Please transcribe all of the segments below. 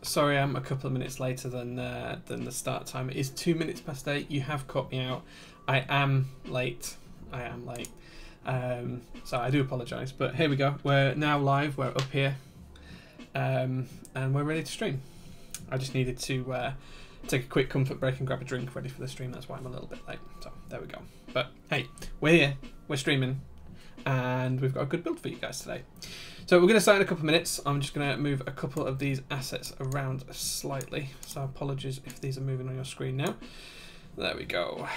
Sorry, I'm a couple of minutes later than the start time. It is 2 minutes past 8. You have caught me out. I am late. So I do apologise, but here we go. We're now live. We're up here, and we're ready to stream. I just needed to take a quick comfort break and grab a drink ready for the stream. That's why I'm a little bit late. So there we go. But hey, we're here. We're streaming, and we've got a good build for you guys today. So we're going to start in a couple of minutes. I'm just going to move a couple of these assets around slightly. So apologies if these are moving on your screen now. There we go.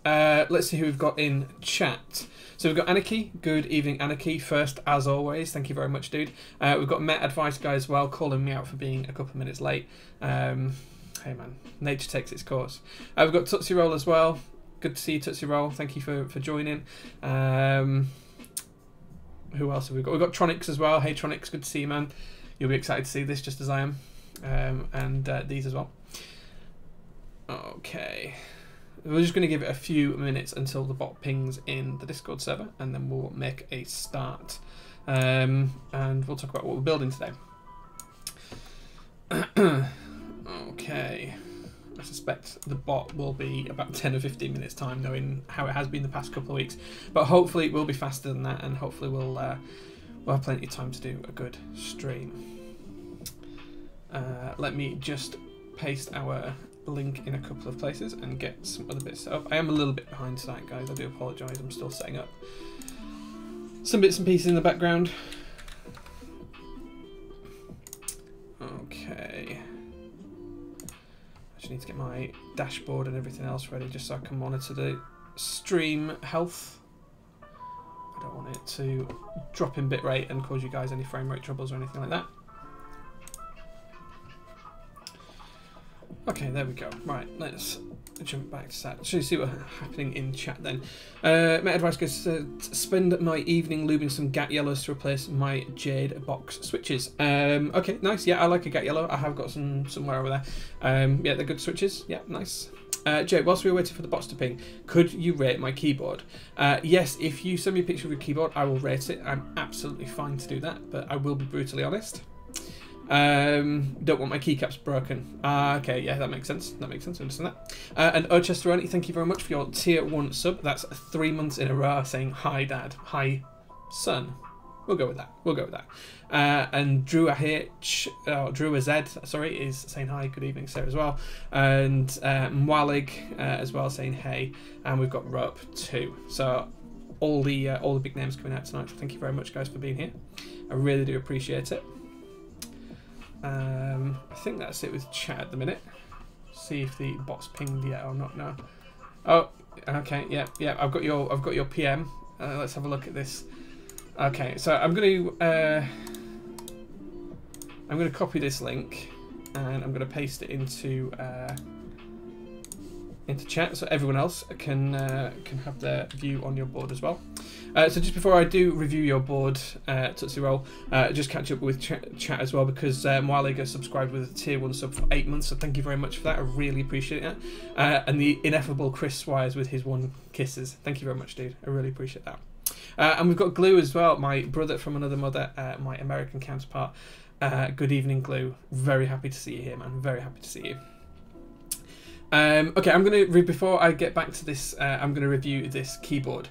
Let's see who we've got in chat. So we've got Anarchy. Good evening, Anarchy. First, as always, thank you very much, dude. We've got Met Advice Guy as well, calling me out for being a couple of minutes late. Hey man, nature takes its course. We've got Tootsie Roll as well. Good to see you, Tootsie Roll. Thank you for joining. Who else have we got? We've got Tronics as well. Hey Tronics, good to see you, man. You'll be excited to see this just as I am. And these as well. Okay. We're just going to give it a few minutes until the bot pings in the Discord server, and then we'll make a start. And we'll talk about what we're building today. Okay. I suspect the bot will be about 10 or 15 minutes time, knowing how it has been the past couple of weeks. But hopefully it will be faster than that, and hopefully we'll have plenty of time to do a good stream. Let me just paste our link in a couple of places and get some other bits set up. I am a little bit behind tonight, guys. I do apologise. I'm still setting up some bits and pieces in the background. Okay. I just need to get my dashboard and everything else ready just so I can monitor the stream health. I don't want it to drop in bitrate and cause you guys any frame rate troubles or anything like that. Okay, there we go. Right, let's jump back to that. So see what's happening in chat then. My advice goes spend my evening lubing some gat yellows to replace my jade box switches. Okay, nice. Yeah, I like a gat yellow. I have got some somewhere over there. Yeah, they're good switches. Yeah, nice. Jay, whilst we were waiting for the bots to ping, could you rate my keyboard? Yes, if you send me a picture of your keyboard, I will rate it. I'm absolutely fine to do that, but I will be brutally honest. Don't want my keycaps broken. Okay, yeah, that makes sense. That makes sense. I understand that. And Ochesteroni, thank you very much for your tier 1 sub. That's 3 months in a row saying hi, Dad. Hi, son. We'll go with that. We'll go with that. And Drew Drew Z, sorry, is saying hi. Good evening, sir, as well. And Mwalig as well saying hey. And we've got Rope too. So all the big names coming out tonight. So thank you very much, guys, for being here. I really do appreciate it. I think that's it with chat at the minute. See if the bot's pinged yet or not now. Oh, okay, yeah. I've got your PM. Let's have a look at this. Okay, so I'm gonna copy this link and I'm gonna paste it into chat so everyone else can have their view on your board as well. So just before I do review your board, Tootsie Roll, just catch up with chat as well, because Mwalig has subscribed with a tier 1 sub for 8 months, so thank you very much for that. I really appreciate it. And the ineffable Chris Swires with his 1 kisses. Thank you very much, dude. I really appreciate that. And we've got Glue as well, my brother from another mother, my American counterpart. Good evening, Glue. Very happy to see you here, man. Very happy to see you. Okay, I'm gonna before I get back to this, I'm gonna review this keyboard.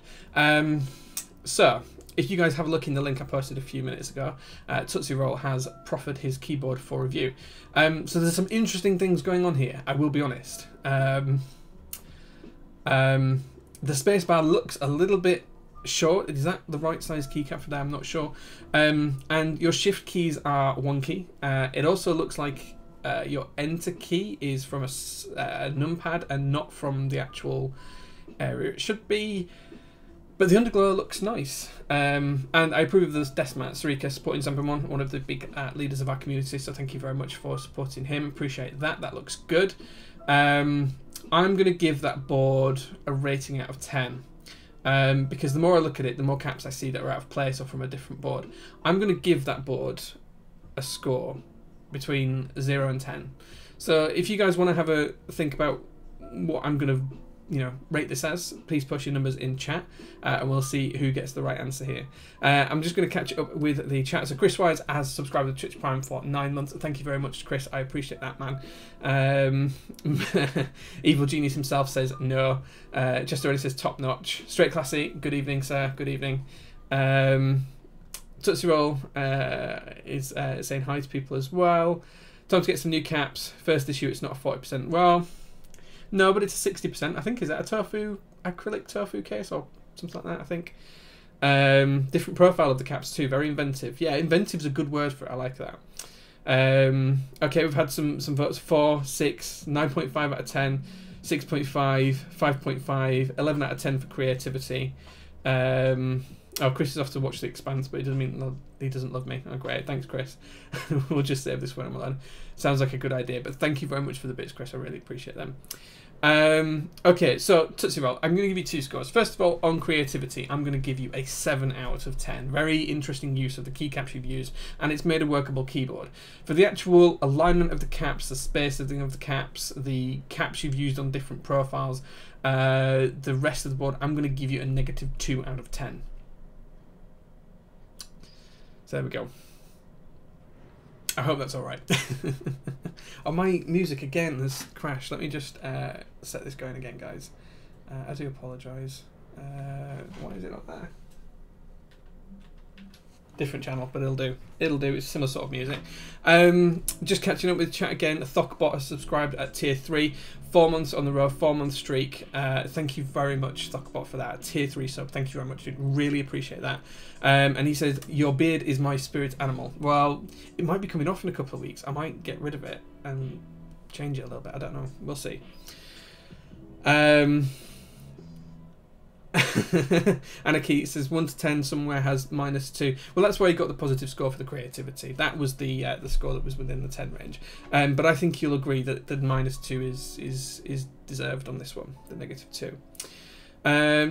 So if you guys have a look in the link I posted a few minutes ago, Tootsie Roll has proffered his keyboard for review. So there's some interesting things going on here. I will be honest. The spacebar looks a little bit short. Is that the right size keycap for that? I'm not sure. And your shift keys are wonky. It also looks like your enter key is from a numpad and not from the actual area it should be, but the underglow looks nice. And I approve of this Desmat Sarika supporting Zambamon, one of the big leaders of our community, so thank you very much for supporting him. Appreciate that. That looks good. I'm going to give that board a rating out of 10. Because the more I look at it, the more caps I see that are out of place or from a different board. I'm going to give that board a score between 0 and 10. So if you guys want to have a think about what I'm going to you know, rate this as. Please post your numbers in chat, and we'll see who gets the right answer here. I'm just going to catch up with the chat. So Chris Wise has subscribed to Twitch Prime for 9 months. Thank you very much, Chris. I appreciate that, man. Evil Genius himself says no. Just already says top notch. Straight Classy. Good evening, sir. Good evening. Tootsie Roll is saying hi to people as well. Time to get some new caps. First issue, it's not a 40%. Well, no, but it's a 60%. I think, is that a tofu, acrylic tofu case or something like that, I think. Different profile of the caps too. Very inventive. Yeah, inventive's a good word for it. I like that. Okay, we've had some votes. 4, 6, 9.5 out of 10, 6.5, 5.5, 11 out of 10 for creativity. Oh, Chris is off to watch The Expanse, but it doesn't mean he doesn't love me. Oh, great. Thanks, Chris. We'll just save this when I'm alone. Sounds like a good idea, but thank you very much for the bits, Chris. I really appreciate them. Okay, so Tootsie Roll, I'm going to give you 2 scores. First of all, on creativity, I'm going to give you a 7 out of 10. Very interesting use of the keycaps you've used, and it's made a workable keyboard. For the actual alignment of the caps, the spacing of the caps you've used on different profiles, the rest of the board, I'm going to give you a -2 out of 10. So there we go. I hope that's alright. Oh, my music again has crashed. Let me just set this going again, guys. I do apologise. Why is it not there? Different channel, but it'll do. It'll do. It's similar sort of music. Just catching up with chat again. Thockbot has subscribed at tier 3. 4 months on the row, 4-month streak. Thank you very much, Thockbot, for that. Tier 3 sub. Thank you very much, dude. Really appreciate that. And he says, your beard is my spirit animal. Well, it might be coming off in a couple of weeks. I might get rid of it and change it a little bit. I don't know. We'll see. Anarchy says 1 to 10 somewhere has -2. Well, that's why you got the positive score for the creativity. That was the score that was within the 10 range. But I think you'll agree that the -2 is deserved on this one, the -2.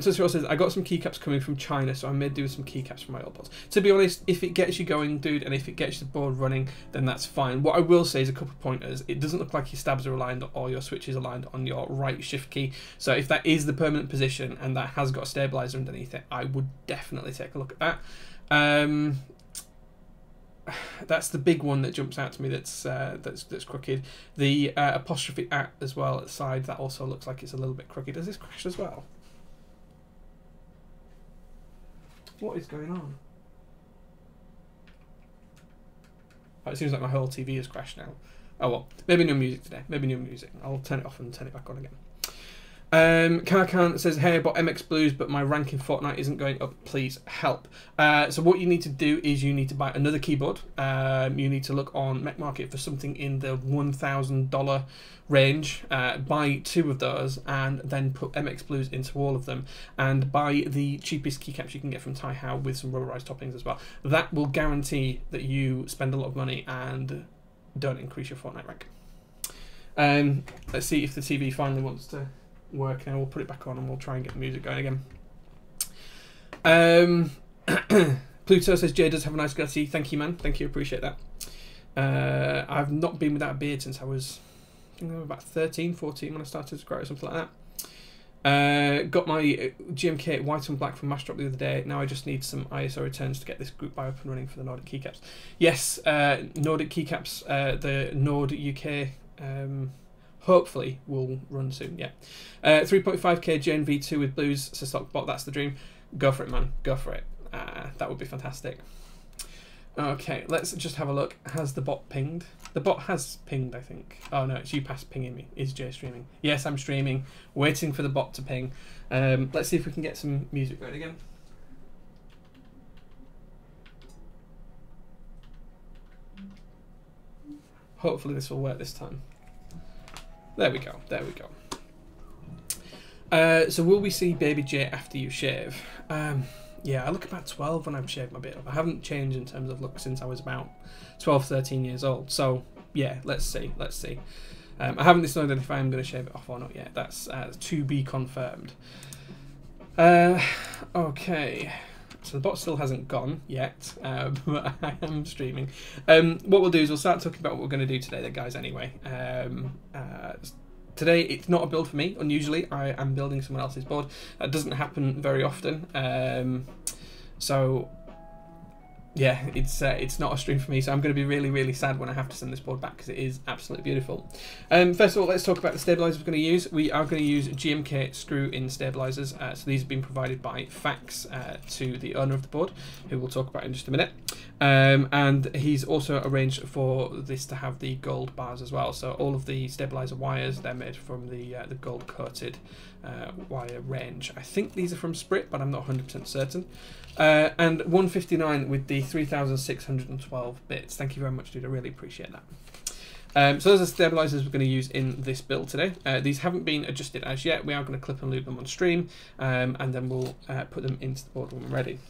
So Cyril says, I got some keycaps coming from China, so I may do some keycaps for my old boards. To be honest, if it gets you going, dude, and if it gets the board running, then that's fine. What I will say is a couple of pointers. It doesn't look like your stabs are aligned or your switches aligned on your right shift key. So if that is the permanent position and that has got a stabilizer underneath it, I would definitely take a look at that. That's the big one that jumps out to me that's crooked. The apostrophe at as well at the side, that also looks like it's a little bit crooked. Does this crash as well? What is going on? Oh, it seems like my whole TV has crashed now. Oh well, maybe no music today. Maybe no music. I'll turn it off and turn it back on again. Khan says, hey, I bought MX Blues, but my rank in Fortnite isn't going up. Please help. So what you need to do is you need to buy another keyboard. You need to look on Mech Market for something in the $1,000 range. Buy 2 of those and then put MX Blues into all of them. And buy the cheapest keycaps you can get from Taihao with some rubberized toppings as well. That will guarantee that you spend a lot of money and don't increase your Fortnite rank. Let's see if the TV finally wants to work now. We'll put it back on and we'll try and get the music going again. Pluto says, Jay does have a nice gutty. Thank you, man. Thank you, appreciate that. I've not been without a beard since I was, I think I was about 13, 14 when I started to grow it, something like that. Got my GMK white and black from Mashdrop the other day. Now I just need some ISO returns to get this group buy up and running for the Nordic keycaps. Yes, Nordic keycaps, the Nord UK hopefully will run soon, yeah. 3.5k JNV2 with blues, so Stockbot, that's the dream. Go for it, man. Go for it. That would be fantastic. Okay, let's just have a look. Has the bot pinged? The bot has pinged, I think. Oh no, it's you past pinging me. Is Jay streaming? Yes, I'm streaming. Waiting for the bot to ping. Let's see if we can get some music going again. Hopefully this will work this time. There we go. There we go. So will we see Baby J after you shave? Yeah, I look about 12 when I've shaved my beard off. I haven't changed in terms of look since I was about 12, 13 years old. So yeah, let's see. Let's see. I haven't decided if I'm going to shave it off or not yet. That's to be confirmed. Okay. So the bot still hasn't gone yet, but I am streaming. What we'll do is we'll start talking about what we're going to do today, then, guys, anyway. today it's not a build for me. Unusually, I am building someone else's board. That doesn't happen very often. So yeah, it's not a stream for me, so I'm going to be really, really sad when I have to send this board back because it is absolutely beautiful. First of all, let's talk about the stabilizers we're going to use. We are going to use GMK screw-in stabilizers. So these have been provided by Fax to the owner of the board, who we'll talk about in just a minute. And he's also arranged for this to have the gold bars as well. So all of the stabilizer wires, they're made from the gold-coated wire range. I think these are from Sprit, but I'm not 100% certain. And 159 with the 3612 bits. Thank you very much, dude. I really appreciate that. So those are stabilizers we're going to use in this build today. These haven't been adjusted as yet. We are going to clip and loop them on stream, and then we'll put them into the board when we're ready.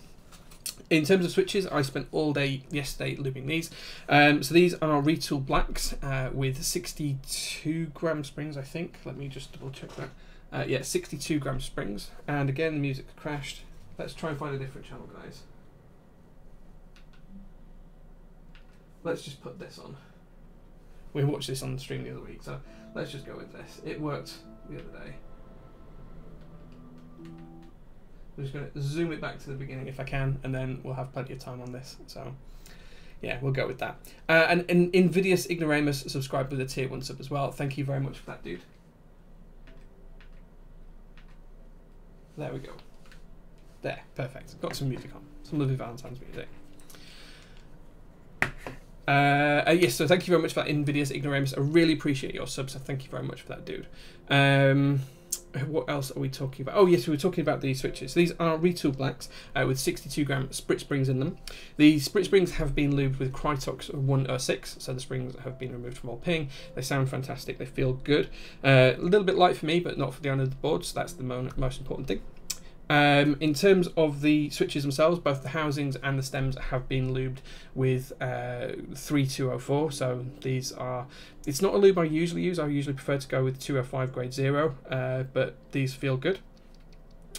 In terms of switches, I spent all day yesterday looping these. So these are Retool Blacks with 62 gram springs, I think. Let me just double check that. Yeah, 62 gram springs. And again, the music crashed. Let's try and find a different channel, guys. Let's just put this on. We watched this on the stream the other week, so let's just go with this. It worked the other day. I'm just going to zoom it back to the beginning if I can, and then we'll have plenty of time on this. So yeah, we'll go with that. And Invidious Ignoramus subscribed with a tier 1 sub as well. Thank you very much for that, dude. There we go. There, perfect. Got some music on. Some lovely Valentine's music. Yes, so thank you very much for that, Invidious Ignoramus. I really appreciate your subs, so thank you very much for that, dude. What else are we talking about? Oh, yes, we were talking about these switches. These are Retool Blacks with 62 gram Sprit springs in them. The Sprit springs have been lubed with Krytox 106, so the springs have been removed from all ping. They sound fantastic, they feel good. A little bit light for me, but not for the owner of the board, so that's the most important thing. In terms of the switches themselves, both the housings and the stems have been lubed with 3204. So these are, it's not a lube I usually use. I usually prefer to go with 205 grade 0, but these feel good.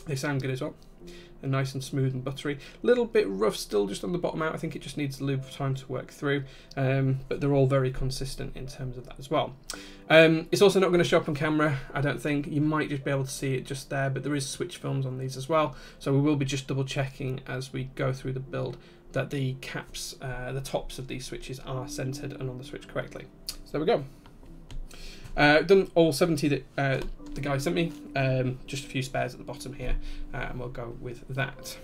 They sound good as well. They're nice and smooth and buttery. A little bit rough still just on the bottom out. I think it just needs a lube for time to work through, but they're all very consistent in terms of that as well. It's also not going to show up on camera, I don't think. You might just be able to see it just there, but there is switch films on these as well, so we will be just double checking as we go through the build that the caps, the tops of these switches are centered and on the switch correctly. So there we go. Done all 70 that the guy sent me, just a few spares at the bottom here, and we'll go with that.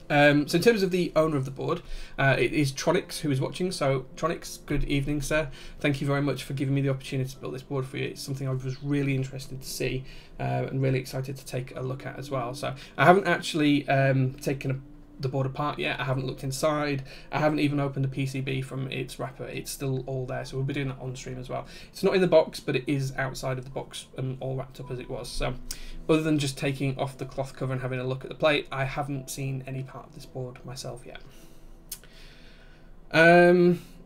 So in terms of the owner of the board, it is Tronics who is watching. So Tronics, good evening, sir. Thank you very much for giving me the opportunity to build this board for you. It's something I was really interested to see and really excited to take a look at as well. So I haven't actually taken the board apart yet. I haven't looked inside. I haven't even opened the PCB from its wrapper. It's still all there, so we'll be doing that on stream as well. It's not in the box, but it is outside of the box and all wrapped up as it was. So other than just taking off the cloth cover and having a look at the plate, I haven't seen any part of this board myself yet.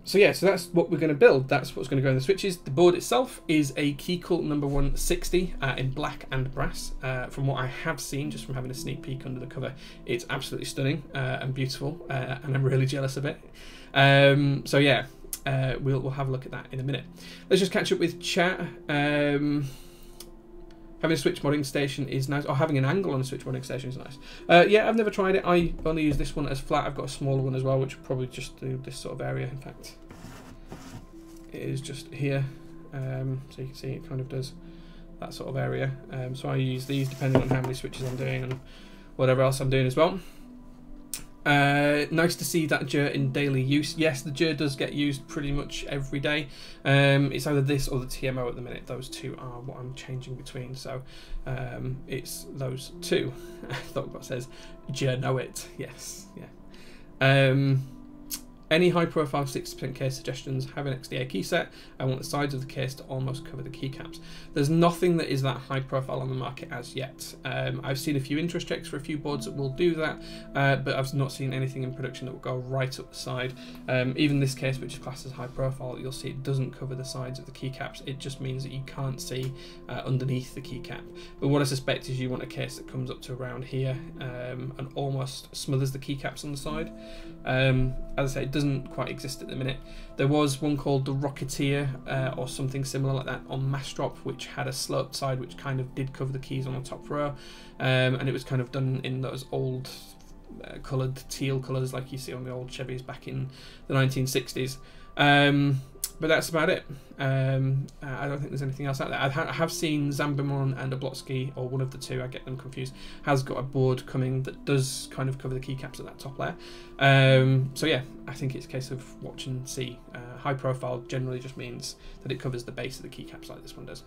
So yeah, so that's what we're going to build. That's what's going to go in the switches. The board itself is a Keycult number 160 in black and brass. From what I have seen, just from having a sneak peek under the cover, it's absolutely stunning and beautiful, and I'm really jealous of it. So yeah, we'll have a look at that in a minute. Let's just catch up with chat. Having a switch modding station is nice, or having an angle on a switch modding station is nice. Yeah, I've never tried it. I only use this one as flat. I've got a smaller one as well, which will probably just do this sort of area. In fact, it is just here. So you can see it kind of does that sort of area. So I use these depending on how many switches I'm doing and whatever else I'm doing as well. Nice to see that GER in daily use. Yes, the GER does get used pretty much every day. It's either this or the TMO at the minute. Those two are what I'm changing between. So it's those two. Thoughtbot says, GER know it. Yes, yeah. Any high profile 60% case suggestions? Have an XDA key set. I want the sides of the case to almost cover the keycaps. There's nothing that is that high profile on the market as yet. I've seen a few interest checks for a few boards that will do that, but I've not seen anything in production that will go right up the side. Even this case, which is classed as high profile, you'll see it doesn't cover the sides of the keycaps. It just means that you can't see underneath the keycap. But what I suspect is you want a case that comes up to around here and almost smothers the keycaps on the side. As I say, it doesn't quite exist at the minute. There was one called the Rocketeer or something similar like that on Mastrop, which had a sloped side which kind of did cover the keys on the top row, and it was kind of done in those old coloured teal colours like you see on the old Chevys back in the 1960s. But that's about it. I don't think there's anything else out there. I have seen Zambimon and Oblotsky, or one of the two, I get them confused, has got a board coming that does kind of cover the keycaps at that top layer. So yeah, I think it's a case of watch and see. High profile generally just means that it covers the base of the keycaps like this one does.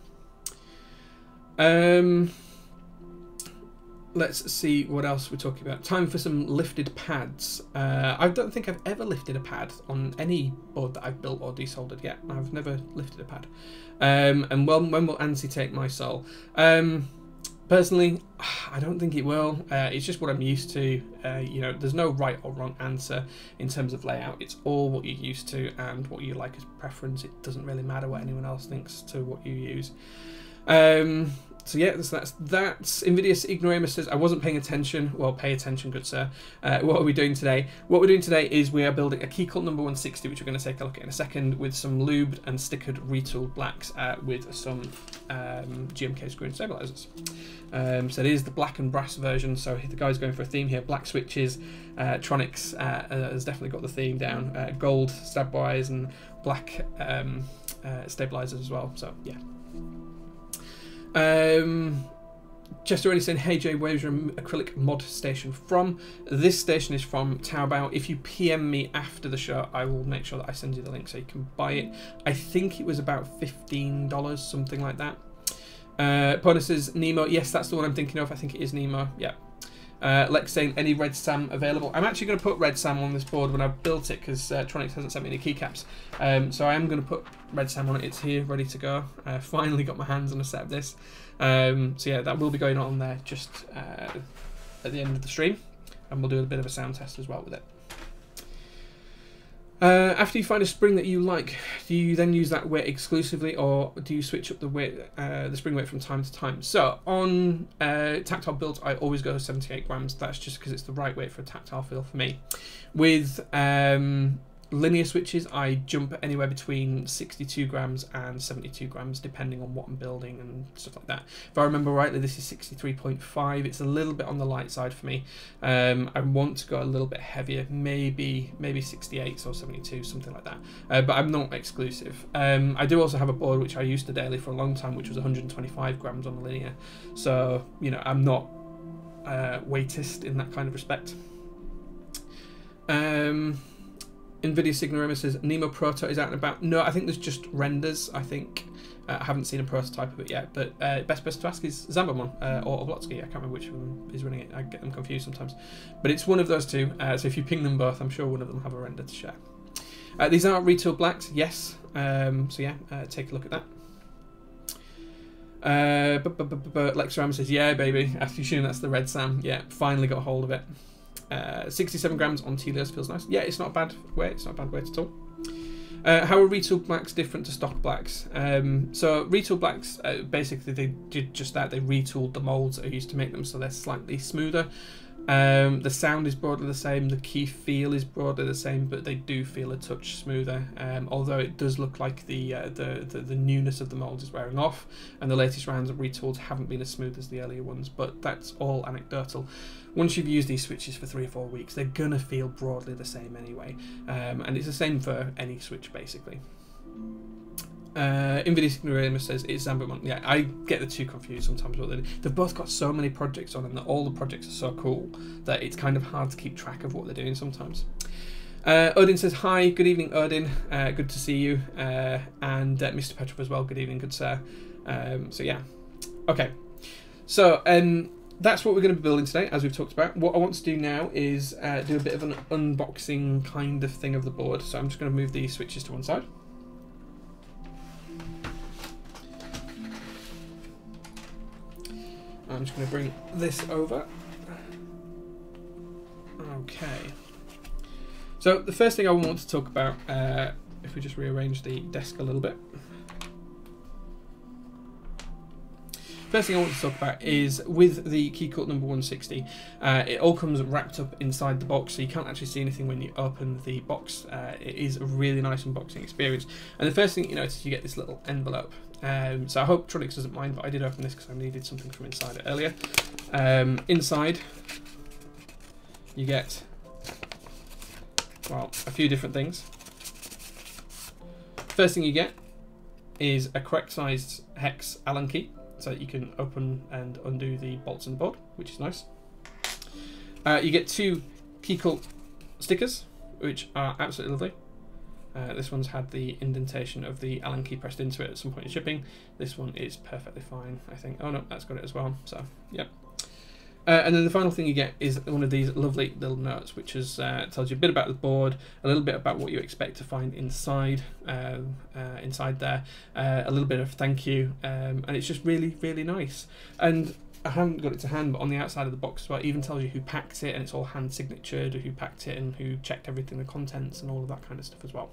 Let's see what else we're talking about. Time for some lifted pads. I don't think I've ever lifted a pad on any board that I've built or desoldered yet. I've never lifted a pad. And when will ANSI take my soul? Personally, I don't think it will. It's just what I'm used to. You know, there's no right or wrong answer in terms of layout. It's all what you're used to and what you like as preference. It doesn't really matter what anyone else thinks to what you use. So yeah, that's that. Invidious Ignoramus says, I wasn't paying attention. Well, pay attention, good sir. What are we doing today? What we're doing today is we are building a Keycult number 160, which we're going to take a look at in a second, with some lubed and stickered retooled blacks with some GMK screw and stabilizers. So it is the black and brass version, so the guy's going for a theme here. Black switches, Tronics has definitely got the theme down. Gold stab wires and black stabilizers as well, so yeah. Chester already saying, hey Jay, where's your acrylic mod station from? This station is from Taobao. If you PM me after the show, I will make sure that I send you the link so you can buy it. I think it was about $15, something like that. Pona says, Nemo, yes, that's the one I'm thinking of. I think it is Nemo, yeah. Lex saying, any red SAM available? I'm actually going to put red SAM on this board when I've built it, because Tronics hasn't sent me any keycaps. So I am going to put red SAM on it. It's here, ready to go. I finally got my hands on a set of this. So yeah, that will be going on there just at the end of the stream. And we'll do a bit of a sound test as well with it. After you find a spring that you like, do you then use that weight exclusively, or do you switch up the weight, the spring weight from time to time? So on tactile builds, I always go 78 grams. That's just because it's the right weight for a tactile feel for me. With linear switches, I jump anywhere between 62 grams and 72 grams, depending on what I'm building and stuff like that. If I remember rightly, this is 63.5. It's a little bit on the light side for me. I want to go a little bit heavier, maybe 68 or 72, something like that. But I'm not exclusive. I do also have a board which I used to daily for a long time, which was 125 grams on the linear. So, you know, I'm not weightist in that kind of respect. Nvidia Signorama says, Nemo Proto is out and about. No, I think there's just renders, I think. I haven't seen a prototype of it yet, but best to ask is Zambamon or Oblotsky. I can't remember which one is running it. I get them confused sometimes. But it's one of those two, so if you ping them both, I'm sure one of them will have a render to share. These are retail blacks, yes. So yeah, take a look at that. Lex Ram says, yeah, baby. I assume that's the red Sam. Yeah, finally got hold of it. 67 grams on Telios feels nice. Yeah, it's not a bad weight. It's not a bad weight at all. How are retooled blacks different to stock blacks? So retooled blacks, basically they did just that. They retooled the molds that are used to make them so they're slightly smoother. The sound is broadly the same, the key feel is broadly the same, but they do feel a touch smoother. Although it does look like the newness of the molds is wearing off, and the latest rounds of retools haven't been as smooth as the earlier ones. But that's all anecdotal. Once you've used these switches for 3 or 4 weeks, they're gonna feel broadly the same anyway, and it's the same for any switch basically. Invidious Ignoramus says it's Zambamon. Yeah, I get the two confused sometimes. But they've both got so many projects on, and all the projects are so cool that it's kind of hard to keep track of what they're doing sometimes. Odin says, hi, good evening, Odin. Good to see you. And Mr. Petrov as well. Good evening, good sir. So yeah, okay. So that's what we're going to be building today, as we've talked about. What I want to do now is do a bit of an unboxing kind of thing of the board. So I'm just going to move these switches to one side. I'm just going to bring this over. Okay. So the first thing I want to talk about, if we just rearrange the desk a little bit. first thing I want to talk about is with the Keycult number 160, it all comes wrapped up inside the box, so you can't actually see anything when you open the box. It is a really nice unboxing experience. And the first thing you notice is you get this little envelope. So I hope Tronics doesn't mind, but I did open this because I needed something from inside it earlier. Inside, you get, well, a few different things. First thing you get is a correct sized hex Allen key, so that you can open and undo the bolts on the board, which is nice. You get 2 Keycult stickers, which are absolutely lovely. This one's had the indentation of the Allen key pressed into it at some point in shipping. This one is perfectly fine, I think. Oh no, that's got it as well, so yep. And then the final thing you get is one of these lovely little notes, which is tells you a bit about the board, a little bit about what you expect to find inside, inside there, a little bit of thank you, and it's just really, really nice. And I haven't got it to hand, but on the outside of the box as well, it even tells you who packed it, and it's all hand signatured, who packed it, and who checked everything, the contents, and all of that kind of stuff as well.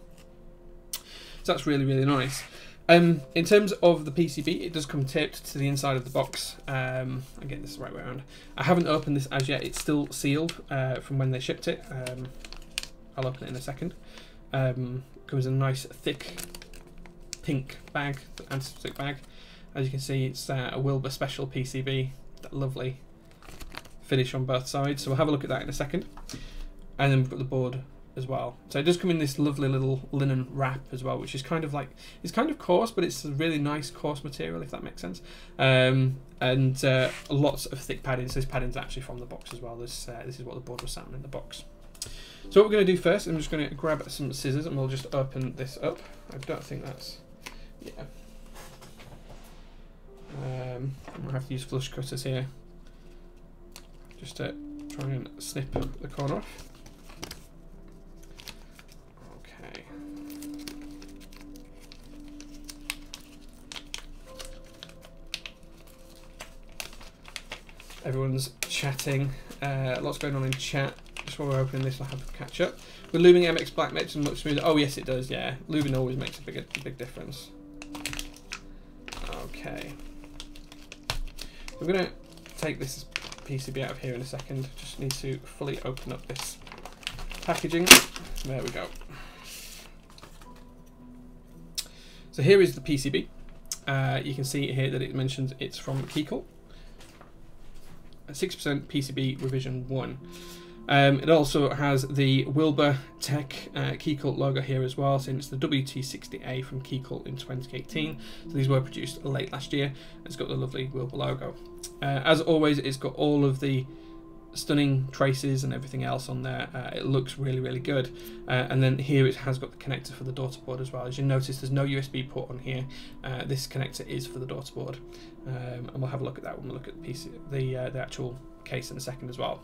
So that's really, really nice. In terms of the PCB, it does come taped to the inside of the box. I'll get this the right way around. I haven't opened this as yet. It's still sealed from when they shipped it. I'll open it in a second. Comes in a nice thick pink bag, anti-stick bag. As you can see, it's a Wilbur Special PCB. That lovely finish on both sides. So we'll have a look at that in a second. And then we've got the board as well. So it does come in this lovely little linen wrap as well, which is kind of like, it's kind of coarse, but it's a really nice coarse material, if that makes sense. And lots of thick padding. So this padding's actually from the box as well. This is what the board was sat in the box. So what we're going to do first, I'm just going to grab some scissors and we'll just open this up. I don't think that's, yeah. I'll have to use flush cutters here just to try and snip the corner off. Everyone's chatting, lots going on in chat. Just while we're opening this, I'll have a catch up. With lubing, MX Black makes them look smoother. Oh yes, it does. Yeah, lubing always makes a big difference. Okay, I'm gonna take this PCB out of here in a second. Just need to fully open up this packaging. There we go. So here is the PCB. You can see here that it mentions it's from Keycult. 6% PCB revision 1. It also has the Wilbur Tech Keycult logo here as well, saying it's the WT60A from Keycult in 2018. So these were produced late last year. It's got the lovely Wilbur logo. As always, it's got all of the stunning traces and everything else on there. It looks really, really good. And then here it has got the connector for the daughter board as well. As you notice, there's no USB port on here. This connector is for the daughter board, and we'll have a look at that when we look at the actual case in a second as well.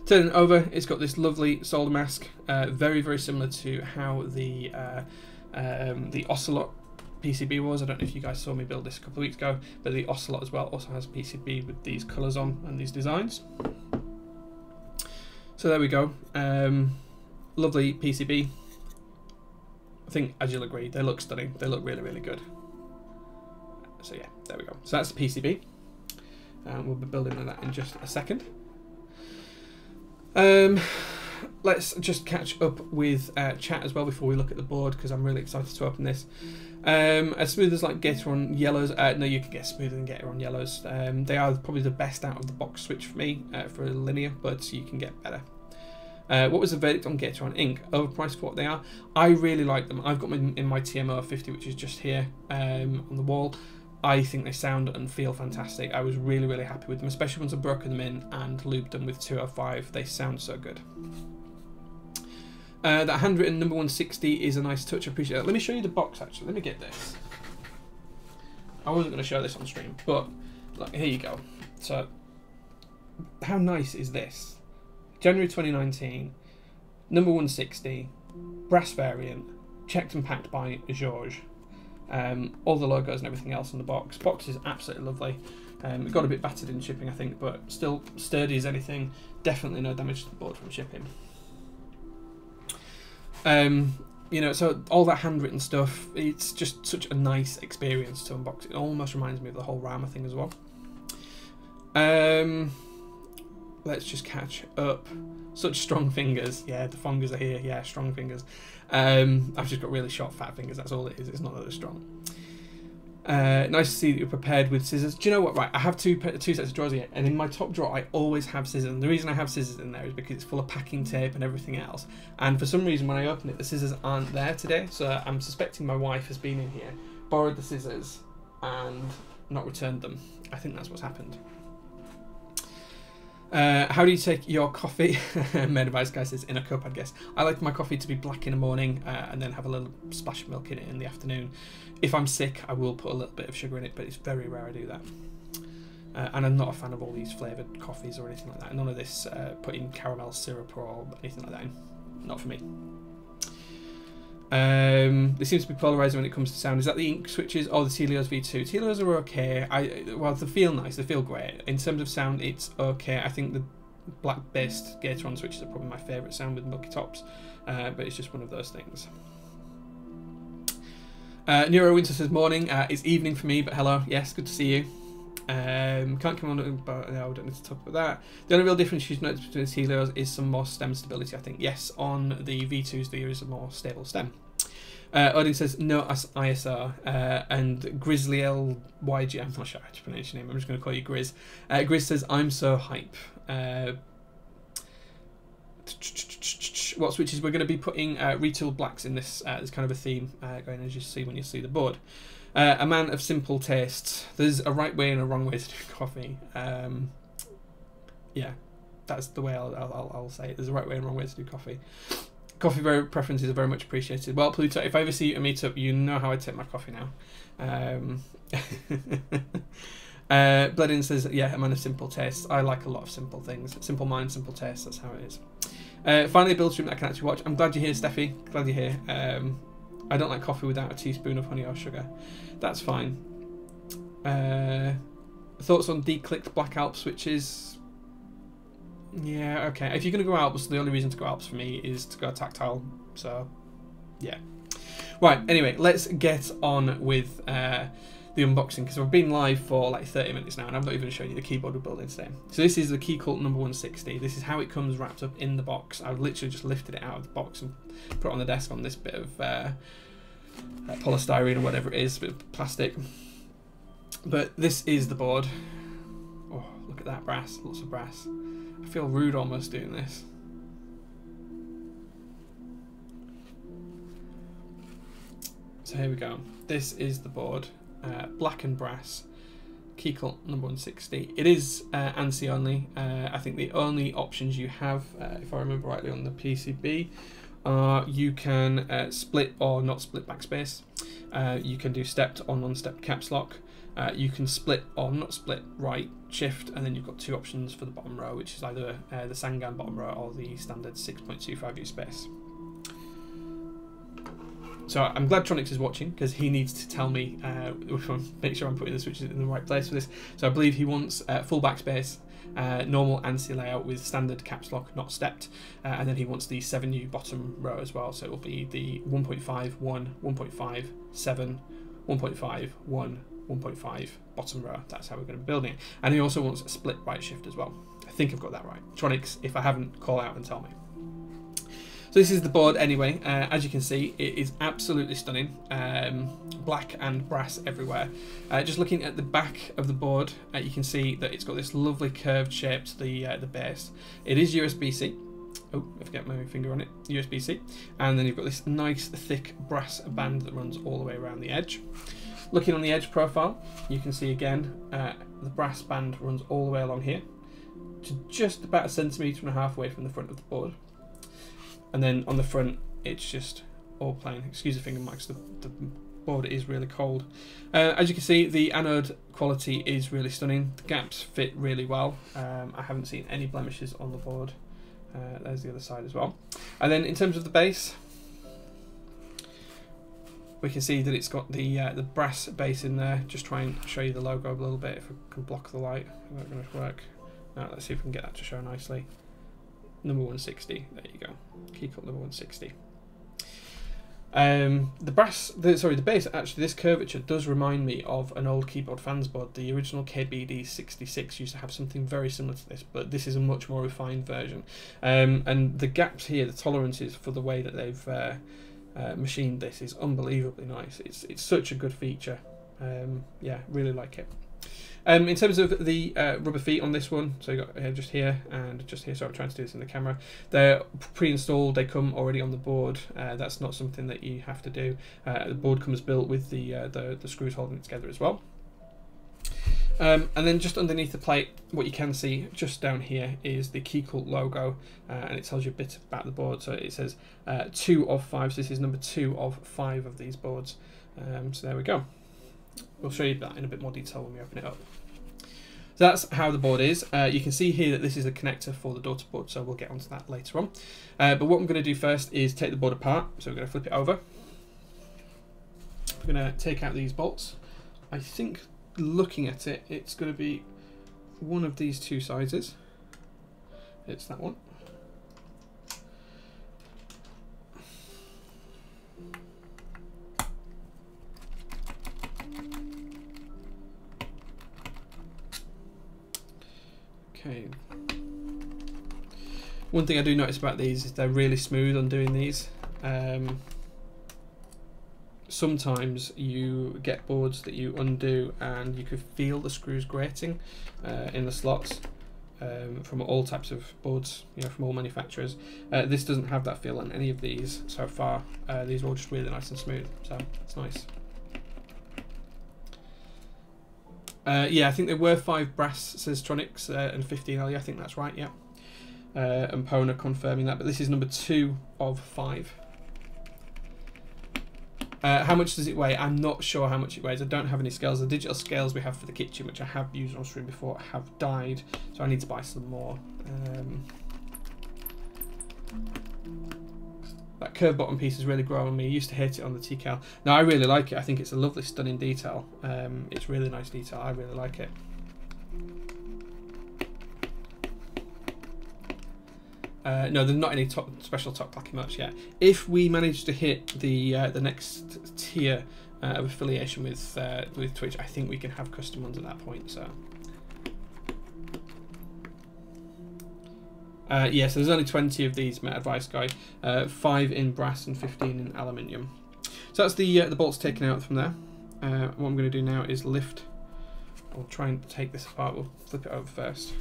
Turning it over, it's got this lovely solder mask, very, very similar to how the Ocelot PCB was. I don't know if you guys saw me build this a couple of weeks ago, but the Ocelot as well also has a PCB with these colours on and these designs. So there we go. Lovely PCB. I think, as you'll agree, they look stunning. They look really, really good. So yeah, there we go. So that's the PCB. We'll be building on that in just a second. Let's just catch up with chat as well before we look at the board, because I'm really excited to open this. As smooth as like Gateron yellows, no, you can get smoother than Gateron yellows. They are probably the best out of the box switch for me, for a linear, but you can get better. What was the verdict on Gateron Ink? Overpriced for what they are. I really like them. I've got them in my TMO 50, which is just here on the wall. I think they sound and feel fantastic. I was really, really happy with them, especially once I've broken them in and lubed them with 205. They sound so good. That handwritten number 160 is a nice touch. I appreciate that. Let me show you the box, actually. Let me get this. I wasn't going to show this on stream, but look, here you go. So, how nice is this? January 2019, number 160, brass variant, checked and packed by Georges. All the logos and everything else on the box. Box is absolutely lovely. It got a bit battered in shipping, I think, but still sturdy as anything. Definitely no damage to the board from shipping. You you know, so all that handwritten stuff, it's just such a nice experience to unbox. It almost reminds me of the whole Rama thing as well. Let's just catch up. Such strong fingers. Yeah, the fingers are here. Yeah, strong fingers. I've just got really short, fat fingers. That's all it is. It's not that they're strong. Nice to see that you're prepared with scissors. Do you know what? Right, I have two sets of drawers here, and in my top drawer I always have scissors. And the reason I have scissors in there is because it's full of packing tape and everything else. And for some reason, when I open it, the scissors aren't there today. So I'm suspecting my wife has been in here, borrowed the scissors, and not returned them. I think that's what's happened. How do you take your coffee? Main advice guy says in a cup, I guess. I like my coffee to be black in the morning and then have a little splash of milk in it in the afternoon. If I'm sick, I will put a little bit of sugar in it, but it's very rare I do that. And I'm not a fan of all these flavoured coffees or anything like that. None of this putting caramel syrup or anything like that in. Not for me. They seem to be polarising when it comes to sound. Is that the ink switches or the Telios V2? Telios are okay. Well, they feel nice. They feel great. In terms of sound, it's okay. I think the black-based Gateron switches are probably my favourite sound with milky tops, but it's just one of those things. Nero Winter says morning. It's evening for me, but hello. Yes, good to see you. Can't come on, but no, we don't need to talk about that. The only real difference you've noticed between the Telios is some more stem stability, I think. Yes, on the V2s there is a more stable stem. Odin says no ISR, and Grizzly LYG, I'm not sure how to pronounce your name, I'm just going to call you Grizz. Grizz says I'm so hype. What switches? We're going to be putting retooled blacks in this. There's kind of a theme going, as you see when you see the board. A man of simple tastes. There's a right way and a wrong way to do coffee. Yeah, that's the way I'll say it. There's a right way and a wrong way to do coffee. Coffee preferences are very much appreciated. Well, Pluto, if I ever see you at a meetup, you know how I take my coffee now. Bledin says, yeah, a man of simple tastes. I like a lot of simple things. Simple mind, simple taste, that's how it is. Finally, a build stream that I can actually watch. I'm glad you're here, Steffi. Glad you're here. I don't like coffee without a teaspoon of honey or sugar. That's fine. Thoughts on declicked Black Alp switches? Yeah, okay. If you're going to go Alps, the only reason to go Alps for me is to go tactile. So, yeah. Right, anyway, let's get on with the unboxing, because I've been live for like 30 minutes now and I've not even shown you the keyboard we're building today. So this is the Keycult No160. This is how it comes wrapped up in the box. I've literally just lifted it out of the box and put it on the desk on this bit of polystyrene or whatever it is, a bit of plastic. But this is the board. Oh, look at that brass, lots of brass. I feel rude almost doing this. So here we go. This is the board. Black and brass. Keycult No160. It is ANSI only. I think the only options you have, if I remember rightly on the PCB, are you can split or not split backspace. You can do stepped or non-stepped caps lock. You can split or not split right shift, and then you've got two options for the bottom row, which is either the Sangan bottom row or the standard 6.25U space. So I'm glad Tronics is watching, because he needs to tell me, make sure I'm putting the switches in the right place for this. So I believe he wants full backspace, normal ANSI layout with standard caps lock, not stepped, and then he wants the 7U bottom row as well. So it will be the 1.5, 1, 1.5, 7, 1.5, 1, 1.5 bottom row. That's how we're going to be building it. And he also wants a split right shift as well. I think I've got that right. Tronics, if I haven't, call out and tell me. So this is the board anyway. As you can see, it is absolutely stunning. Black and brass everywhere. Just looking at the back of the board, you can see that it's got this lovely curved shape to the base. It is USB-C. Oh, I forget my finger on it. USB-C. And then you've got this nice thick brass band that runs all the way around the edge. Looking on the edge profile, you can see again the brass band runs all the way along here to just about 1.5 centimeters away from the front of the board. And then on the front, it's just all plain. Excuse the finger marks, the board is really cold. As you can see, the anode quality is really stunning. The gaps fit really well. I haven't seen any blemishes on the board. There's the other side as well. And then in terms of the base, we can see that it's got the brass base in there. Just try and show you the logo a little bit. If I can block the light, is that going to work? Now let's see if we can get that to show nicely. No160, there you go. Keycult No160. The base, actually, this curvature does remind me of an old keyboard fans board. The original KBD66 used to have something very similar to this, but this is a much more refined version. And the gaps here, the tolerances for the way that they've machined this is unbelievably nice. It's such a good feature. Yeah, really like it. In terms of the rubber feet on this one, so you got just here and just here. Sorry, I'm trying to do this in the camera. They're pre-installed. They come already on the board. That's not something that you have to do. The board comes built with the screws holding it together as well. And then just underneath the plate, what you can see just down here is the Keycult logo, and it tells you a bit about the board. So it says 2 of 5. So this is number 2 of 5 of these boards. So there we go. We'll show you that in a bit more detail when we open it up. So that's how the board is. You can see here that this is a connector for the daughter board, so we'll get onto that later on. But what I'm going to do first is take the board apart. So we're going to flip it over. We're going to take out these bolts. I think, looking at it, it's going to be one of these two sizes. It's that one. Okay. One thing I do notice about these is they're really smooth on doing these. Sometimes you get boards that you undo and you could feel the screws grating in the slots from all types of boards, from all manufacturers. This doesn't have that feel on any of these so far. These are all just really nice and smooth, so it's nice. Yeah, I think there were 5 brass, says Tronics, and 15 LE. I think that's right, yeah. And Pona confirming that, but this is number 2 of 5. How much does it weigh? I'm not sure how much it weighs. I don't have any scales. The digital scales we have for the kitchen, which I have used on stream before, have died, so I need to buy some more. That curved bottom piece has really grown on me. I used to hate it on the Keycult. No, I really like it. I think it's a lovely, stunning detail. It's really nice detail. I really like it. No, there's not any special top clacking much yet. If we manage to hit the next tier of affiliation with Twitch, I think we can have custom ones at that point. So. Yeah, so there's only 20 of these, Met Advice Guy, 5 in brass and 15 in aluminium. So that's the bolts taken out from there. What I'm going to do now is lift. I'll try and take this apart. We'll flip it over first.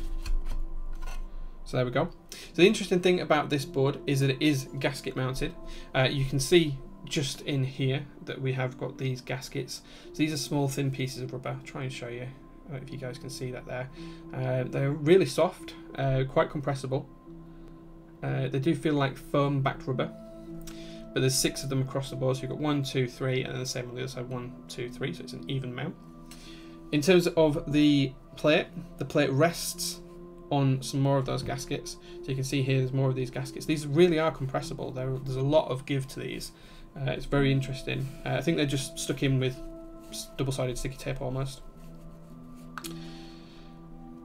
So there we go. So the interesting thing about this board is that it is gasket mounted. You can see just in here that we have got these gaskets. So these are small thin pieces of rubber. I'll try and show you. I don't know if you guys can see that there. They're really soft, quite compressible. They do feel like foam backed rubber, but there's 6 of them across the board. So you've got 1, 2, 3, and then the same on the other side, 1, 2, 3. So it's an even mount. In terms of the plate rests on some more of those gaskets. So you can see here there's more of these gaskets. These really are compressible. There's a lot of give to these. It's very interesting. I think they're just stuck in with double-sided sticky tape almost.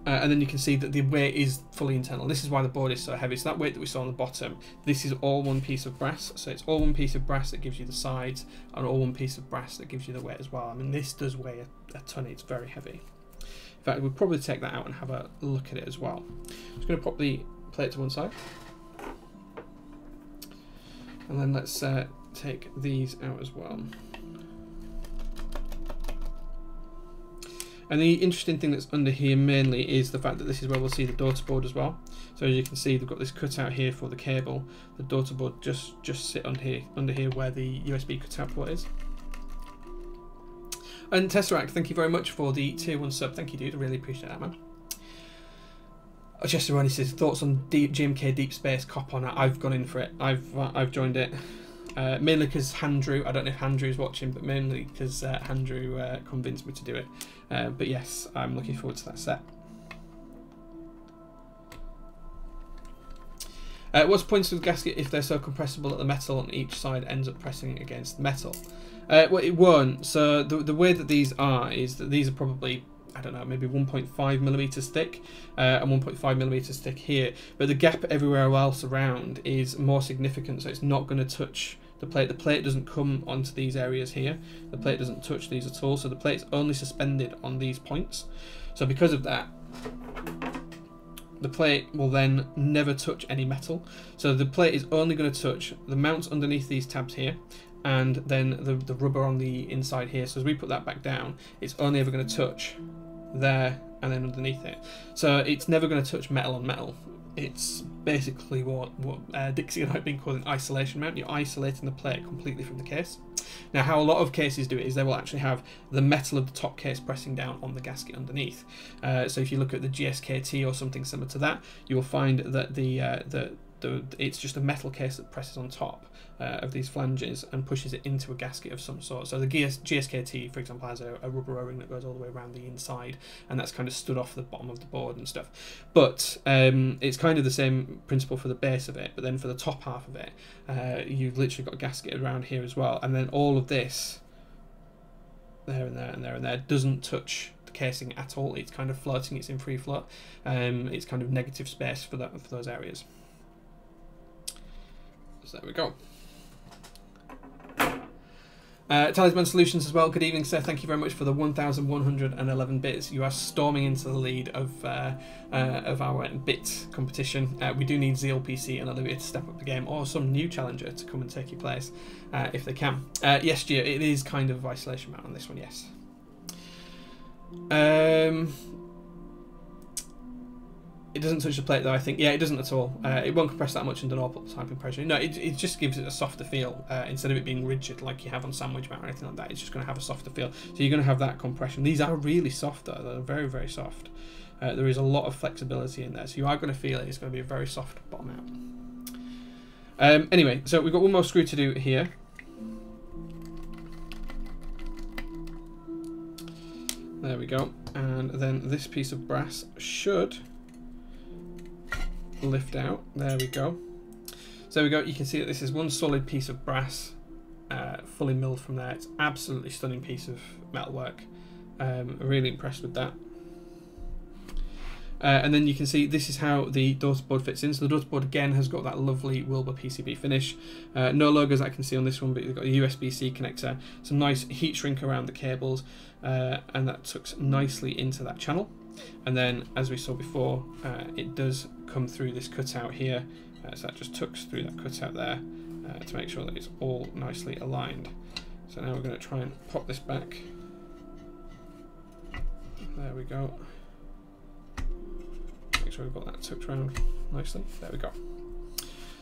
And then you can see that the weight is fully internal. This is why the board is so heavy. So that weight that we saw on the bottom, this is all one piece of brass. So it's all one piece of brass that gives you the sides, and all one piece of brass that gives you the weight as well. I mean, this does weigh a ton. It's very heavy. In fact, we'll probably take that out and have a look at it as well. I'm just going to pop the plate to one side. And then let's take these out as well. And the interesting thing that's under here mainly is the fact that this is where we'll see the daughter board as well. So as you can see, they've got this cutout here for the cable. The daughter board just sit under here where the USB cutout port is. And Tesseract, thank you very much for the tier 1 sub. Thank you, dude. I really appreciate that, man. Chester Ronnie says, thoughts on GMK Deep Space Cop on it. I've gone in for it. I've joined it. Mainly because Andrew, I don't know if Andrew's watching, but mainly because Andrew convinced me to do it. But yes, I'm looking forward to that set. What's the point of the gasket if they're so compressible that the metal on each side ends up pressing against the metal? Well, it won't. So the way that these are is that these are probably, I don't know, maybe 1.5mm thick and 1.5mm thick here, but the gap everywhere else around is more significant, so it's not going to touch the plate doesn't come onto these areas here. The plate doesn't touch these at all, so the plate's only suspended on these points. So because of that, the plate will then never touch any metal. So the plate is only going to touch the mounts underneath these tabs here, and then the rubber on the inside here. So as we put that back down, it's only ever going to touch there and then underneath it. So it's never going to touch metal on metal. It's basically what Dixie and I have been calling isolation mount. You're isolating the plate completely from the case. Now, how a lot of cases do it is they will actually have the metal of the top case pressing down on the gasket underneath. So if you look at the GSKT or something similar to that, you will find that it's just a metal case that presses on top of these flanges and pushes it into a gasket of some sort. So the GSKT, for example, has a rubber O-ring that goes all the way around the inside, and that's kind of stood off the bottom of the board and stuff. But it's kind of the same principle for the base of it, but then for the top half of it, you've literally got a gasket around here as well, and then all of this, there and there and there and there, doesn't touch the casing at all. It's kind of floating, it's in free float. It's kind of negative space for those areas. So there we go. Talisman Solutions as well. Good evening, sir. Thank you very much for the 1,111 bits. You are storming into the lead of our bit competition. We do need ZLPC and Olivia to step up the game, or some new challenger to come and take your place if they can. Yes, Gio, it is kind of isolation mount on this one, yes. It doesn't touch the plate though, I think. Yeah, it doesn't at all. It won't compress that much under normal typing pressure. No, it just gives it a softer feel. Instead of it being rigid like you have on sandwich mount or anything like that, it's just going to have a softer feel. So you're going to have that compression. These are really soft though. They're very, very soft. There is a lot of flexibility in there. So you are going to feel it. It's going to be a very soft bottom out. Anyway, so we've got one more screw to do here. There we go. And then this piece of brass should lift out. There we go. So there we go. You can see that this is one solid piece of brass, fully milled from there. It's absolutely stunning piece of metalwork. Really impressed with that. And then you can see this is how the daughterboard fits in. So the daughterboard again has got that lovely Wilbur PCB finish. No logos I can see on this one, but you've got a USB-C connector, some nice heat shrink around the cables, and that tucks nicely into that channel. And then, as we saw before, it does come through this cutout here, so that just tucks through that cutout there to make sure that it's all nicely aligned. So now we're going to try and pop this back. There we go. Make sure we've got that tucked around nicely. There we go.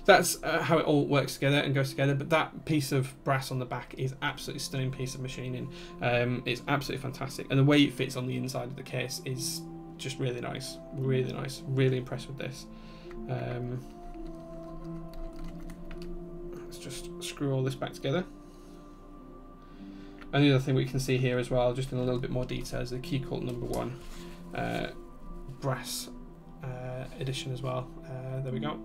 That's how it all works together and goes together, but that piece of brass on the back is absolutely stunning piece of machining. It's absolutely fantastic, and the way it fits on the inside of the case is just really nice, really nice. Really impressed with this. Let's just screw all this back together. And the other thing we can see here as well, just in a little bit more detail, is the Keycult #1 brass edition as well. There we go.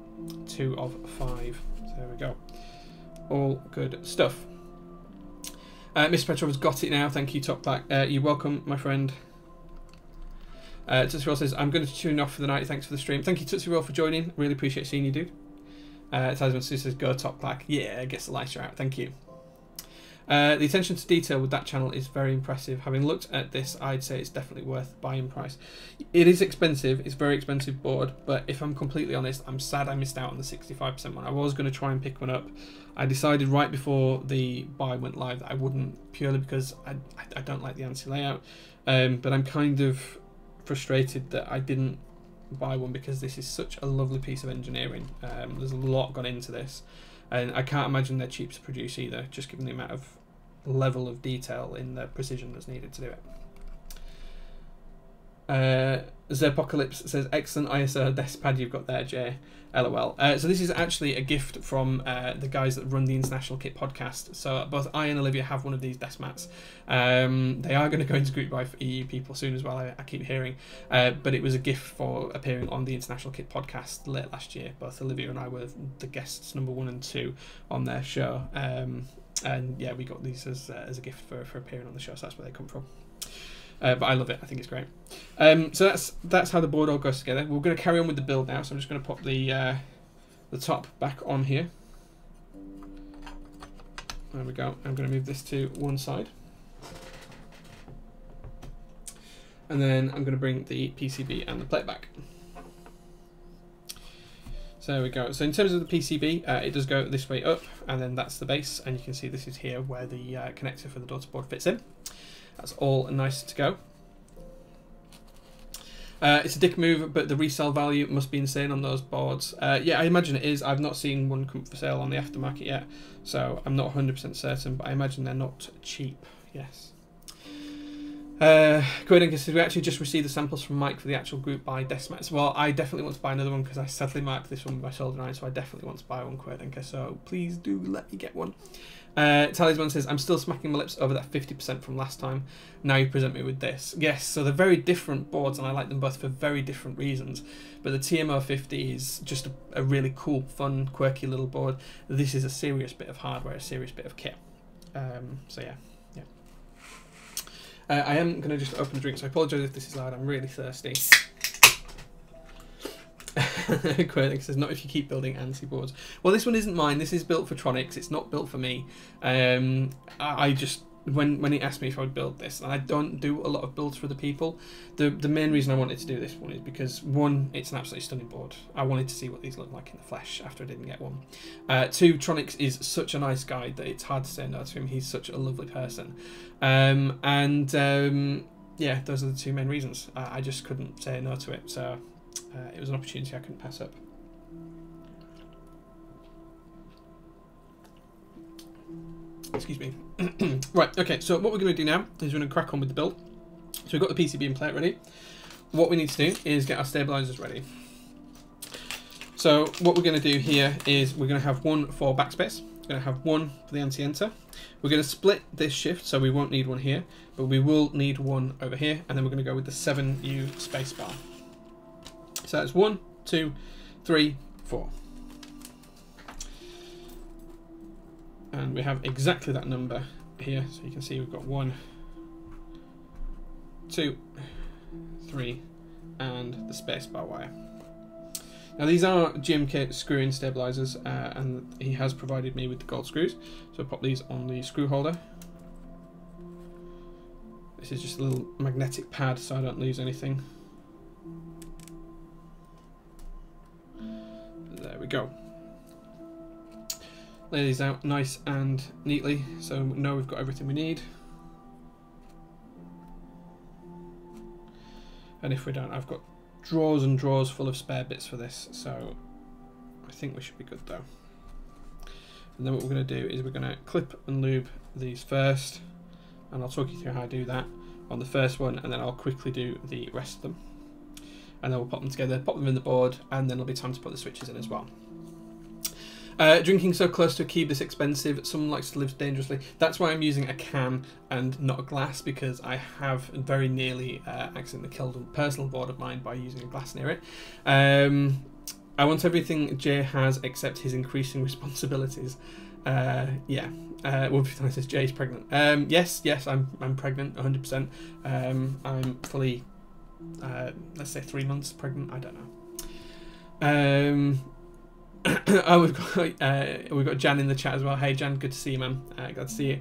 2 of 5. So there we go. All good stuff. Mr. Petrov's got it now. Thank you, Top Clack. You're welcome, my friend. Tootsie Roll says, I'm going to tune off for the night. Thanks for the stream. Thank you, Tootsie Roll, for joining. Really appreciate seeing you, dude. Talisman Sue says, go Top Clack. Yeah, I guess the lights are out. Thank you. The attention to detail with that channel is very impressive. Having looked at this, I'd say it's definitely worth buying price. It is expensive. It's a very expensive board, but if I'm completely honest, I'm sad I missed out on the 65% one. I was going to try and pick one up. I decided right before the buy went live that I wouldn't, purely because I don't like the ANSI layout. But I'm kind of frustrated that I didn't buy one, because this is such a lovely piece of engineering. There's a lot gone into this, and I can't imagine they're cheap to produce either, just given the amount of level of detail in the precision that's needed to do it. Zerpocalypse says, excellent ISO desk pad you've got there, Jay. LOL. So this is actually a gift from the guys that run the International Kit podcast. So both I and Olivia have one of these desk mats. They are going to go into group buy for EU people soon as well, I keep hearing. But it was a gift for appearing on the International Kit podcast late last year. Both Olivia and I were the guests #1 and 2 on their show. And yeah, we got these as a gift for appearing on the show, so that's where they come from. But I love it. I think it's great. So that's how the board all goes together. We're going to carry on with the build now, so I'm just going to pop the top back on here. There we go. I'm going to move this to one side. And then I'm going to bring the PCB and the plate back. So there we go. So in terms of the PCB, it does go this way up, and then that's the base. And you can see this is here where the connector for the daughter board fits in. That's all nice to go. It's a dick move, but the resale value must be insane on those boards. Yeah, I imagine it is. I've not seen one come for sale on the aftermarket yet, so I'm not 100% certain, but I imagine they're not cheap. Yes. Quadenka says, we actually just received the samples from Mike for the actual group buy Decimats. Well, I definitely want to buy another one because I sadly marked this one with my shoulder iron, so I definitely want to buy one, Quadenka, so please do let me get one. Talisman says, I'm still smacking my lips over that 50% from last time. Now you present me with this. Yes, so they're very different boards, and I like them both for very different reasons. But the TMO50 is just a really cool, fun, quirky little board. This is a serious bit of hardware, a serious bit of kit. So yeah. I am going to just open a drink, so I apologise if this is loud. I'm really thirsty. Quirk says, not if you keep building ANSI boards. Well, this one isn't mine. This is built for Tronics. It's not built for me. I just, when he asked me if I would build this, and I don't do a lot of builds for the people, the main reason I wanted to do this one is because, one, it's an absolutely stunning board. I wanted to see what these look like in the flesh after I didn't get one. Two, Tronics is such a nice guy that it's hard to say no to him. He's such a lovely person. Yeah, those are the two main reasons. I just couldn't say no to it, so it was an opportunity I couldn't pass up. Excuse me. Right, okay, so what we're going to do now is we're going to crack on with the build. So we've got the PCB and plate ready. What we need to do is get our stabilizers ready. So what we're going to do here is we're going to have one for backspace. We're going to have one for the anti-enter. We're going to split this shift, so we won't need one here, but we will need one over here, and then we're going to go with the 7U spacebar. So that's 1, 2, 3, 4. And we have exactly that number here, so you can see we've got 1, 2, 3, and the spacebar wire. Now these are GMK screw-in stabilizers, and he has provided me with the gold screws, so I'll pop these on the screw holder. This is just a little magnetic pad so I don't lose anything. There we go. Lay these out nice and neatly so we know we've got everything we need. And if we don't, I've got drawers and drawers full of spare bits for this, so I think we should be good though. And then what we're going to do is we're going to clip and lube these first, and I'll talk you through how I do that on the first one, and then I'll quickly do the rest of them. And then we'll pop them together, pop them in the board, and then there'll be time to put the switches in as well. Drinking so close to a key this expensive, someone likes to live dangerously. That's why I'm using a can and not a glass, because I have very nearly accidentally killed a personal board of mine by using a glass near it. I want everything Jay has except his increasing responsibilities. Yeah. Wolfie says Jay's pregnant. Yes, I'm pregnant, 100%. I'm fully, let's say 3 months pregnant. I don't know. Oh, we've got Jan in the chat as well. Hey Jan, good to see you, man. Glad to see you.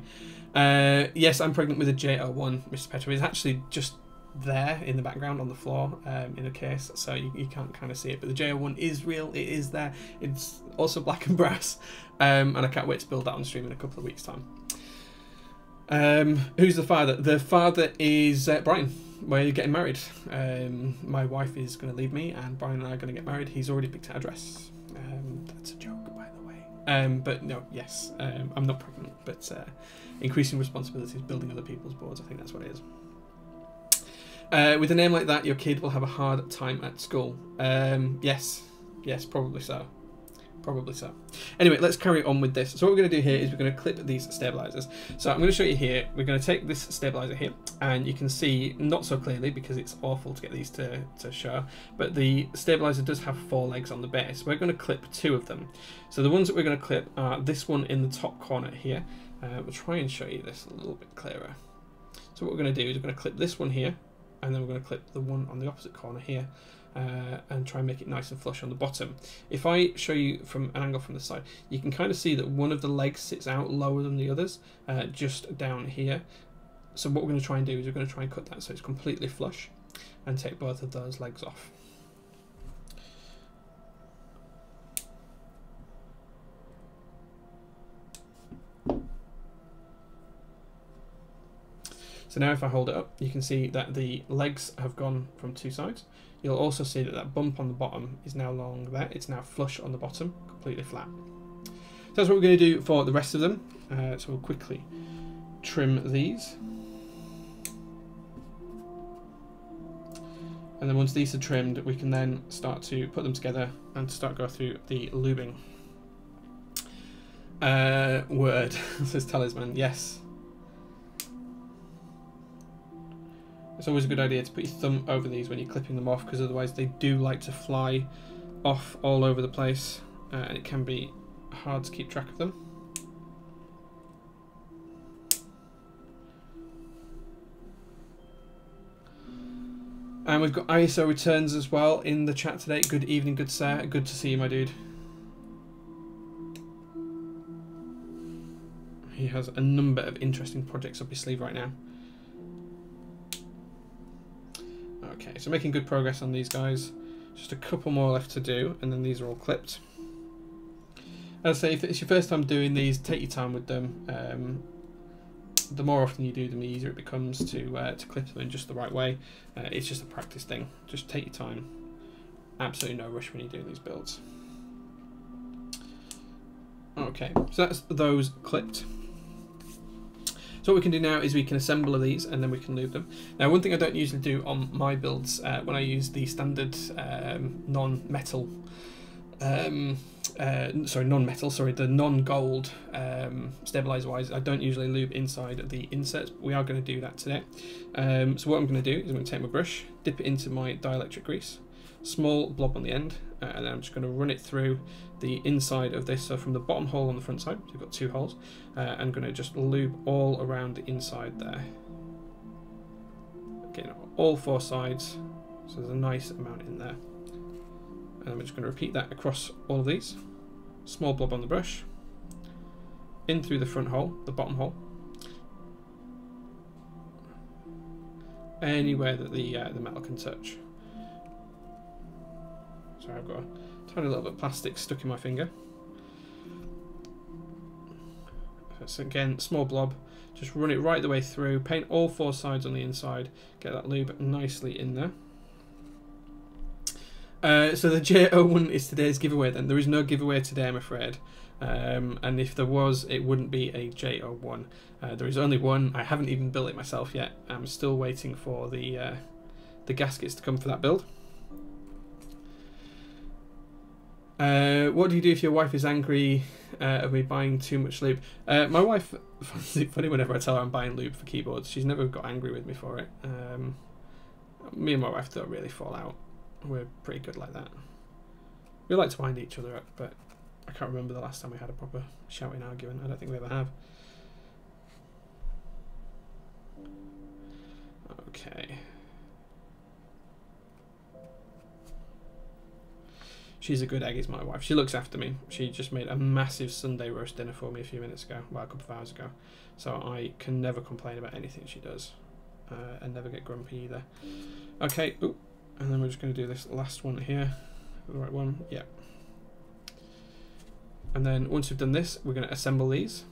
Yes, I'm pregnant with a J01, Mr. Petro. It's actually just there in the background on the floor in a case, so you can't kind of see it. But the J01 is real. It is there. It's also black and brass, and I can't wait to build that on stream in a couple of weeks' time. Who's the father? The father is Brian. We're getting married. My wife is going to leave me, and Brian and I are going to get married. He's already picked our address. That's a joke, by the way. But no, yes, I'm not pregnant, but increasing responsibilities, building other people's boards, I think that's what it is. With a name like that, your kid will have a hard time at school. Yes, probably so. Probably so. Anyway, let's carry on with this. So what we're going to do here is we're going to clip these stabilizers. So I'm going to show you here. We're going to take this stabilizer here, and you can see not so clearly because it's awful to get these to show, but the stabilizer does have 4 legs on the base. We're going to clip 2 of them. So the ones that we're going to clip are this one in the top corner here. We'll try and show you this a little bit clearer. So what we're going to do is we're going to clip this one here, and then we're going to clip the one on the opposite corner here. and try and make it nice and flush on the bottom. If I show you from an angle from the side, you can kind of see that one of the legs sits out lower than the others, just down here. So what we're going to try and do is we're going to try and cut that so it's completely flush and take both of those legs off. So now if I hold it up, you can see that the legs have gone from two sides. You'll also see that that bump on the bottom is now no longer there. It's now flush on the bottom, completely flat. So that's what we're going to do for the rest of them. So we'll quickly trim these. And then once these are trimmed, we can then start to put them together and start go through the lubing. Word, says Talisman, yes. It's always a good idea to put your thumb over these when you're clipping them off, because otherwise they do like to fly off all over the place, and it can be hard to keep track of them. And we've got ISO returns as well in the chat today. Good evening, good sir. Good to see you, my dude. He has a number of interesting projects up his sleeve right now. Okay, so making good progress on these guys. Just a couple more left to do, and then these are all clipped. As I say, if it's your first time doing these, take your time with them. The more often you do them, the easier it becomes to clip them in just the right way. It's just a practice thing. Just take your time. Absolutely no rush when you're doing these builds. Okay, so that's those clipped. So what we can do now is we can assemble these and then we can lube them. Now, one thing I don't usually do on my builds when I use the standard non-metal, the non-gold stabilizer wise, I don't usually lube inside the inserts, but we are going to do that today. So what I'm going to do is I'm going to take my brush, dip it into my dielectric grease, small blob on the end, and then I'm just going to run it through the inside of this, so from the bottom hole on the front side, so we've got two holes, I'm going to just lube all around the inside there. Again, all four sides, so there's a nice amount in there. And I'm just going to repeat that across all of these. Small blob on the brush, in through the front hole, the bottom hole, anywhere that the metal can touch. Sorry, I've got a tiny little bit of plastic stuck in my finger. So again, small blob, just run it right the way through, paint all four sides on the inside, get that lube nicely in there. So the J01 is today's giveaway then. There is no giveaway today, I'm afraid. And if there was, it wouldn't be a J01. There is only one. I haven't even built it myself yet. I'm still waiting for the gaskets to come for that build. What do you do if your wife is angry of me buying too much lube? My wife finds it funny whenever I tell her I'm buying lube for keyboards. She's never got angry with me for it. Me and my wife don't really fall out. We're pretty good like that. We like to wind each other up, but I can't remember the last time we had a proper shouting argument. I don't think we ever have. Okay. She's a good egg, is my wife. She looks after me. She just made a massive Sunday roast dinner for me a few minutes ago, well, a couple of hours ago. So I can never complain about anything she does, and never get grumpy either. Okay, ooh, and then we're just going to do this last one here. The right one, yeah. And then once we've done this, we're going to assemble these.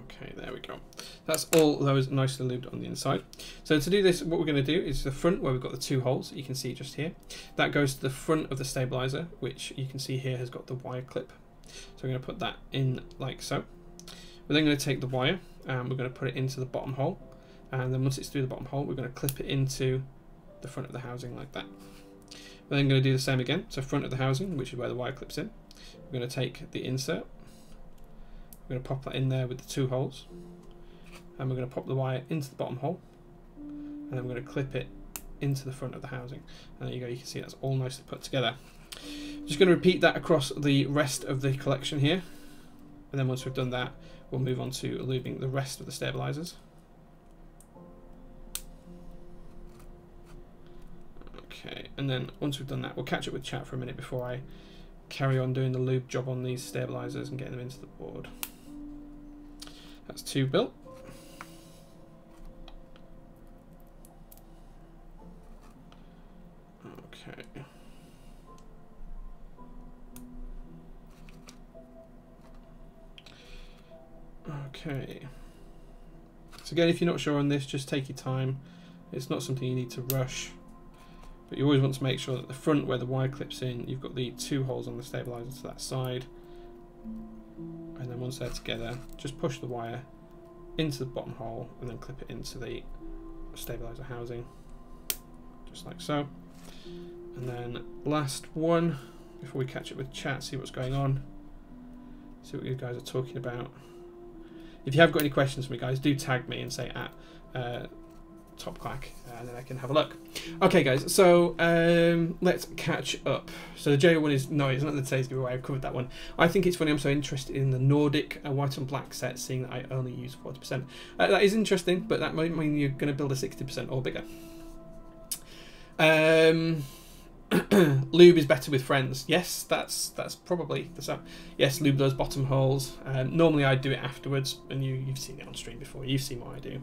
Okay, there we go. That's all those nicely lubed on the inside. So to do this, what we're going to do is the front where we've got the two holes that you can see just here. That goes to the front of the stabilizer, which you can see here has got the wire clip. So we're going to put that in like so. We're then going to take the wire and we're going to put it into the bottom hole. And then once it's through the bottom hole, we're going to clip it into the front of the housing like that. We're then going to do the same again. So front of the housing, which is where the wire clips in. We're going to take the insert. We're going to pop that in there with the two holes. And we're going to pop the wire into the bottom hole. And then we're going to clip it into the front of the housing. And there you go, you can see that's all nicely put together. Just going to repeat that across the rest of the collection here. And then once we've done that, we'll move on to lubing the rest of the stabilizers. And then once we've done that, we'll catch up with chat for a minute before I carry on doing the lube job on these stabilizers and getting them into the board. That's 2 built. Okay. Okay. So again, if you're not sure on this, just take your time. It's not something you need to rush. But you always want to make sure that the front where the wire clips in, you've got the 2 holes on the stabilizer to that side. And then once they're together, just push the wire into the bottom hole and then clip it into the stabilizer housing. Just like so. And then last one, before we catch up with chat, see what's going on. See what you guys are talking about. If you have got any questions for me, guys, do tag me and say at Top Clack, and then I can have a look. Okay, guys, so let's catch up. So the J1 is, no, it's not the today's giveaway, I've covered that one. I think it's funny I'm so interested in the Nordic white and black set, seeing that I only use 40%. That is interesting, but that might mean you're going to build a 60% or bigger. Lube is better with friends. Yes, that's probably the same. Yes, lube those bottom holes. Normally I do it afterwards, and you've seen it on stream before. You've seen what I do.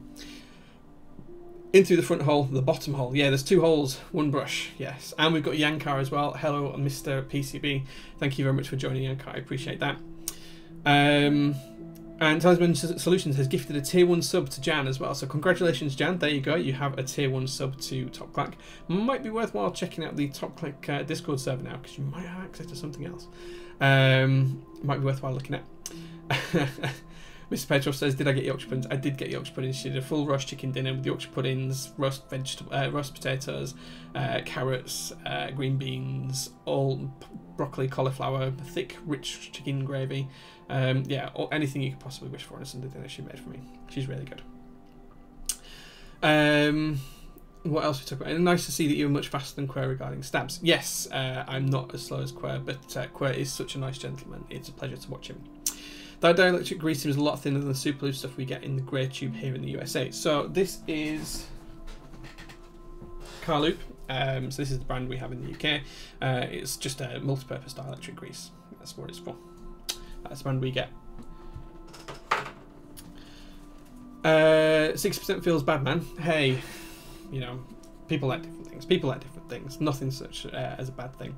In through the front hole, the bottom hole. Yeah, there's 2 holes, 1 brush. Yes, and we've got Yankar as well. Hello, Mr. PCB. Thank you very much for joining, Yankar. I appreciate that. And Talisman Solutions has gifted a tier 1 sub to Jan as well. So congratulations, Jan. There you go. You have a tier 1 sub to Top Clack. Might be worthwhile checking out the Top Clack Discord server now, because you might have access to something else. Might be worthwhile looking at. Mr. Petrov says, did I get Yorkshire puddings? I did get Yorkshire puddings. She did a full roast chicken dinner with Yorkshire puddings, roast potatoes, carrots, green beans, all broccoli, cauliflower, thick, rich chicken gravy. Yeah, or anything you could possibly wish for in a Sunday dinner she made for me. She's really good. What else we talk about? And nice to see that you're much faster than Quer regarding stabs. Yes, I'm not as slow as Quer, but Quer is such a nice gentleman. It's a pleasure to watch him. That dielectric grease is a lot thinner than the super loose stuff we get in the grey tube here in the USA. So this is Carloop. So this is the brand we have in the UK. It's just a multi-purpose dielectric grease. That's what it's for. That's the brand we get. 60% feels bad, man. Hey, you know, people like different things. People like different things. Nothing such as a bad thing.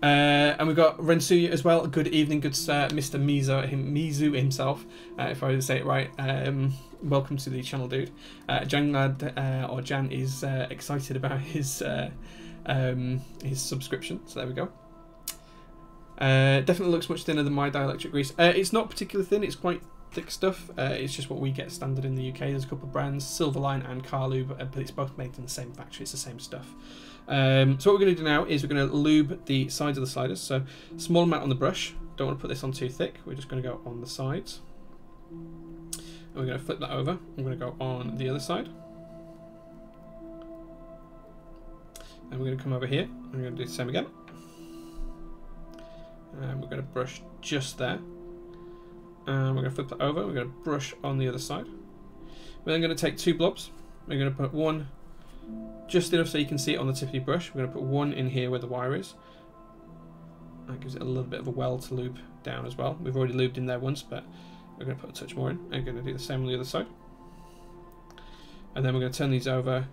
And we've got Rensuya as well. Good evening, good sir, Mr. Mizu himself, if I say it right. Welcome to the channel, dude. Jan is excited about his subscription, so there we go. Definitely looks much thinner than my dielectric grease. It's not particularly thin, it's quite thick stuff. It's just what we get standard in the UK. There's a couple of brands, Silverline and Carlube, but it's both made in the same factory, it's the same stuff. So what we're going to do now is we're going to lube the sides of the sliders. So small amount on the brush. Don't want to put this on too thick. We're just going to go on the sides. And we're going to flip that over. I'm going to go on the other side. And we're going to come over here. And we're going to do the same again. And we're going to brush just there. And we're going to flip that over. We're going to brush on the other side. We're then going to take 2 blobs. We're going to put one just enough so you can see it on the tip of your brush. We're going to put one in here where the wire is. That gives it a little bit of a well to lube down as well. We've already lubed in there once, but we're going to put a touch more in. And we're going to do the same on the other side. And then we're going to turn these over,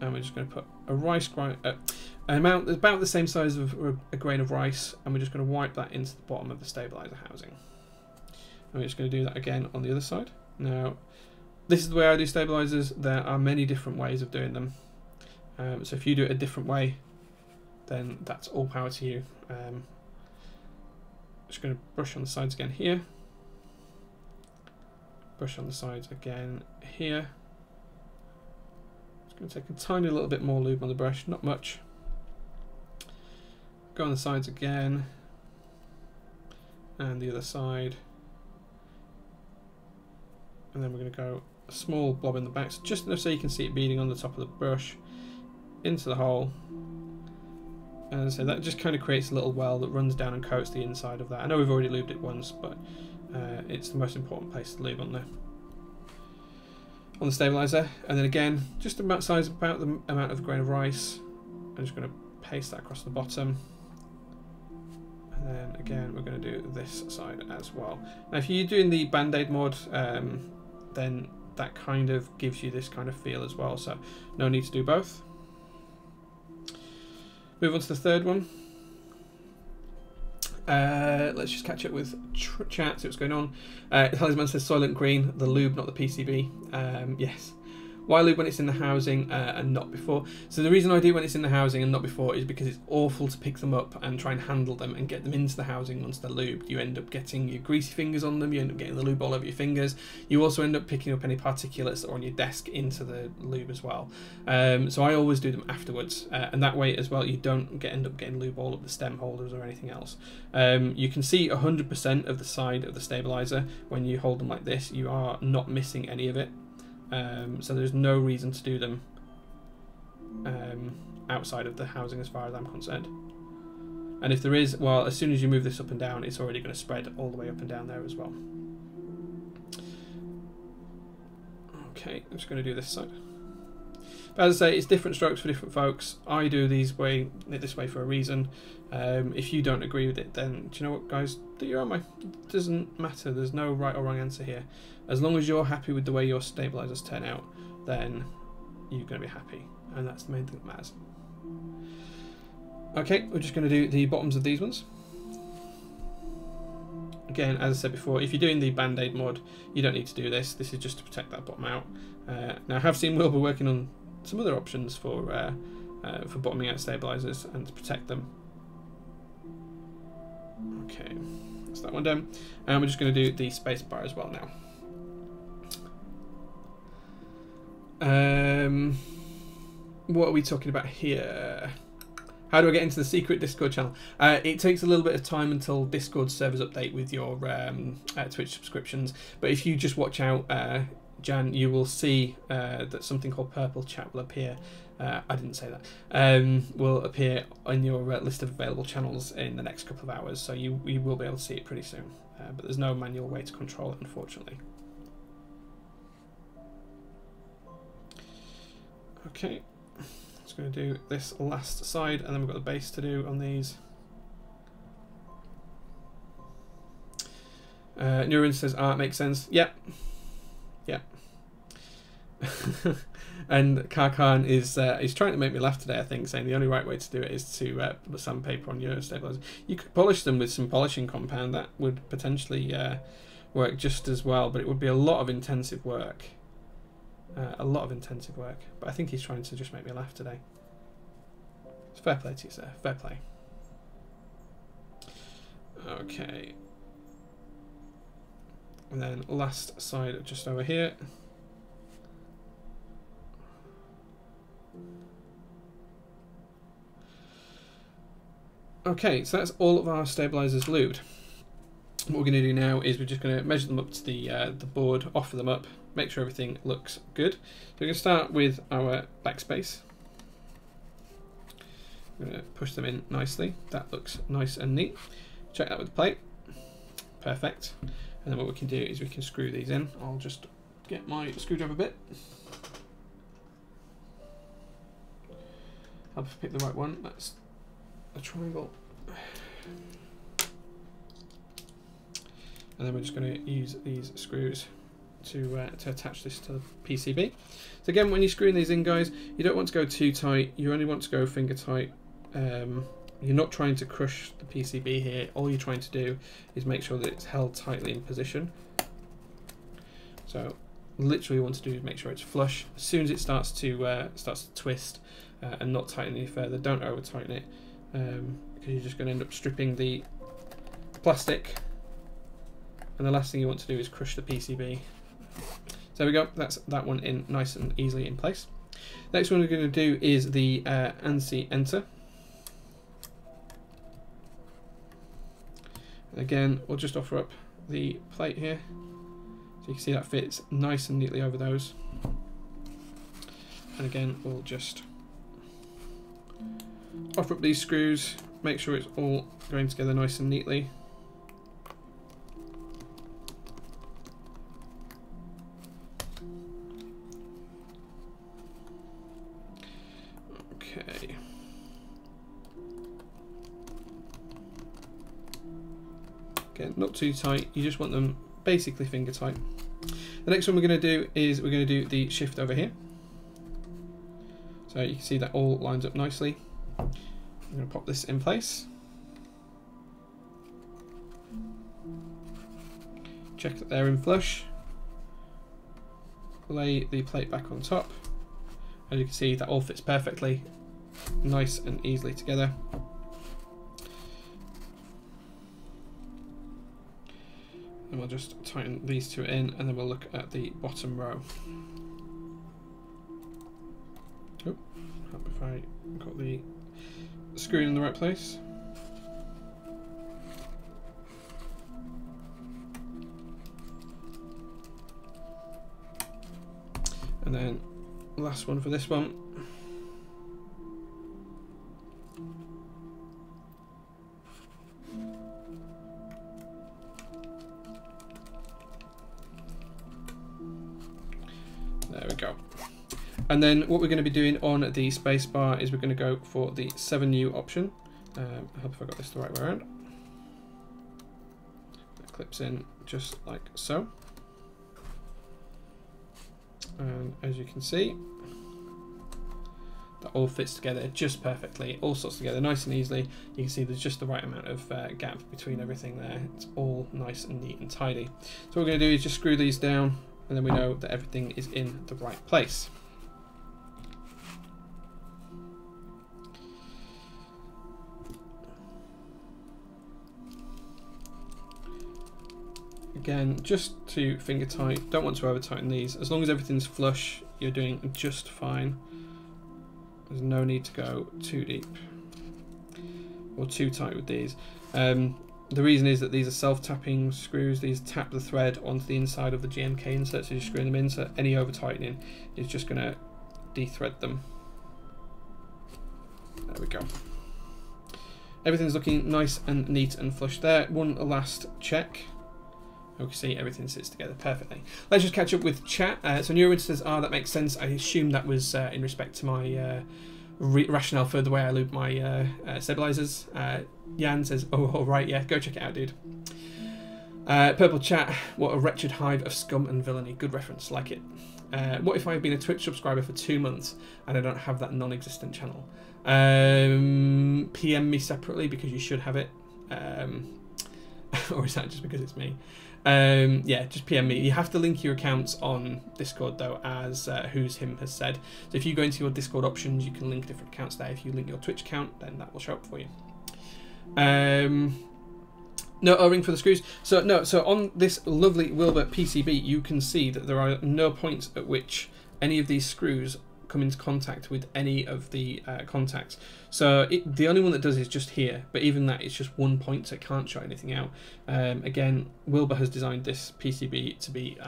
and we're just going to put a rice grind, an amount that's about the same size of a grain of rice, and we're just going to wipe that into the bottom of the stabilizer housing. And we're just going to do that again on the other side. Now, this is the way I do stabilizers. There are many different ways of doing them. So if you do it a different way, then that's all power to you. Just going to brush on the sides again here. Brush on the sides again here. Just going to take a tiny little bit more lube on the brush, not much. Go on the sides again. And the other side. And then we're going to go a small blob in the back, so just enough so you can see it beading on the top of the brush into the hole. And so that just kind of creates a little well that runs down and coats the inside of that. I know we've already lubed it once, but it's the most important place to lube on the stabilizer. And then again, just about the amount of grain of rice. I'm just going to paste that across the bottom. And then again, we're going to do this side as well. Now, if you're doing the Band-Aid mod, then that kind of gives you this kind of feel as well. So no need to do both. Move on to the third one. Let's just catch up with chat, see what's going on. Talisman says Soylent Green, the lube, not the PCB. Yes. Why lube when it's in the housing and not before? So the reason I do when it's in the housing and not before is because it's awful to pick them up and try and handle them and get them into the housing once they're lubed. You end up getting your greasy fingers on them, you end up getting the lube all over your fingers. You also end up picking up any particulates that are on your desk into the lube as well. So I always do them afterwards, and that way as well you don't end up getting lube all up the stem holders or anything else. You can see 100% of the side of the stabilizer when you hold them like this. You are not missing any of it. So there's no reason to do them outside of the housing as far as I'm concerned. And if there is, well, as soon as you move this up and down, it's already going to spread all the way up and down there as well. Okay, I'm just going to do this side. But as I say, it's different strokes for different folks. I do this way for a reason. If you don't agree with it, then do you know what, guys? Do your own way. It doesn't matter. There's no right or wrong answer here. As long as you're happy with the way your stabilizers turn out, then you're going to be happy, and that's the main thing that matters. Okay, we're just going to do the bottoms of these ones. Again, as I said before, if you're doing the Band-Aid mod, you don't need to do this. This is just to protect that bottom out. Now, I have seen Will be working on some other options for bottoming out stabilizers and to protect them. Okay, that's that one done. And we're just going to do the space bar as well now. What are we talking about here? How do I get into the secret Discord channel? It takes a little bit of time until Discord servers update with your Twitch subscriptions, but if you just watch out, Jan, you will see that something called Purple Chat will appear. I didn't say that. Will appear on your list of available channels in the next couple of hours, so you will be able to see it pretty soon. But there's no manual way to control it, unfortunately. Okay, just going to do this last side, and then we've got the base to do on these. Nurin says, it makes sense. Yep. Yep. And Karkan is trying to make me laugh today, I think, saying the only right way to do it is to put sandpaper on your stabilizer. You could polish them with some polishing compound. That would potentially work just as well, but it would be a lot of intensive work. But I think he's trying to just make me laugh today. It's fair play to you, sir. Fair play. Okay. And then last side just over here. Okay, so that's all of our stabilizers lubed. What we're going to do now is we're just going to measure them up to the board, offer them up, make sure everything looks good. So we're going to start with our backspace. We're going to push them in nicely. That looks nice and neat. Check that with the plate. Perfect. And then what we can do is we can screw these in. I'll just get my screwdriver bit. I'll pick the right one. That's a triangle. And then we're just going to use these screws to attach this to the PCB. So again, when you're screwing these in, guys, you don't want to go too tight. You only want to go finger tight. You're not trying to crush the PCB here. All you're trying to do is make sure that it's held tightly in position. So literally what you want to do is make sure it's flush. As soon as it starts to twist and not tighten any further, don't over tighten it, because you're just going to end up stripping the plastic. And the last thing you want to do is crush the PCB. So there we go, that's that one in nice and easily in place. Next one we're going to do is the ANSI enter. And again, we'll just offer up the plate here. So you can see that fits nice and neatly over those. And again, we'll just offer up these screws, make sure it's all going together nice and neatly. Okay. Again, not too tight, you just want them basically finger tight. The next one we're going to do is we're going to do the shift over here. So you can see that all lines up nicely. I'm going to pop this in place. Check that they're in flush. Lay the plate back on top. As you can see, that all fits perfectly, nice and easily together. And we'll just tighten these two in, and then we'll look at the bottom row. Oh, hope if I got the screw in the right place. And then last one for this one. There we go. And then what we're going to be doing on the spacebar is we're going to go for the 7U option. I hope if I got this the right way around. That clips in just like so. And as you can see, that all fits together just perfectly, all sorts together nice and easily. You can see there's just the right amount of gap between everything there. It's all nice and neat and tidy. So what we're going to do is just screw these down, and then we know that everything is in the right place. Again, just to finger tight, don't want to over tighten these. As long as everything's flush, you're doing just fine. There's no need to go too deep or too tight with these. The reason is that these are self-tapping screws. These tap the thread onto the inside of the GMK insert, so you're screwing them in, so any over tightening is just going to de-thread them. There we go. Everything's looking nice and neat and flush there. One last check. You can see everything sits together perfectly. Let's just catch up with chat. So Neuron says, that makes sense. I assume that was in respect to my rationale for the way I lube my stabilizers. Jan says, oh, right, yeah, go check it out, dude. Purple chat, what a wretched hive of scum and villainy. Good reference, like it. What if I've been a Twitch subscriber for 2 months and I don't have that non-existent channel? PM me separately because you should have it. Or is that just because it's me? Yeah, just PM me. You have to link your accounts on Discord though, as Who's Him has said. So if you go into your Discord options, you can link different accounts there. If you link your Twitch account, then that will show up for you. No O-ring for the screws. So no, so on this lovely Wilbur PCB, you can see that there are no points at which any of these screws come into contact with any of the contacts. So the only one that does is just here, but even that, it's just 1 point, so it can't shut anything out. Again, Wilbur has designed this PCB to be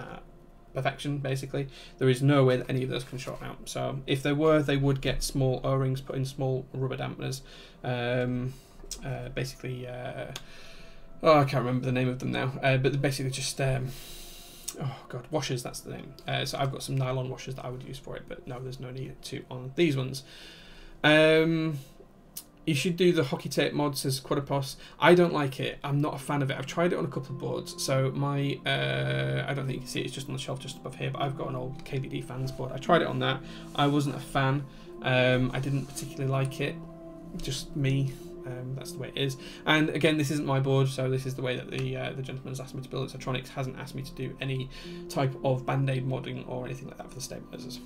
perfection, basically. There is no way that any of those can short out. So if there were, they would get small O-rings put in small rubber dampeners. Basically, oh, I can't remember the name of them now, but they're basically just oh god, washers, that's the name. So I've got some nylon washers that I would use for it, but no, there's no need to on these ones. You should do the hockey tape mod, says Quadrupos. I don't like it. I'm not a fan of it. I've tried it on a couple of boards. So my, I don't think you can see it, it's just on the shelf just above here, but I've got an old KBD fans board. I tried it on that. I wasn't a fan. I didn't particularly like it. Just me. That's the way it is. And again, this isn't my board, so this is the way that the gentleman has asked me to build it. So Tronics hasn't asked me to do any type of band-aid modding or anything like that for the stabilizers.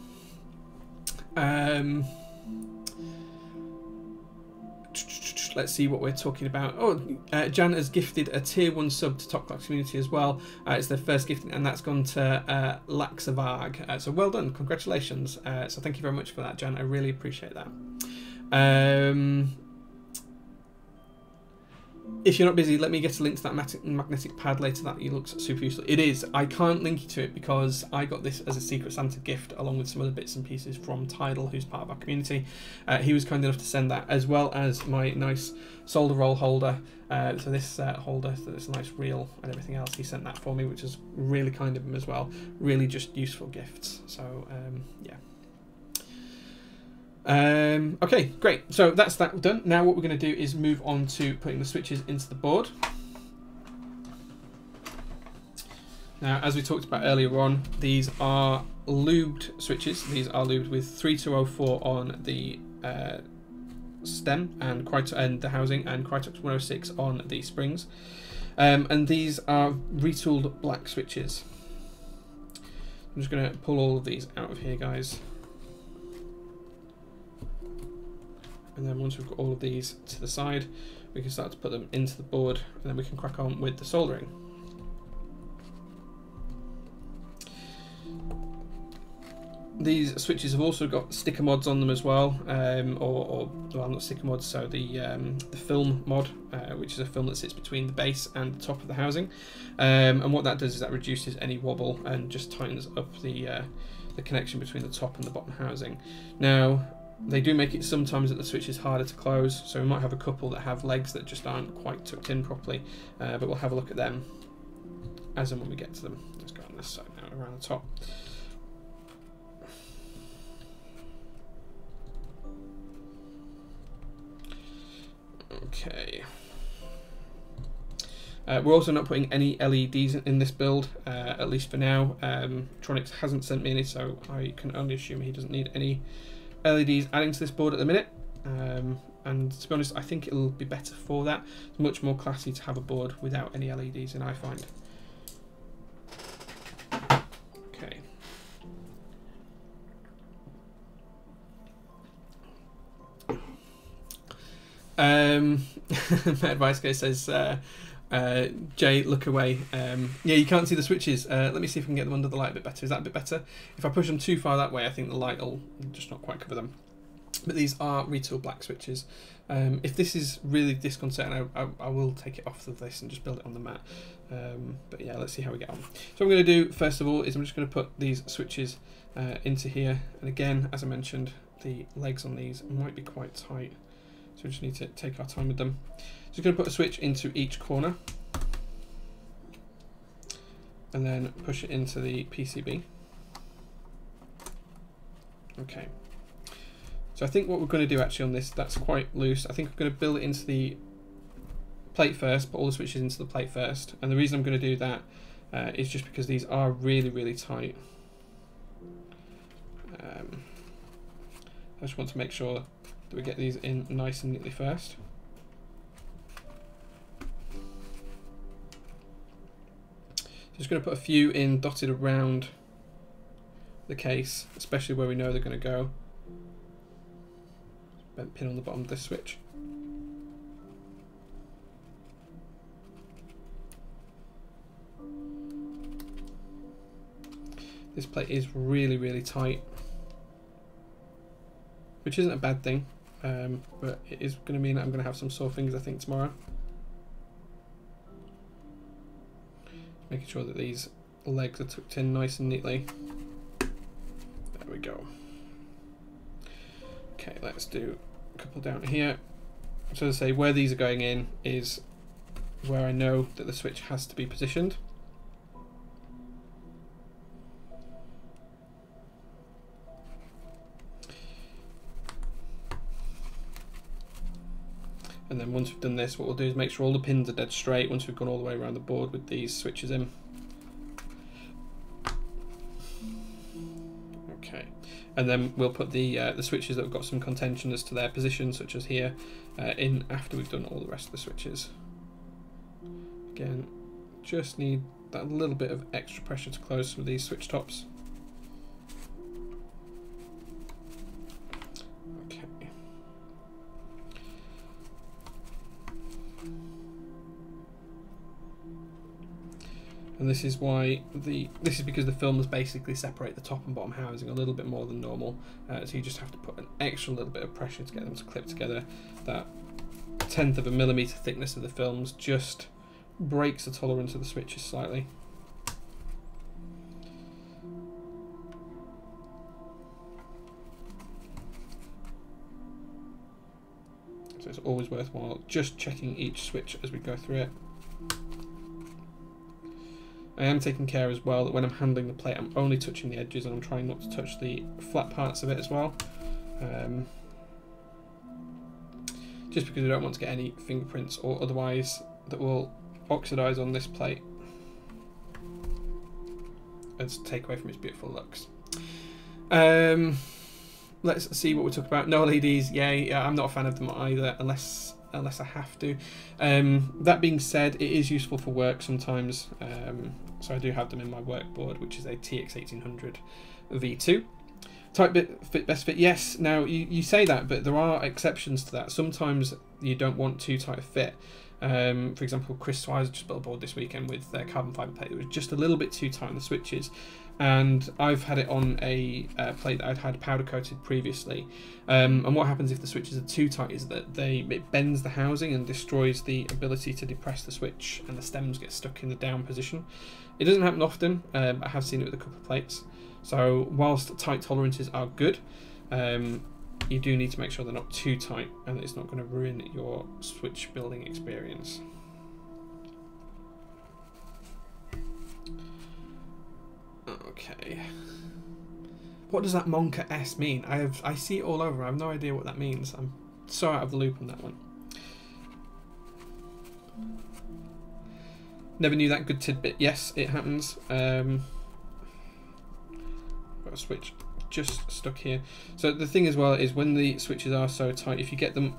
Let's see what we're talking about. Oh, Jan has gifted a tier 1 sub to Top Clack community as well. It's their first gifting, and that's gone to Laxavag. So well done, congratulations. So thank you very much for that, Jan. I really appreciate that. If you're not busy, let me get a link to that magnetic pad later. That looks super useful. It is. I can't link you to it because I got this as a Secret Santa gift along with some other bits and pieces from Tidal, who's part of our community. He was kind enough to send that, as well as my nice solder roll holder. So this holder, so this nice reel and everything else, he sent that for me, which is really kind of him as well. Really just useful gifts. So yeah. Okay, great. So that's that done. Now what we're going to do is move on to putting the switches into the board. Now, as we talked about earlier on, these are lubed switches. These are lubed with 3204 on the stem and the housing, and Krytox 106 on the springs. And these are retooled black switches. I'm just going to pull all of these out of here, guys. And then once we've got all of these to the side, we can start to put them into the board, and then we can crack on with the soldering. These switches have also got sticker mods on them as well, well, not sticker mods, so the film mod, which is a film that sits between the base and the top of the housing, and what that does is that reduces any wobble and just tightens up the connection between the top and the bottom housing. Now, they do make it sometimes that the switch is harder to close, so we might have a couple that have legs that just aren't quite tucked in properly, but we'll have a look at them as and when we get to them. Let's go on this side now, around the top. Okay. We're also not putting any LEDs in this build, at least for now. Tronics hasn't sent me any, so I can only assume he doesn't need any LEDs adding to this board at the minute. And to be honest, I think it'll be better for that. It's much more classy to have a board without any LEDs in, I find. Okay. My advice guy says, Jay, look away. Yeah, you can't see the switches. Let me see if I can get them under the light a bit better. Is that a bit better? If I push them too far that way, I think the light will just not quite cover them. But these are retool black switches. If this is really disconcerting, I will take it off of this and just build it on the mat. But yeah, let's see how we get on. So what I'm going to do, first of all, is I'm just going to put these switches into here. And again, as I mentioned, the legs on these might be quite tight, so we just need to take our time with them. So I'm going to put a switch into each corner and then push it into the PCB. Okay. So I think what we're going to do actually on this, that's quite loose. I think I'm going to build it into the plate first, put all the switches into the plate first. And the reason I'm going to do that is just because these are really, really tight. I just want to make sure that we get these in nice and neatly first. Just going to put a few in dotted around the case, especially where we know they're going to go. Bent pin on the bottom of this switch. This plate is really, really tight, which isn't a bad thing, but it is going to mean that I'm going to have some sore fingers, I think, tomorrow. Making sure that these legs are tucked in nice and neatly. There we go. Okay, let's do a couple down here. So as I say, where these are going in is where I know that the switch has to be positioned. And then once we've done this, what we'll do is make sure all the pins are dead straight once we've gone all the way around the board with these switches in. Okay, and then we'll put the switches that have got some contention as to their position, such as here, in after we've done all the rest of the switches. Again, just need that little bit of extra pressure to close some of these switch tops. And this is why this is because the films basically separate the top and bottom housing a little bit more than normal, so you just have to put an extra little bit of pressure to get them to clip together. That 1/10 of a millimeter thickness of the films just breaks the tolerance of the switches slightly. So it's always worthwhile just checking each switch as we go through it. I am taking care as well that when I'm handling the plate, I'm only touching the edges and I'm trying not to touch the flat parts of it as well. Just because we don't want to get any fingerprints or otherwise that will oxidize on this plate. take away from its beautiful looks. Let's see what we talk about. No LEDs, yay. I'm not a fan of them either, unless I have to. That being said, it is useful for work sometimes. So I do have them in my work board, which is a TX1800 V2. Tight fit, best fit. Yes. Now you say that, but there are exceptions to that. Sometimes you don't want too tight a fit. For example, Chris Swires just built a board this weekend with their carbon fibre plate. It was just a little bit too tight on the switches, and I've had it on a plate that I'd had powder coated previously. And what happens if the switches are too tight is that it bends the housing and destroys the ability to depress the switch, and the stems get stuck in the down position. It doesn't happen often. I have seen it with a couple of plates. So whilst tight tolerances are good, you do need to make sure they're not too tight and it's not going to ruin your switch building experience. Okay. What does that Monka S mean? I see it all over. I have no idea what that means. I'm so out of the loop on that one. Never knew that. Good tidbit. Yes, it happens. Got a switch just stuck here. So the thing as well is when the switches are so tight, if you get them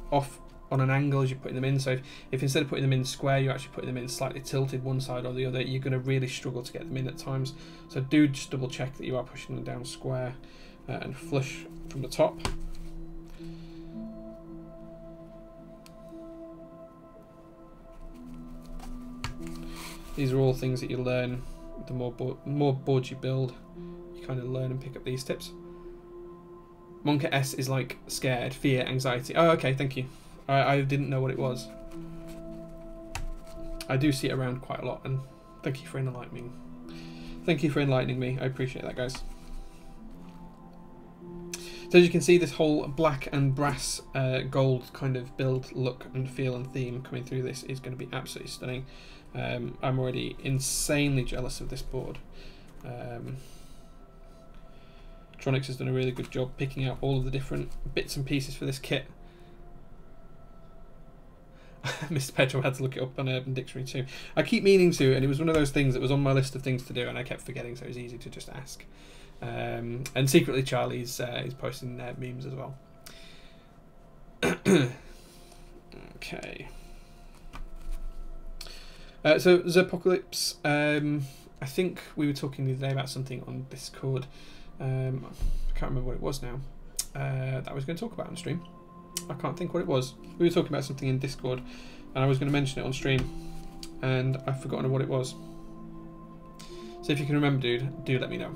off on an angle as you're putting them in, so if instead of putting them in square, you're actually putting them in slightly tilted one side or the other, you're going to really struggle to get them in at times. So do just double check that you are pushing them down square and flush from the top. These are all things that you learn. The more boards you build, you kind of learn and pick up these tips. Monka S is like scared, fear, anxiety. Oh, okay, thank you. I didn't know what it was. I do see it around quite a lot, and thank you for enlightening. Thank you for enlightening me. I appreciate that, guys. So as you can see, this whole black and brass gold kind of build, look and feel and theme coming through this is going to be absolutely stunning. I'm already insanely jealous of this board. Tronics has done a really good job picking out all of the different bits and pieces for this kit. Mr. Pedro had to look it up on Urban Dictionary too. I keep meaning to, and it was one of those things that was on my list of things to do, and I kept forgetting, so it was easy to just ask. And secretly, Charlie's is posting memes as well. Okay. So Zerpocalypse, I think we were talking the other day about something on Discord. I can't remember what it was now. That I was going to talk about on stream. I can't think what it was. We were talking about something in Discord, and I was going to mention it on stream, and I've forgotten what it was. So if you can remember, dude, do let me know.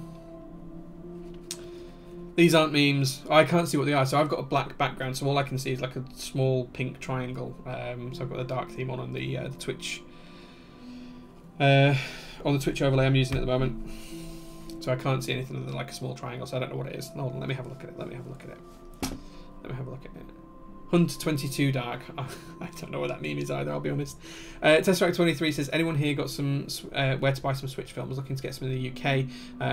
These aren't memes. I can't see what they are. So I've got a black background, so all I can see is like a small pink triangle. So I've got the dark theme on the Twitch. On the Twitch overlay I'm using at the moment. So I can't see anything other than like a small triangle, so I don't know what it is. Hold on, let me have a look at it. Let me have a look at it. Hunt 22 Dark. I don't know what that meme is either, I'll be honest. Tesseract23 says, anyone here got some where to buy some Switch films? Looking to get some in the UK.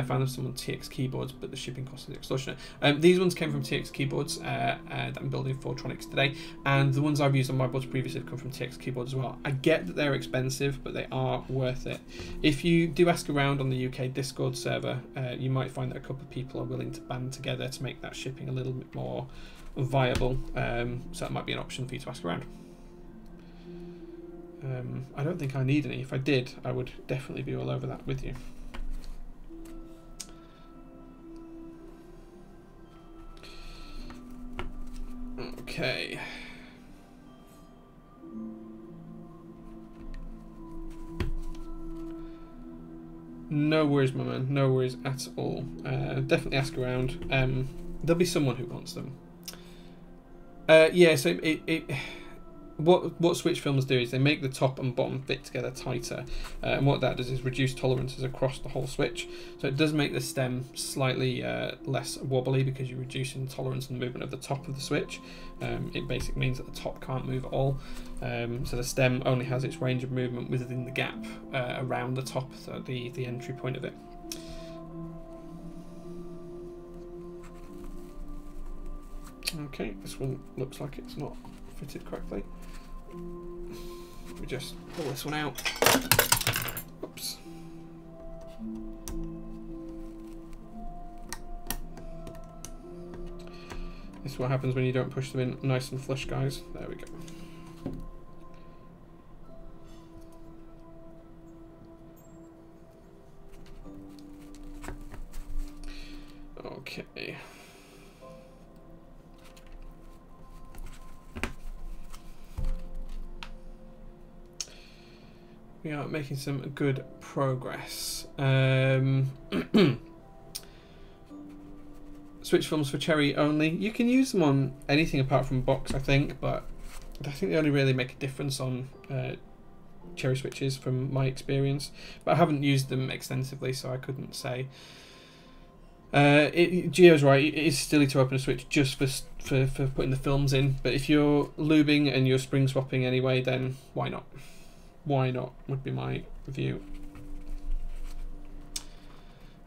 Found them some on TX Keyboards, but the shipping cost is extortionate. These ones came from TX Keyboards that I'm building for Tronics today, and the ones I've used on my boards previously have come from TX Keyboards as well. I get that they're expensive, but they are worth it. If you do ask around on the UK Discord server, you might find that a couple of people are willing to band together to make that shipping a little bit more viable, so that might be an option for you to ask around. I don't think I need any. If I did, I would definitely be all over that with you. Okay. No worries, my man. No worries at all. Definitely ask around. There'll be someone who wants them. Yeah, so what Switch films do is they make the top and bottom fit together tighter, and what that does is reduce tolerances across the whole Switch. So it does make the stem slightly less wobbly because you're reducing the tolerance and movement of the top of the Switch. It basically means that the top can't move at all, so the stem only has its range of movement within the gap around the top, so the entry point of it. Okay, this one looks like it's not fitted correctly. Let me just pull this one out. Oops. This is what happens when you don't push them in nice and flush, guys. There we go. Okay. We are making some good progress. Switch films for cherry only. You can use them on anything apart from box, I think, but I think they only really make a difference on cherry switches from my experience. But I haven't used them extensively, so I couldn't say. Gio's right, it is silly to open a switch just for putting the films in, but if you're lubing and you're spring swapping anyway, then why not? Why not, would be my view.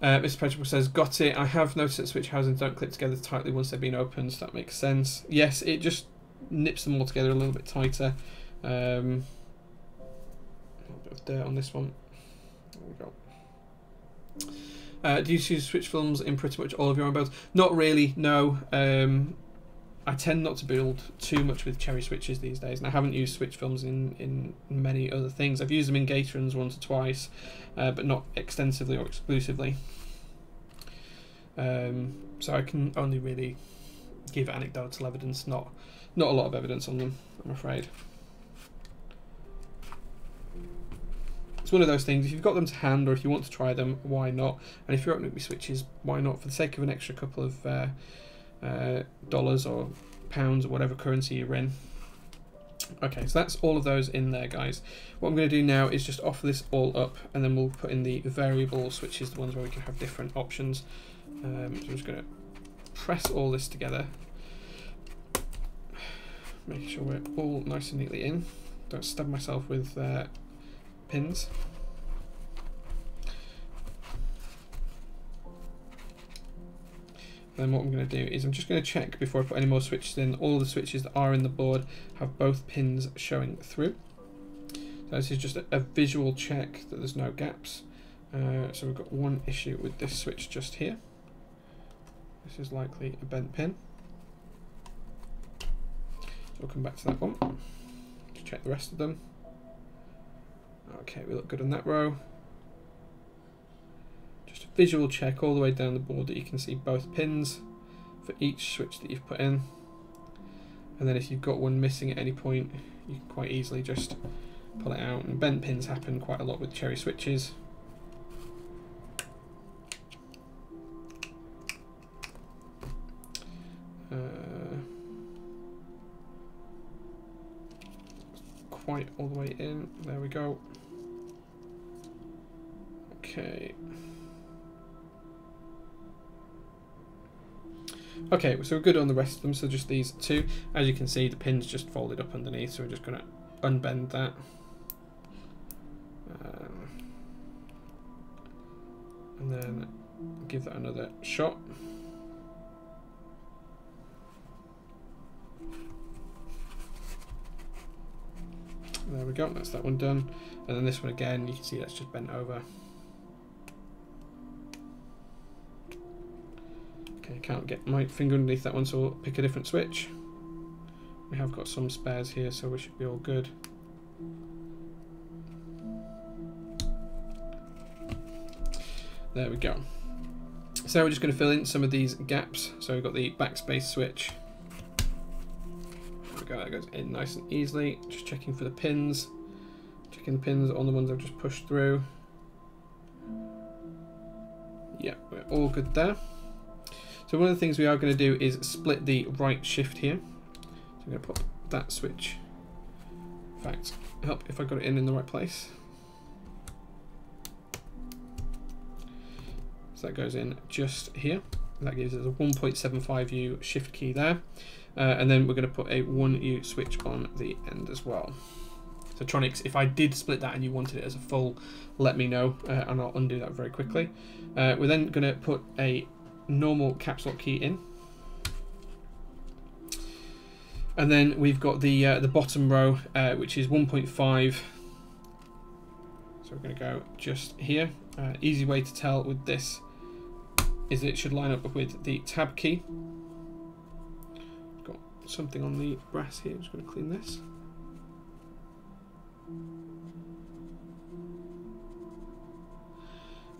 Mr. Predator says, got it. I have noticed that switch housings don't clip together tightly once they've been opened, so that makes sense. Yes, it just nips them all together a little bit tighter. A little bit of dirt on this one. There we go. Do you use switch films in pretty much all of your own builds? Not really, no. I tend not to build too much with cherry switches these days, and I haven't used switch films in many other things. I've used them in Gatorans once or twice, but not extensively or exclusively. So I can only really give anecdotal evidence, not a lot of evidence on them, I'm afraid. It's one of those things, if you've got them to hand or if you want to try them, why not? And if you're opening up your switches, why not? For the sake of an extra couple of dollars or pounds or whatever currency you're in. Okay, so that's all of those in there, guys. What I'm going to do now is just offer this all up, and then we'll put in the variable switches, the ones where we can have different options. So I'm just going to press all this together, making sure we're all nice and neatly in. Don't stab myself with pins. Then what I'm going to do is I'm just going to check before I put any more switches in. All the switches that are in the board have both pins showing through. So this is just a visual check that there's no gaps. So we've got one issue with this switch just here. This is likely a bent pin. So we'll come back to that one to check the rest of them. Okay, we look good on that row. Just a visual check all the way down the board that you can see both pins for each switch that you've put in. And then if you've got one missing at any point, you can quite easily just pull it out. And bent pins happen quite a lot with cherry switches. Quite all the way in. There we go. Okay. Okay, so we're good on the rest of them, so just these two. As you can see, the pin's just folded up underneath, so we're just going to unbend that. And then give that another shot. There we go, that's that one done. And then this one again, you can see that's just bent over. Okay, I can't get my finger underneath that one, so we'll pick a different switch. We have got some spares here, so we should be all good. There we go. So we're just going to fill in some of these gaps. So we've got the backspace switch. There we go, that goes in nice and easily. Just checking for the pins. Checking the pins on the ones I've just pushed through. Yeah, we're all good there. So one of the things we are going to do is split the right shift here. So I'm going to put that switch. In fact, help if I got it in the right place. So that goes in just here. That gives us a 1.75U shift key there. And then we're going to put a 1U switch on the end as well. So Tronics, if I did split that and you wanted it as a full, let me know and I'll undo that very quickly. We're then going to put a normal caps lock key in. And then we've got the bottom row, which is 1.5. So we're going to go just here. Easy way to tell with this is it should line up with the tab key something on the brass here. I'm just going to clean this.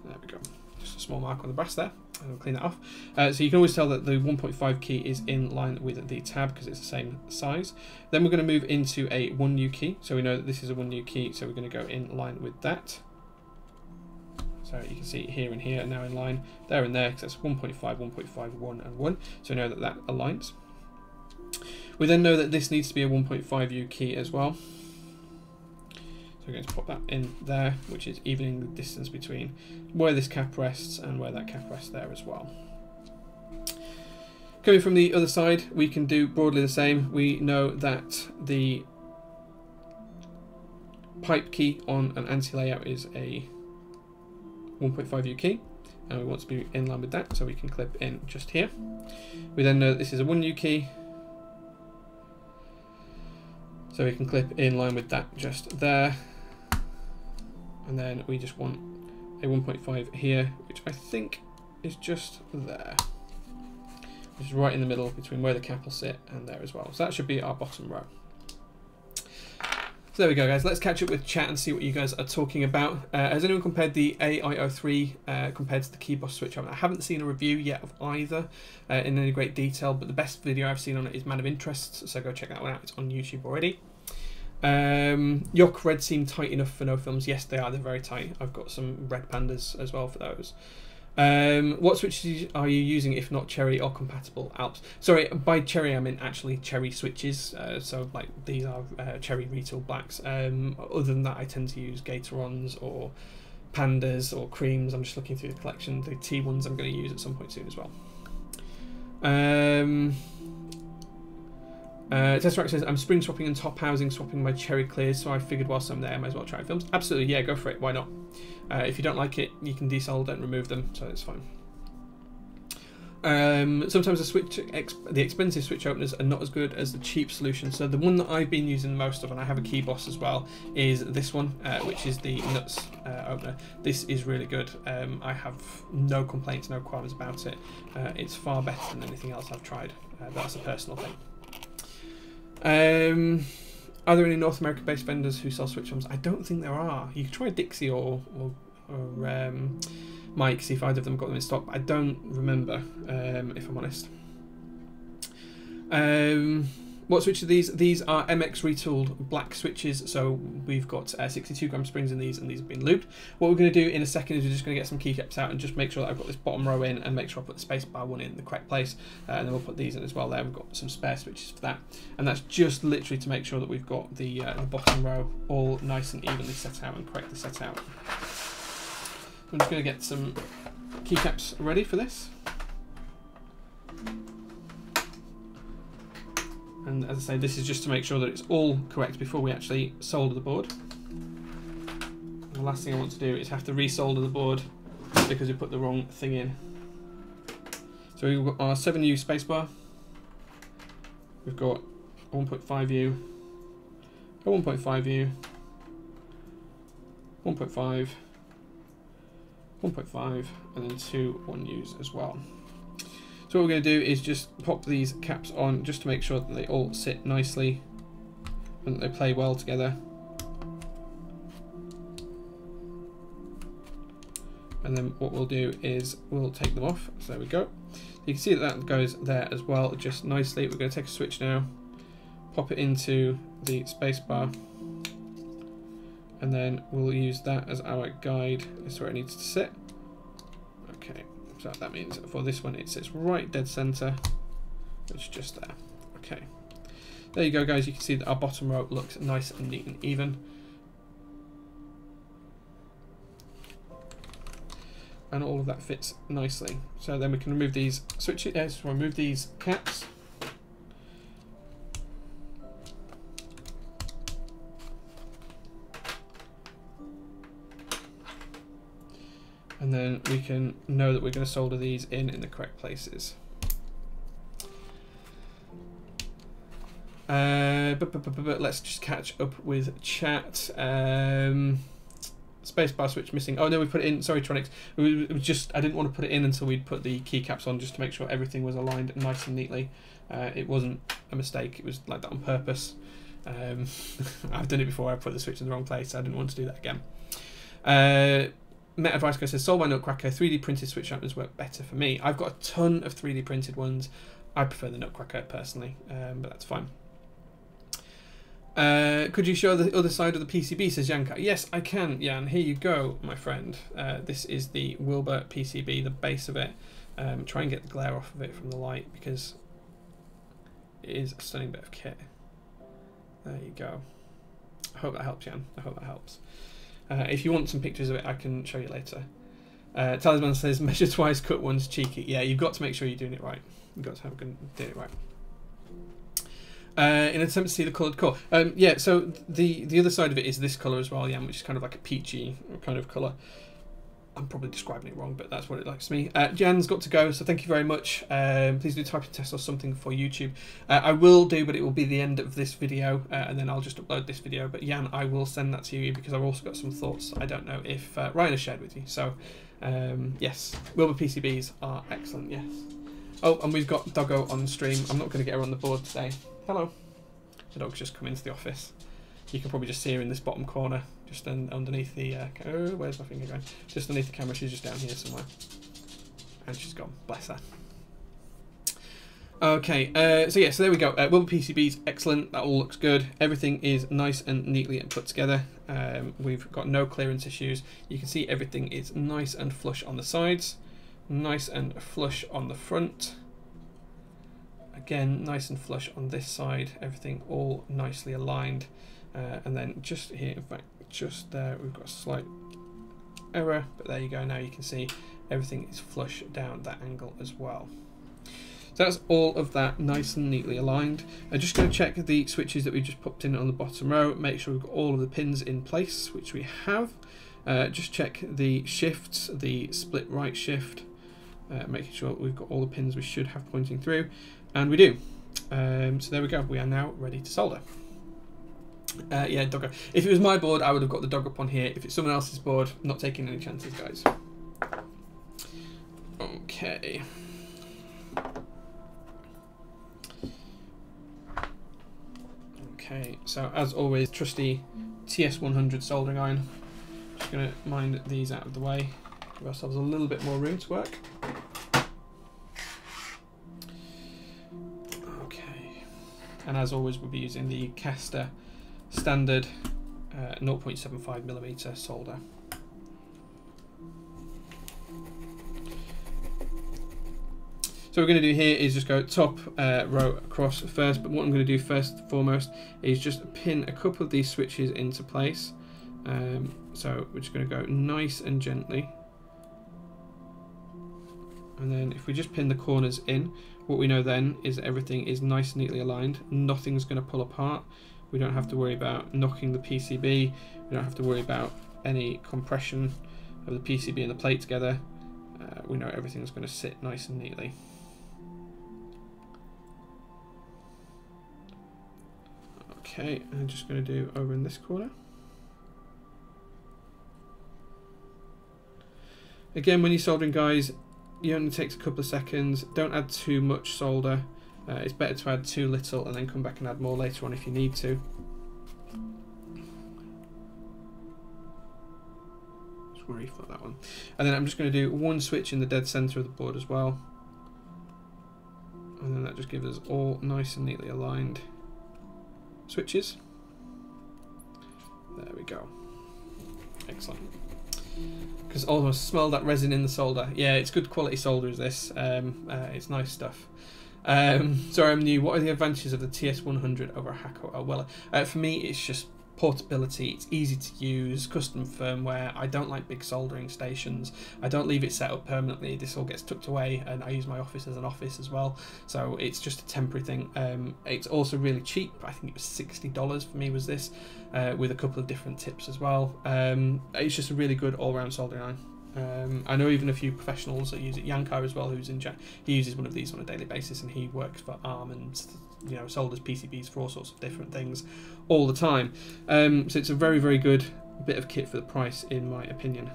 There we go. Just a small mark on the brass there. I'll clean that off. So you can always tell that the 1.5 key is in line with the tab because it's the same size. Then we're going to move into a 1U key. So we know that this is a 1U key, so we're going to go in line with that. So you can see here and here are now in line, there and there, because that's 1.5, 1.5, 1 and 1. So we know that that aligns. We then know that this needs to be a 1.5U key as well. So we're going to pop that in there, which is evening the distance between where this cap rests and where that cap rests there as well. Coming from the other side, we can do broadly the same. We know that the pipe key on an ANSI layout is a 1.5U key, and we want to be in line with that, so we can clip in just here. We then know that this is a 1U key, so we can clip in line with that just there. And then we just want a 1.5 here, which I think is just there, which is right in the middle between where the cap will sit and there as well. So that should be our bottom row. So there we go, guys. Let's catch up with chat and see what you guys are talking about. Has anyone compared the AIO3 compared to the Keyboss switch? I haven't seen a review yet of either in any great detail, but the best video I've seen on it is Man of Interest, so go check that one out. It's on YouTube already. Yoke Red seem tight enough for no films. Yes, they are. They're very tight. I've got some red pandas as well for those. What switches are you using if not cherry or compatible Alps? Sorry, by cherry I mean actually cherry switches. So like these are cherry retail blacks. Other than that, I tend to use Gatorons or pandas or creams. I'm just looking through the collection. The T1s I'm going to use at some point soon as well. Tesseract says, I'm spring swapping and top housing swapping my cherry clears, so I figured whilst I'm there I might as well try films. Absolutely, yeah, go for it, why not? If you don't like it, you can desolder and remove them, so it's fine. Sometimes the expensive switch openers are not as good as the cheap solution, so the one that I've been using most of, and I have a Keyboss as well, is this one, which is the nuts opener. This is really good. I have no complaints, no qualms about it. It's far better than anything else I've tried. That's a personal thing. Are there any North American based vendors who sell switch arms? I don't think there are. You could try Dixie or Mike, see if either of them got them in stock. I don't remember, if I'm honest. What switches are these? These are MX retooled black switches, so we've got 62 gram springs in these, and these have been looped. What we're going to do in a second is we're just going to get some keycaps out and just make sure that I've got this bottom row in, and make sure I put the spacebar one in the correct place, and then we'll put these in as well there. We've got some spare switches for that, and that's just literally to make sure that we've got the bottom row all nice and evenly set out and correctly set out. I'm just going to get some keycaps ready for this. And as I say, this is just to make sure that it's all correct before we actually solder the board. And the last thing I want to do is have to resolder the board because we put the wrong thing in. So we've got our 7U spacebar. We've got 1.5U, a 1.5U, 1.5, 1.5, and then two 1Us as well. So what we're going to do is just pop these caps on just to make sure that they all sit nicely and that they play well together. And then what we'll do is we'll take them off. So there we go. You can see that that goes there as well, just nicely. We're going to take a switch now, pop it into the spacebar, and then we'll use that as our guide as to where it needs to sit. Okay. So that means for this one it sits right dead center, which is just there. Okay, there you go, guys. You can see that our bottom row looks nice and neat and even, and all of that fits nicely. So then we can remove these switches, remove these caps. And then we can know that we're going to solder these in the correct places. But let's just catch up with chat. spacebar switch missing. Oh no, we put it in. Sorry, Tronics. It was just, I didn't want to put it in until we'd put the keycaps on, just to make sure everything was aligned nice and neatly. It wasn't a mistake. It was like that on purpose. I've done it before. I put the switch in the wrong place. I didn't want to do that again. Met Advice Guy says, sold by Nutcracker. 3D printed switch openers work better for me. I've got a ton of 3D printed ones. I prefer the Nutcracker personally, but that's fine. Could you show the other side of the PCB, says Yanka. Yes, I can, Jan. Here you go, my friend. This is the Wilbur PCB, the base of it. Try and get the glare off of it from the light, because it is a stunning bit of kit. There you go. I hope that helps, Jan. I hope that helps. If you want some pictures of it, I can show you later. Talisman says, measure twice, cut once, cheeky. Yeah, you've got to make sure you're doing it right. You've got to have do it right. In an attempt to see the coloured core. Yeah, so the other side of it is this colour as well, Jan, which is kind of like a peachy kind of colour. I'm probably describing it wrong, but that's what it likes to me. Jan's got to go, so thank you very much. Please do type in test or something for YouTube. I will do, but it will be the end of this video, and then I'll just upload this video. But Jan, I will send that to you, because I've also got some thoughts I don't know if Ryan has shared with you. So, yes, Wilbur PCBs are excellent, yes. Oh, and we've got Doggo on stream. I'm not going to get her on the board today. Hello. The dog's just come into the office. You can probably just see her in this bottom corner, just underneath the... oh, where's my finger going? Just underneath the camera. She's just down here somewhere. And she's gone. Bless her. Okay, so yeah, so there we go. Wilbur PCBs, excellent. That all looks good. Everything is nice and neatly put together. We've got no clearance issues. You can see everything is nice and flush on the sides. Nice and flush on the front. Again, nice and flush on this side. Everything all nicely aligned. And then just here, in fact, just there, we've got a slight error, but there you go. Now you can see everything is flush down that angle as well. So that's all of that nice and neatly aligned. I'm just going to check the switches that we just popped in on the bottom row, make sure we've got all of the pins in place, which we have. Just check the shifts, the split right shift, making sure we've got all the pins we should have pointing through, and we do. So there we go, we are now ready to solder. Yeah, Doggo. If it was my board, I would have got the dog up on here. If it's someone else's board, not taking any chances, guys. Okay. Okay, so as always, trusty TS100 soldering iron. Just going to mine these out of the way. Give ourselves a little bit more room to work. Okay. And as always, we'll be using the Caster standard 0.75mm solder. So what we're going to do here is just go top row across first, but what I'm going to do first and foremost is just pin a couple of these switches into place. So we're just going to go nice and gently. And then if we just pin the corners in, what we know then is that everything is nice and neatly aligned. Nothing's going to pull apart. We don't have to worry about knocking the PCB. We don't have to worry about any compression of the PCB and the plate together. We know everything's going to sit nice and neatly. Okay, I'm just going to do over in this corner. Again, when you're soldering, guys, it only takes a couple of seconds. Don't add too much solder. It's better to add too little and then come back and add more later on if you need to. Just reflow that one. And then I'm just going to do one switch in the dead center of the board as well. And then that just gives us all nice and neatly aligned switches. There we go. Excellent. Because almost smell that resin in the solder. Yeah, it's good quality solder is this. It's nice stuff. Sorry, I'm new. What are the advantages of the TS100 over a Hakko or Weller? For me, it's just portability. It's easy to use, custom firmware. I don't like big soldering stations. I don't leave it set up permanently. This all gets tucked away, and I use my office as an office as well. So it's just a temporary thing. It's also really cheap. I think it was $60 for me was this, with a couple of different tips as well. It's just a really good all-round soldering iron. I know even a few professionals that use it. Yankar as well, who's in he uses one of these on a daily basis, and he works for ARM and solders PCBs for all sorts of different things all the time. So it's a very, very good bit of kit for the price, in my opinion.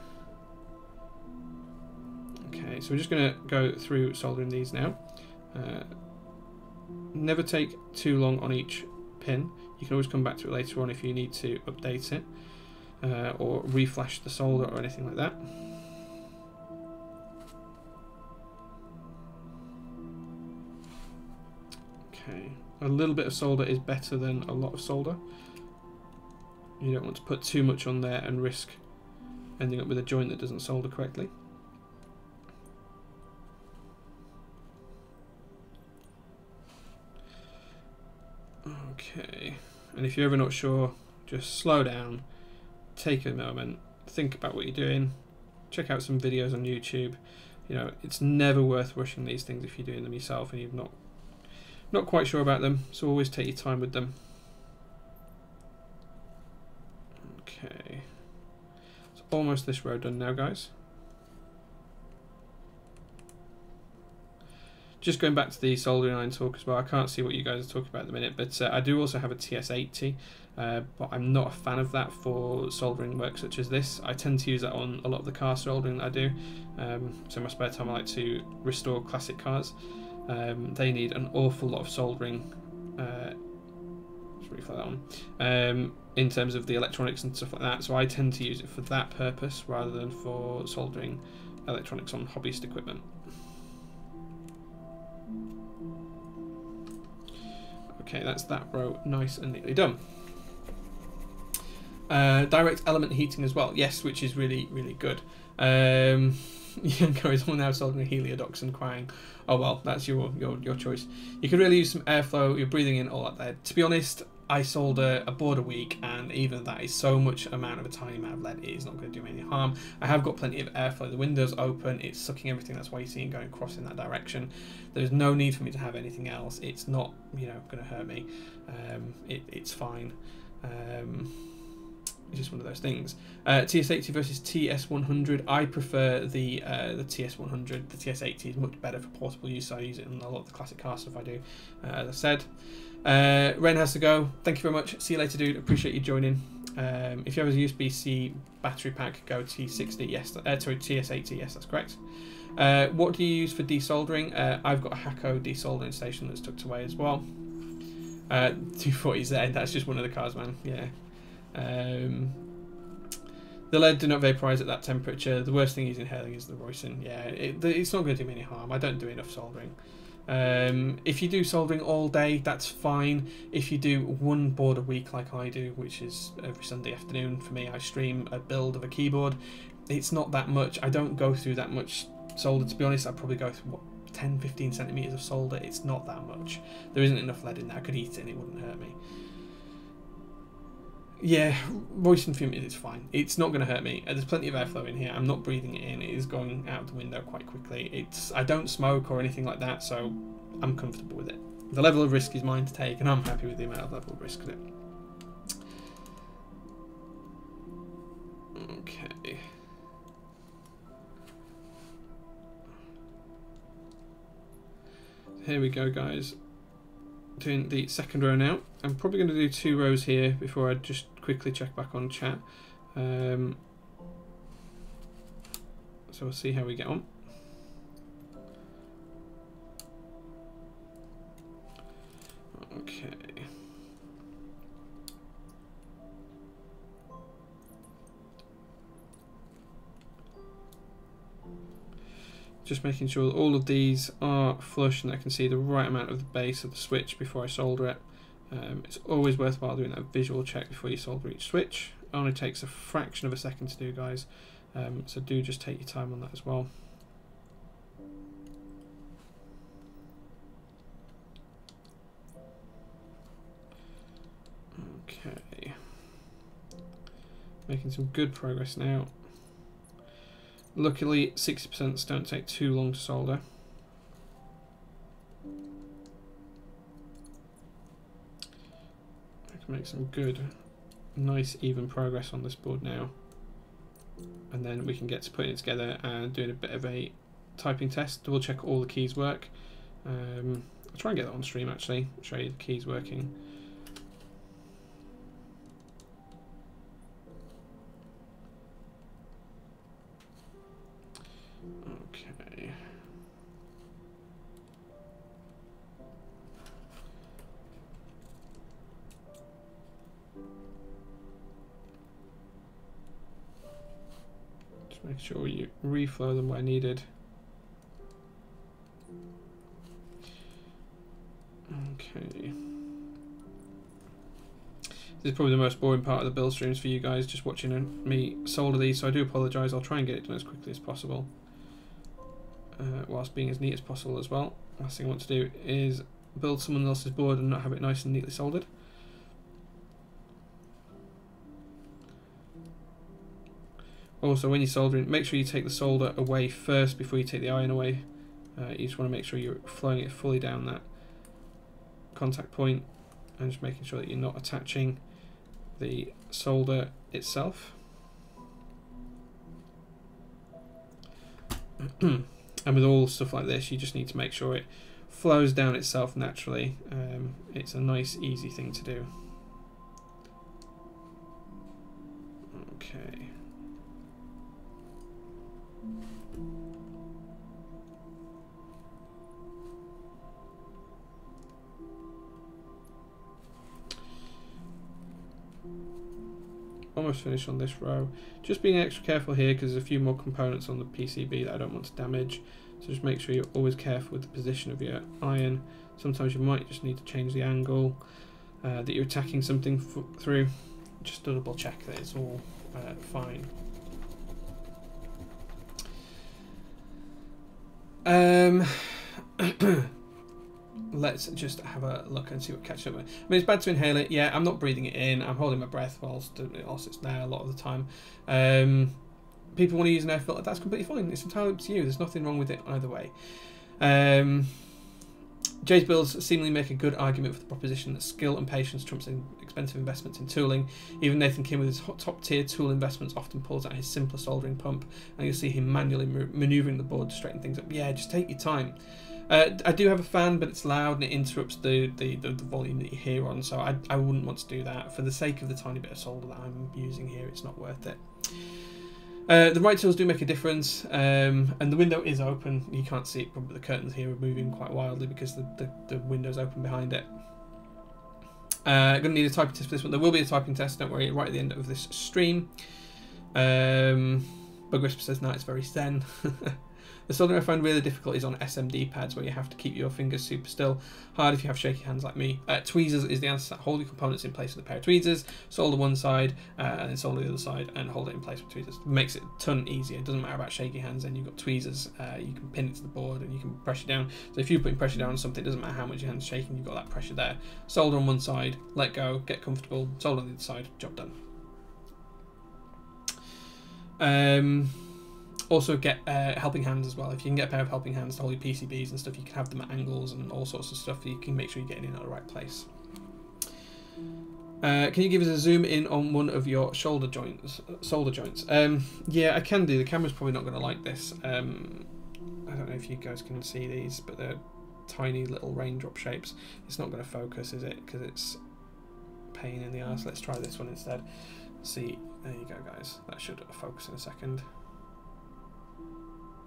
Okay, so we're just going to go through soldering these now. Never take too long on each pin. You can always come back to it later on if you need to update it or reflash the solder or anything like that. Okay, a little bit of solder is better than a lot of solder. You don't want to put too much on there and risk ending up with a joint that doesn't solder correctly. Okay, and if you're ever not sure, just slow down, take a moment, think about what you're doing, check out some videos on YouTube. You know, it's never worth rushing these things if you're doing them yourself and you're not quite sure about them, so always take your time with them. Okay, it's almost this row done now, guys. Just going back to the soldering iron talk as well, I can't see what you guys are talking about at the minute, but I do also have a TS80, but I'm not a fan of that for soldering work such as this. I tend to use that on a lot of the car soldering that I do, so in my spare time I like to restore classic cars. They need an awful lot of soldering, let's reflect that one, in terms of the electronics and stuff like that, so I tend to use it for that purpose rather than for soldering electronics on hobbyist equipment. Okay, that's that row nice and neatly done. Direct element heating as well, yes, which is really, really good. Yanko is now soldering heliodox and crying. Oh well, that's your choice. You could really use some airflow, you're breathing in all that there. To be honest, I solder a board a week, and even that is so much amount of a tiny amount of lead, it is not going to do me any harm. I have got plenty of airflow, the window's open, it's sucking everything, that's why you see it going across in that direction. There's no need for me to have anything else, it's not, you know, going to hurt me. It's fine. It's just one of those things. TS80 versus TS100. I prefer the TS100. The TS80 is much better for portable use, so I use it in a lot of the classic car stuff I do, as I said. Ren has to go. Thank you very much. See you later, dude. Appreciate you joining. If you have a USB-C battery pack, go T60. Yes, sorry, TS80. Yes, that's correct. What do you use for desoldering? I've got a Hacko desoldering station that's tucked away as well. 240Z. That's just one of the cars, man. Yeah. The lead do not vaporize at that temperature. The worst thing he's inhaling is the rosin. Yeah, it's not going to do me any harm. I don't do enough soldering. If you do soldering all day, that's fine. If you do one board a week like I do, which is every Sunday afternoon for me, I stream a build of a keyboard. It's not that much. I don't go through that much solder, to be honest. I probably go through, what, 10-15 centimeters of solder. It's not that much. There isn't enough lead in there. I could eat it and it wouldn't hurt me. Yeah, rosin fume is fine. It's not going to hurt me. There's plenty of airflow in here. I'm not breathing it in. It is going out the window quite quickly. I don't smoke or anything like that, so I'm comfortable with it. The level of risk is mine to take, and I'm happy with the amount of level of risk in it. Okay. Here we go, guys. Doing the second row now. I'm probably going to do 2 rows here before I just quickly check back on chat. So we'll see how we get on. Okay. Just making sure that all of these are flush and I can see the right amount of the base of the switch before I solder it. It's always worthwhile doing that visual check before you solder each switch. It only takes a fraction of a second to do, guys, so do just take your time on that as well. Okay, making some good progress now. Luckily, 60% don't take too long to solder. I can make some good, nice, even progress on this board now. And then we can get to putting it together and doing a bit of a typing test, double check all the keys work. I'll try and get that on stream actually, show you the keys working. Make sure you reflow them where needed. Okay. This is probably the most boring part of the build streams for you guys, just watching me solder these, so I do apologise. I'll try and get it done as quickly as possible, whilst being as neat as possible as well. Last thing I want to do is build someone else's board and not have it nice and neatly soldered. Also, when you're soldering, make sure you take the solder away first before you take the iron away. You just want to make sure you're flowing it fully down that contact point, and just making sure that you're not attaching the solder itself. And with all stuff like this, you just need to make sure it flows down itself naturally. It's a nice, easy thing to do. Okay. Almost finished on this row. Just being extra careful here because there's a few more components on the PCB that I don't want to damage. So just make sure you're always careful with the position of your iron. Sometimes you might just need to change the angle that you're attacking something through. Just double check that it's all fine. Let's just have a look and see what catches up with. I mean, it's bad to inhale it. Yeah, I'm not breathing it in. I'm holding my breath whilst it's there a lot of the time. People want to use an air filter. That's completely fine. It's entirely up to you. There's nothing wrong with it either way. Jay's builds seemingly make a good argument for the proposition that skill and patience trumps in expensive investments in tooling. Even Nathan Kim with his top-tier tool investments often pulls out his simpler soldering pump, and you'll see him manually manoeuvring the board to straighten things up. Yeah, just take your time. I do have a fan, but it's loud and it interrupts the volume that you hear on, so I wouldn't want to do that. For the sake of the tiny bit of solder that I'm using here, it's not worth it. The right tools do make a difference, and the window is open. You can't see it, but the curtains here are moving quite wildly because the window's open behind it. Going to need a typing test for this one. There will be a typing test, don't worry, right at the end of this stream. Bug Whisper says, no, it's very zen. The soldering I find really difficult is on SMD pads where you have to keep your fingers super still. Hard if you have shaky hands like me. Tweezers is the answer. Hold your components in place with a pair of tweezers, solder one side, and then solder the other side, and hold it in place with tweezers. Makes it a ton easier. It doesn't matter about shaky hands, and you've got tweezers. You can pin it to the board and you can pressure down. So if you're putting pressure down on something, it doesn't matter how much your hand's shaking, you've got that pressure there. Solder on one side, let go, get comfortable, solder on the other side, job done. Also get helping hands as well. If you can get a pair of helping hands to hold your PCBs and stuff, you can have them at angles and all sorts of stuff. You can make sure you're getting in at the right place. Can you give us a zoom in on one of your solder joints? Yeah, I can do. The camera's probably not going to like this. I don't know if you guys can see these, but they're tiny little raindrop shapes. It's not going to focus, is it? Because it's a pain in the arse. Let's try this one instead. See, there you go, guys. That should focus in a second.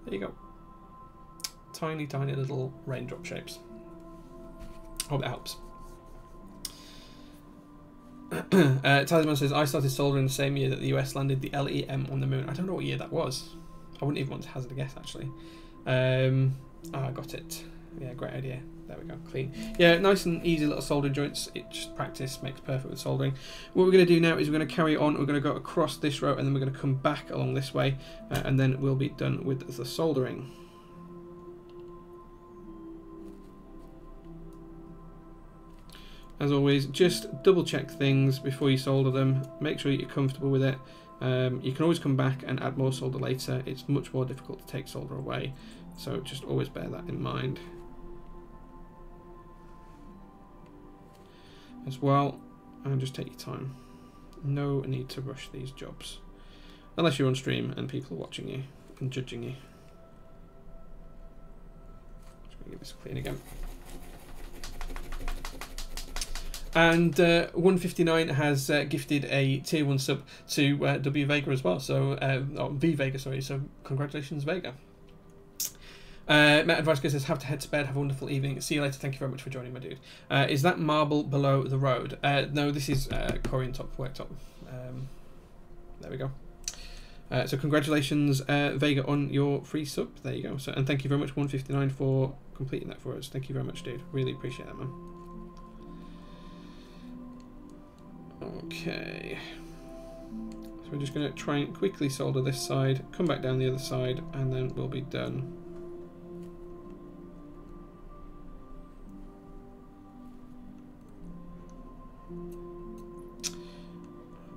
There you go. Tiny, tiny little raindrop shapes. Hope it helps. Talisman says, I started soldering the same year that the US landed the LEM on the moon. I don't know what year that was. I wouldn't even want to hazard a guess, actually. I got it. Yeah, great idea. There we go, clean. Yeah, nice and easy little soldering joints. It just practice makes perfect with soldering. What we're going to do now is we're going to carry on. We're going to go across this row and then we're going to come back along this way and then we'll be done with the soldering. As always, just double check things before you solder them. Make sure you're comfortable with it. You can always come back and add more solder later. It's much more difficult to take solder away, so just always bear that in mind. As well, and just take your time. No need to rush these jobs unless you're on stream and people are watching you and judging you. Just gonna give this a clean again. And 159 has gifted a tier 1 sub to W Vega as well, so V Vega, sorry, so congratulations Vega. Matt Advice says, have to head to bed, have a wonderful evening, see you later, thank you very much for joining, my dude. Is that marble below the road? No, this is Corian top worktop. There we go. So congratulations, Vega, on your free sub. There you go. So, and thank you very much, 159, for completing that for us. Thank you very much, dude. Really appreciate that, man. Okay. So we're just going to try and quickly solder this side, come back down the other side, and then we'll be done.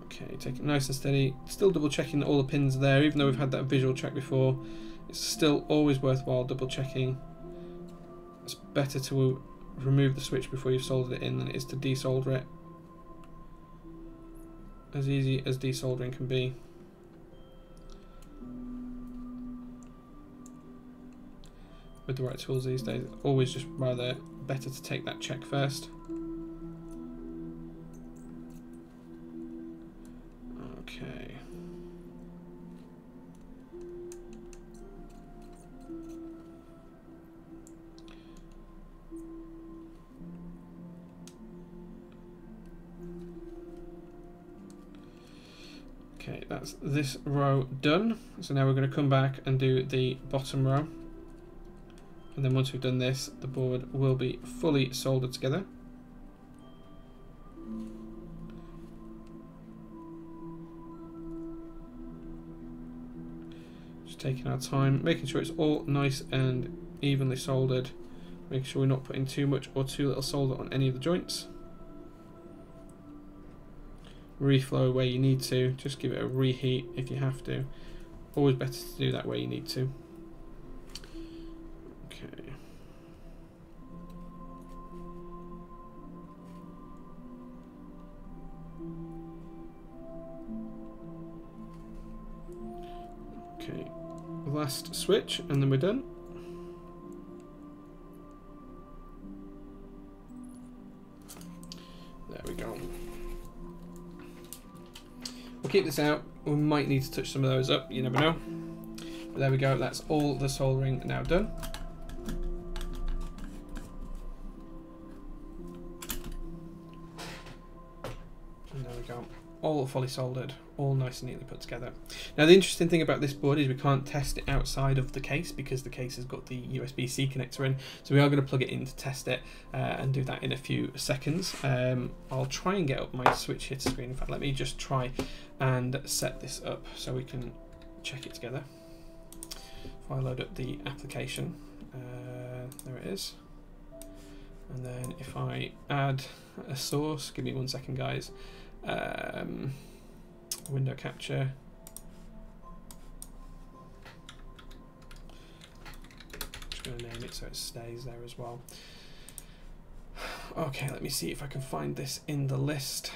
Okay, take it nice and steady. Still double checking that all the pins are there, even though we've had that visual check before. It's still always worthwhile double checking. It's better to remove the switch before you've soldered it in than it is to desolder it. As easy as desoldering can be. With the right tools these days, it's always just rather better to take that check first. Okay. Okay, that's this row done. So now we're going to come back and do the bottom row. And then once we've done this, the board will be fully soldered together. Just taking our time, making sure it's all nice and evenly soldered. Making sure we're not putting too much or too little solder on any of the joints. Reflow where you need to, just give it a reheat if you have to. Always better to do that where you need to. Okay. Okay, last switch and then we're done. There we go. We'll keep this out. We might need to touch some of those up, you never know. But there we go, that's all the soldering now done. And there we go, all fully soldered, all nice and neatly put together. Now the interesting thing about this board is we can't test it outside of the case because the case has got the USB-C connector in, so we are going to plug it in to test it and do that in a few seconds. I'll try and get up my switch hit screen. In fact, let me just try and set this up so we can check it together. If I load up the application, there it is, and then if I add a source, give me 1 second guys, window capture, just going to name it so it stays there as well. Okay, let me see if I can find this in the list.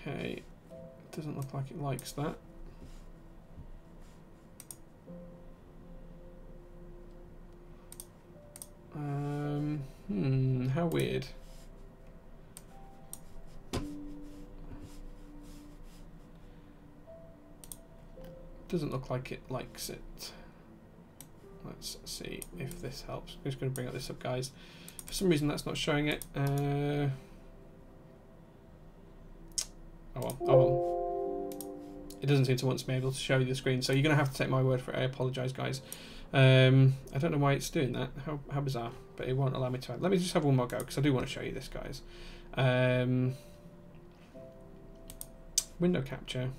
Okay, it doesn't look like it likes that. How weird. Doesn't look like it likes it. Let's see if this helps. I'm just going to bring this up, guys. For some reason that's not showing it. Oh well, oh well. It doesn't seem to want to be able to show you the screen, so you're going to have to take my word for it. I apologise, guys. I don't know why it's doing that. How bizarre. But it won't allow me to add. Let me just have one more go, because I do want to show you this, guys. Window capture.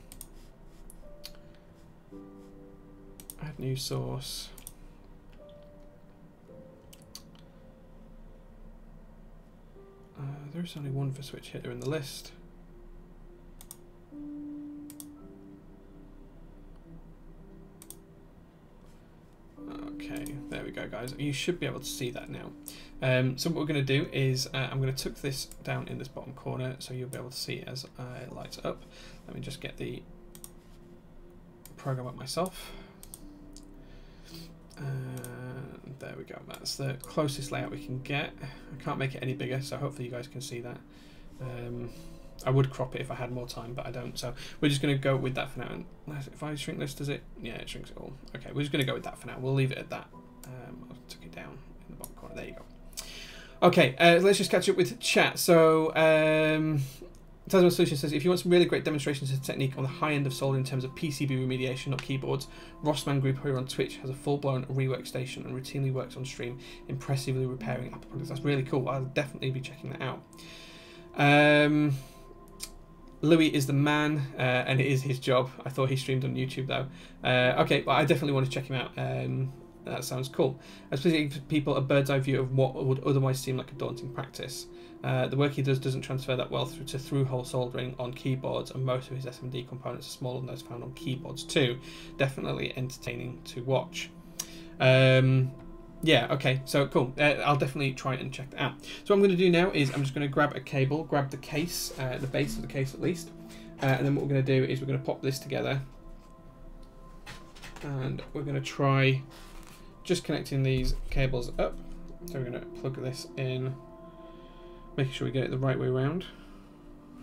Add new source. There's only one for switch hitter in the list. Okay, there we go, guys. You should be able to see that now. So what we're going to do is I'm going to tuck this down in this bottom corner so you'll be able to see it as it lights up. Let me just get the program up myself. There we go. That's the closest layout we can get. I can't make it any bigger, so hopefully you guys can see that. I would crop it if I had more time, but I don't. So we're just going to go with that for now. And if I shrink this, does it? Yeah, it shrinks it all. Okay, we're just going to go with that for now. We'll leave it at that. I'll tuck it down in the bottom corner. There you go. Okay, let's just catch up with chat. So, Tasman Solution says, if you want some really great demonstrations of technique on the high end of soldering in terms of PCB remediation, not keyboards, Rossman Group here on Twitch has a full-blown rework station and routinely works on stream, impressively repairing Apple products. That's really cool. I'll definitely be checking that out. Louis is the man, and it is his job. I thought he streamed on YouTube though. Okay, well, I definitely want to check him out. That sounds cool. Especially for people a bird's eye view of what would otherwise seem like a daunting practice. The work he does doesn't transfer that well through to through-hole soldering on keyboards, and most of his SMD components are smaller than those found on keyboards too. Definitely entertaining to watch. Yeah, okay, so cool. I'll definitely try and check that out. So what I'm going to do now is I'm just going to grab a cable, grab the case, the base of the case at least, and then what we're going to do is we're going to pop this together, and we're going to try just connecting these cables up. So we're going to plug this in, making sure we get it the right way around.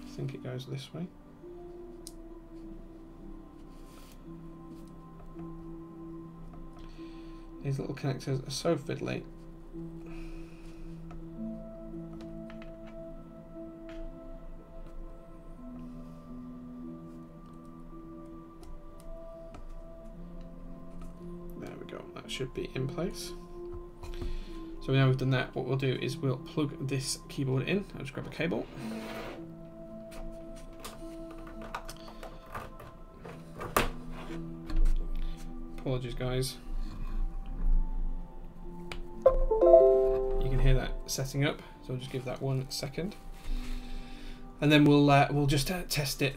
I think it goes this way. These little connectors are so fiddly. There we go, that should be in place. So now we've done that, what we'll do is we'll plug this keyboard in. I'll just grab a cable. Apologies guys. You can hear that setting up, so I'll just give that 1 second. And then we'll just test it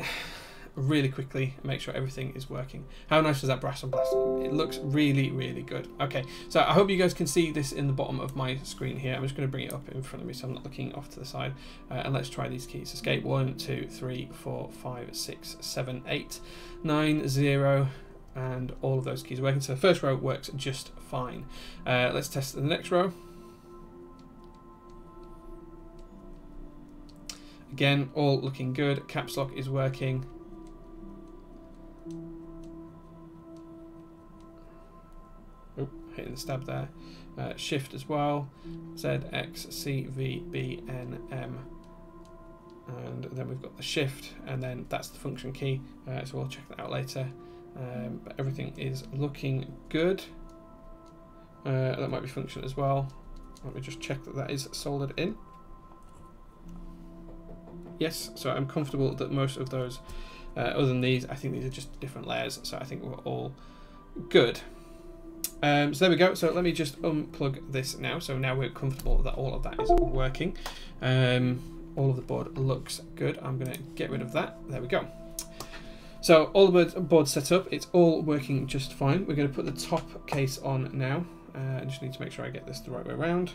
really quickly and make sure everything is working. How nice was that brass on brass? It looks really, really good. Okay, so I hope you guys can see this in the bottom of my screen here. I'm just going to bring it up in front of me so I'm not looking off to the side. And let's try these keys. Escape 1, 2, 3, 4, 5, 6, 7, 8, 9, 0, and all of those keys are working. So the first row works just fine. Let's test the next row. Again, all looking good. Caps lock is working. Oh, hitting the stab there. Shift as well. Z, X, C, V, B, N, M. And then we've got the shift, and then that's the function key. So we'll check that out later. But everything is looking good. That might be function as well. Let me just check that that is soldered in. Yes, so I'm comfortable that most of those, other than these, I think these are just different layers, so I think we're all good. So there we go. So let me just unplug this now. So now we're comfortable that all of that is working. All of the board looks good. I'm going to get rid of that. There we go. So all the board's set up. It's all working just fine. We're going to put the top case on now. I just need to make sure I get this the right way around.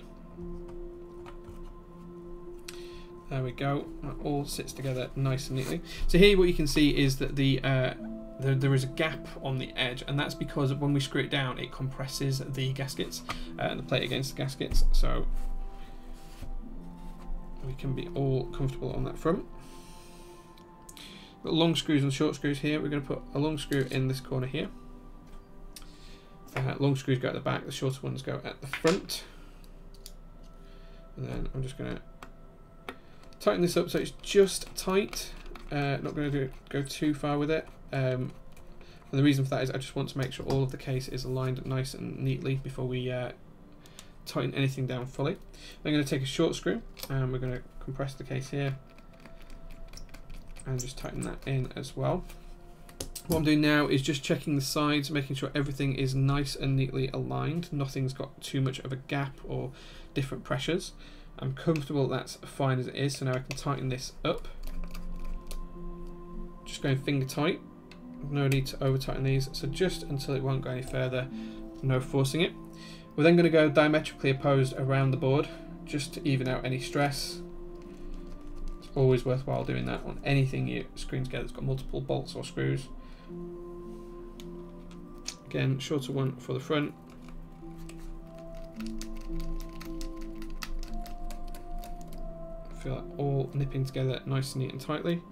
There we go. That all sits together nice and neatly. So here what you can see is that there is a gap on the edge, and that's because when we screw it down it compresses the gaskets and the plate against the gaskets, so we can be all comfortable on that front. Got long screws and short screws here. We're going to put a long screw in this corner here. Long screws go at the back, the shorter ones go at the front. And then I'm just going to tighten this up so it's just tight. Not going to go too far with it. And the reason for that is I just want to make sure all of the case is aligned nice and neatly before we tighten anything down fully. I'm going to take a short screw and we're going to compress the case here and just tighten that in as well. What I'm doing now is just checking the sides, making sure everything is nice and neatly aligned. Nothing's got too much of a gap or different pressures. I'm comfortable that's fine as it is, so now I can tighten this up. Just going finger tight. No need to over tighten these, so just until it won't go any further, no forcing it. We're then going to go diametrically opposed around the board just to even out any stress. It's always worthwhile doing that on anything you're screwing together that's got multiple bolts or screws. Again, shorter one for the front. Feel that all nipping together nice and neat and tightly.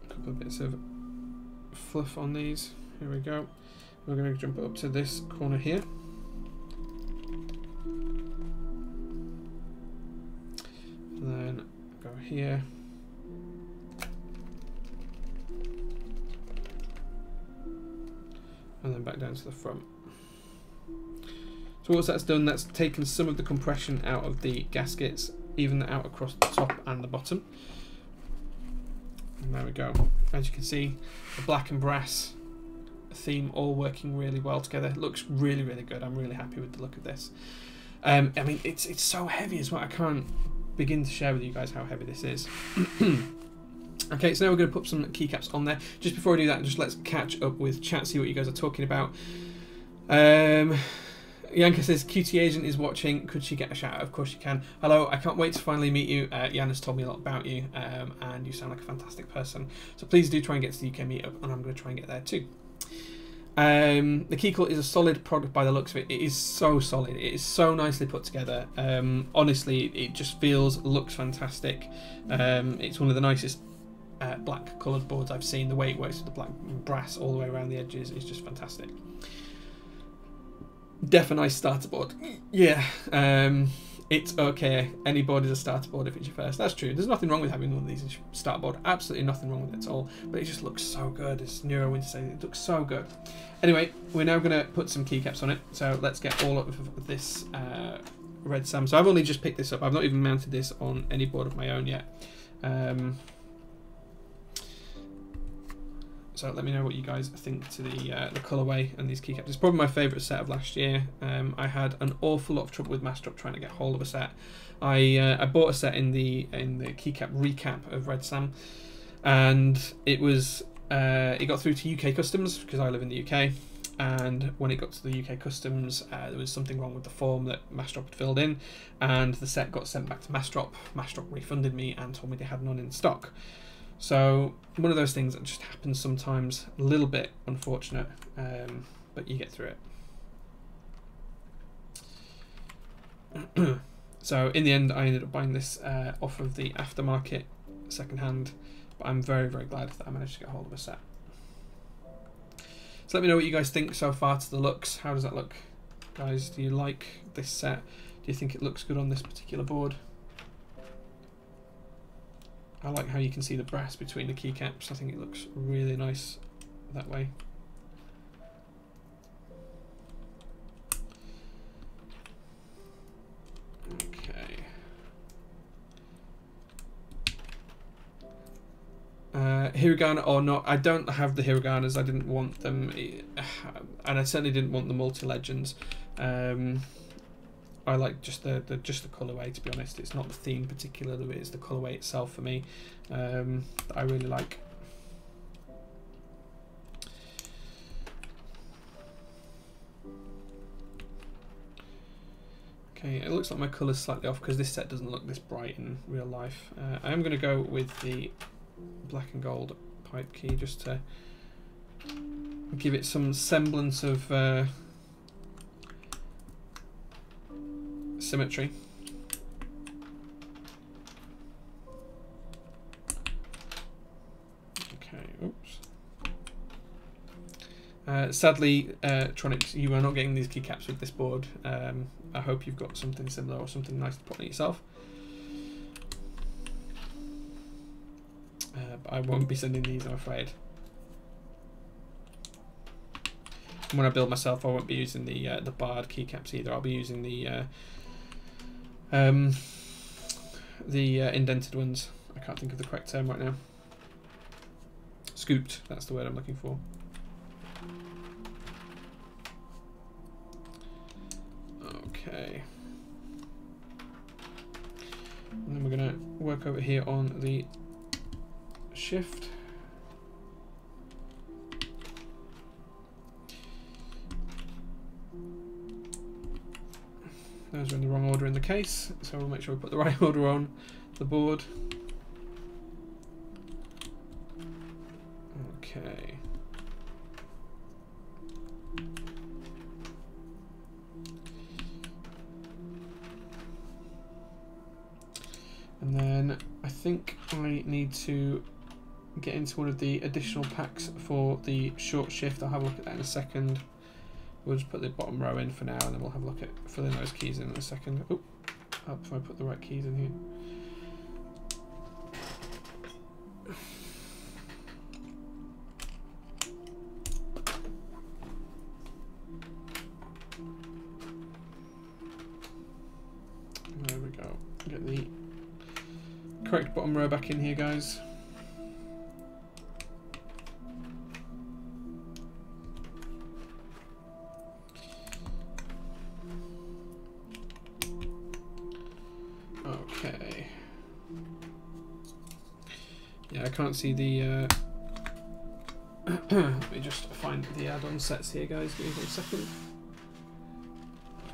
A couple of bits of fluff on these. Here we go. We're going to jump up to this corner here. And then go here. And then back down to the front. So once that's done, that's taken some of the compression out of the gaskets, even out across the top and the bottom. And there we go. As you can see, the black and brass theme all working really well together. It looks really, really good. I'm really happy with the look of this. I mean, it's so heavy as well. I can't begin to share with you guys how heavy this is. Okay, so now we're going to put some keycaps on there. Just before I do that, just let's catch up with chat, see what you guys are talking about. Yanka says, QT Agent is watching. Could she get a shout out? Of course you can. Hello, I can't wait to finally meet you. Jan has told me a lot about you, and you sound like a fantastic person. So please do try and get to the UK meetup, and I'm going to try and get there too. The Keycult is a solid product by the looks of it. It is so solid. It is so nicely put together. Honestly, it just looks fantastic. It's one of the nicest black coloured boards I've seen. The way it works with the black brass all the way around the edges is just fantastic. Def a nice starter board. Yeah, it's okay. Any board is a starter board if it's your first. That's true. There's nothing wrong with having one of these starter board. Absolutely nothing wrong with it at all. But it just looks so good. It's Neurowinter saying it looks so good. Anyway, we're now going to put some keycaps on it. So let's get all of this red Sam. So I've only just picked this up. I've not even mounted this on any board of my own yet. So let me know what you guys think to the colourway and these keycaps. It's probably my favourite set of last year. I had an awful lot of trouble with Mastrop trying to get hold of a set. I bought a set in the keycap recap of Red Sam, and it got through to UK Customs because I live in the UK. And when it got to the UK Customs, there was something wrong with the form that Mastrop had filled in, and the set got sent back to Mastrop. Mastrop refunded me and told me they had none in stock. So one of those things that just happens sometimes, a little bit unfortunate, but you get through it. So in the end, I ended up buying this off of the aftermarket secondhand, but I'm very, very glad that I managed to get hold of a set. So let me know what you guys think so far to the looks. How does that look, guys? Do you like this set? Do you think it looks good on this particular board? I like how you can see the brass between the keycaps. I think it looks really nice that way. Okay. Hiragana or not, I don't have the Hiraganas. I didn't want them, and I certainly didn't want the multi-legends. I like just the colourway, to be honest. It's not the theme particularly, it's the colourway itself for me that I really like. Okay, it looks like my colour's slightly off because this set doesn't look this bright in real life. I am going to go with the black and gold pipe key just to give it some semblance of symmetry. Okay, oops. Sadly, Tronics, you are not getting these keycaps with this board. I hope you've got something similar or something nice to put on it yourself. But I won't be sending these, I'm afraid. And when I build myself, I won't be using the barred keycaps either. I'll be using the indented ones. I can't think of the correct term right now. Scooped, that's the word I'm looking for. Okay. And then we're going to work over here on the shift. Those are in the wrong order in the case, so we'll make sure we put the right order on the board. Okay. And then I think I need to get into one of the additional packs for the short shift. I'll have a look at that in a second. We'll just put the bottom row in for now, and then we'll have a look at filling those keys in a second. Oh, before I put the right keys in here. There we go. Get the correct bottom row back in here, guys. Okay. Yeah, I can't see the let me just find the add-on sets here, guys. Give me 1 second.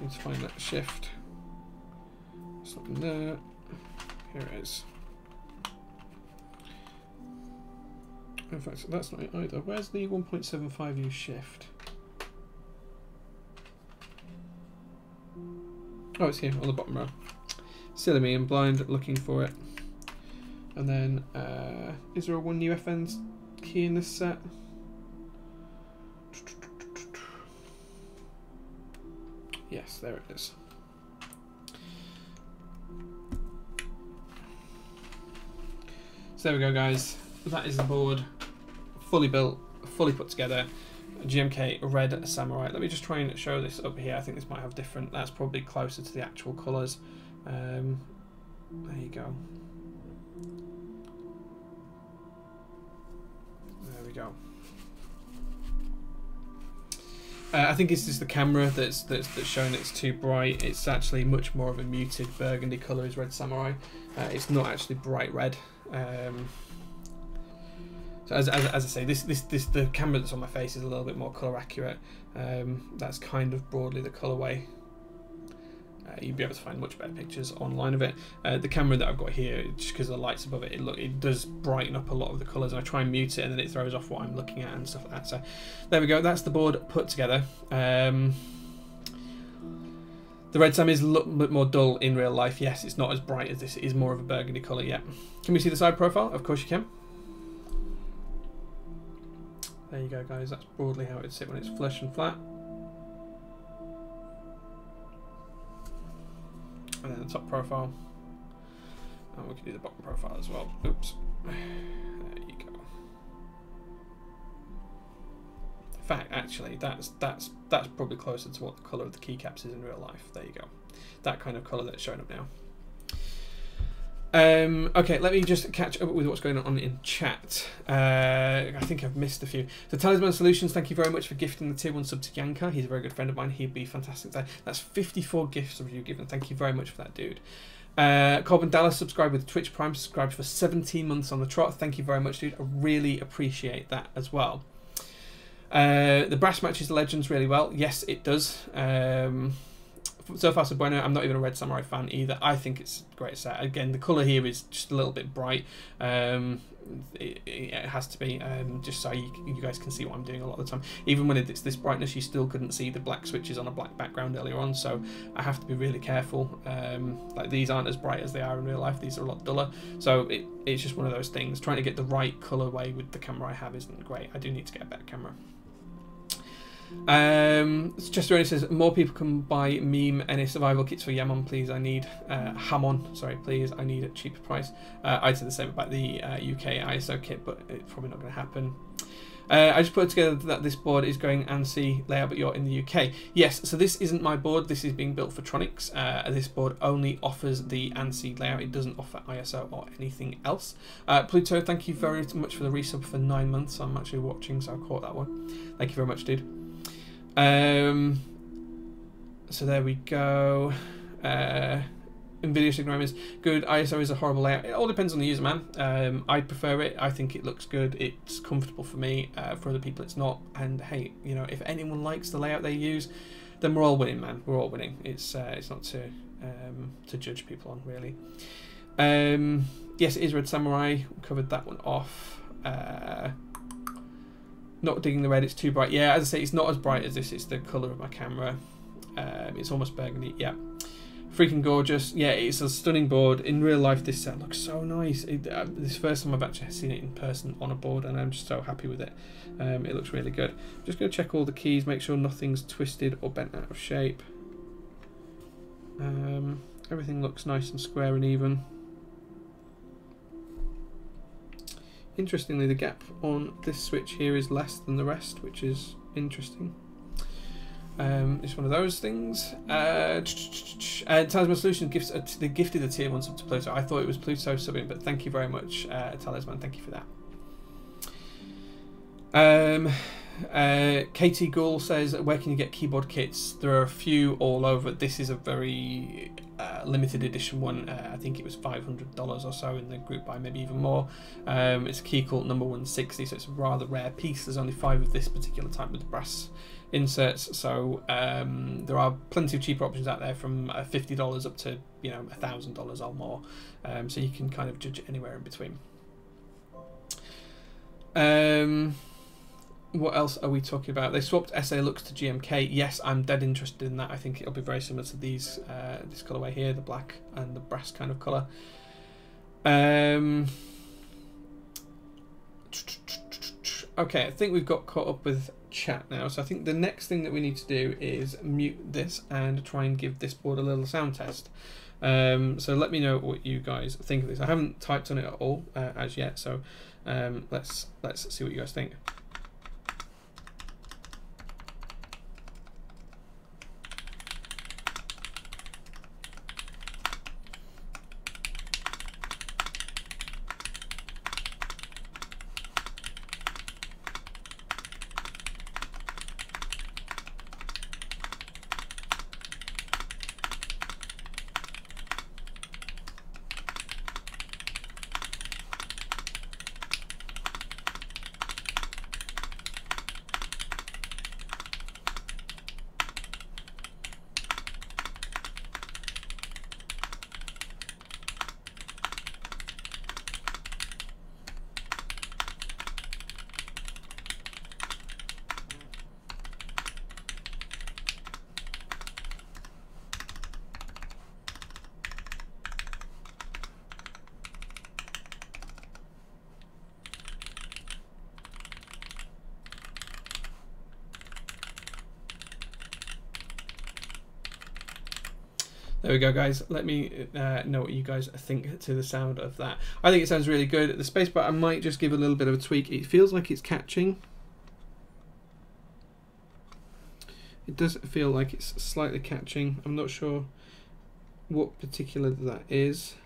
Need to find that shift. Something there. Here it is. In fact, that's not it either. Where's the 1.75U shift? Oh, it's here on the bottom row. Silly me, I'm blind looking for it. And then, is there a 1 UFN key in this set? Yes, there it is. So there we go, guys. That is the board, fully built, fully put together. GMK Red Samurai. Let me just try and show this up here. I think this might have different. That's probably closer to the actual colours. There you go. There we go. I think it's just the camera that's showing it's too bright. It's actually much more of a muted burgundy colour is Red Samurai. It's not actually bright red. So as I say, the camera that's on my face is a little bit more colour accurate. That's kind of broadly the colourway. You'd be able to find much better pictures online of it. The camera that I've got here, just because of the lights above it, it does brighten up a lot of the colours, and I try and mute it, and then it throws off what I'm looking at and stuff like that. So there we go. That's the board put together. The Red Sam is a little bit more dull in real life. Yes, it's not as bright as this. It is more of a burgundy colour. Yeah. Can we see the side profile? Of course you can. There you go, guys. That's broadly how it would sit when it's flush and flat. And then the top profile. And we can do the bottom profile as well. Oops. There you go. In fact, actually, that's probably closer to what the colour of the keycaps is in real life. There you go. That kind of colour that's showing up now. Okay, let me just catch up with what's going on in chat. I think I've missed a few. So Talisman Solutions, thank you very much for gifting the tier 1 sub to Yanka. He's a very good friend of mine. He'd be fantastic there. That's 54 gifts of you given. Thank you very much for that, dude. Corbin Dallas subscribed with Twitch Prime, subscribed for 17 months on the trot. Thank you very much, dude. I really appreciate that as well. The brass matches the legends really well. Yes, it does. So far so bueno. I'm not even a Red Samurai fan either. I think it's a great set. Again, the colour here is just a little bit bright. It has to be, just so you guys can see what I'm doing a lot of the time. Even when it's this brightness, you still couldn't see the black switches on a black background earlier on, so I have to be really careful. Like, these aren't as bright as they are in real life. These are a lot duller, so it's just one of those things. Trying to get the right colourway with the camera I have isn't great. I do need to get a better camera. Chester only says more people can buy meme NA survival kits for Yamon, please. I need Hamon, sorry, please. I need a cheaper price. I'd say the same about the UK ISO kit, but it's probably not going to happen. I just put together that this board is going ANSI layout, but you're in the UK. Yes, so this isn't my board. This is being built for Tronics. This board only offers the ANSI layout. It doesn't offer ISO or anything else. Pluto, thank you very much for the resub for 9 months. I'm actually watching, so I caught that one. Thank you very much, dude. So there we go. NVIDIA Signarim is good. ISO is a horrible layout. It all depends on the user, man. I prefer it. I think it looks good. It's comfortable for me. For other people, it's not. And hey, you know, if anyone likes the layout they use, then we're all winning, man. We're all winning. It's not to judge people on, really. Yes, it is Red Samurai. We covered that one off. Not digging the red, it's too bright. Yeah, as I say, it's not as bright as this. It's the colour of my camera. It's almost burgundy. Yeah. freaking gorgeous. Yeah, it's a stunning board. In real life, this set looks so nice. This is the first time I've actually seen it in person on a board, and I'm just so happy with it. It looks really good. I'm just going to check all the keys, make sure nothing's twisted or bent out of shape. Everything looks nice and square and even. Interestingly, the gap on this switch here is less than the rest, which is interesting. It's one of those things. Talisman Solutions they gifted a tier 1 sub to Pluto. I thought it was Pluto subbing, but thank you very much, Talisman. Thank you for that. Katie Gould says, where can you get keyboard kits? There are a few all over. This is a very limited edition one. I think it was $500 or so in the group buy, maybe even more. It's a Keycult number 160, so it's a rather rare piece. There's only 5 of this particular type with the brass inserts, so there are plenty of cheaper options out there from $50 up to $1,000 or more. So you can kind of judge it anywhere in between. What else are we talking about? They swapped SA Lux to GMK. Yes, I'm dead interested in that. I think it'll be very similar to these this colourway here, the black and the brass kind of colour. Okay, I think we've got caught up with chat now, so I think the next thing that we need to do is mute this and try and give this board a little sound test. So let me know what you guys think of this. I haven't typed on it at all as yet, so let's see what you guys think. There we go, guys. Let me know what you guys think to the sound of that. I think it sounds really good. The spacebar, I might just give a little bit of a tweak. It feels like it's catching. It does feel like it's slightly catching. I'm not sure what particular that is.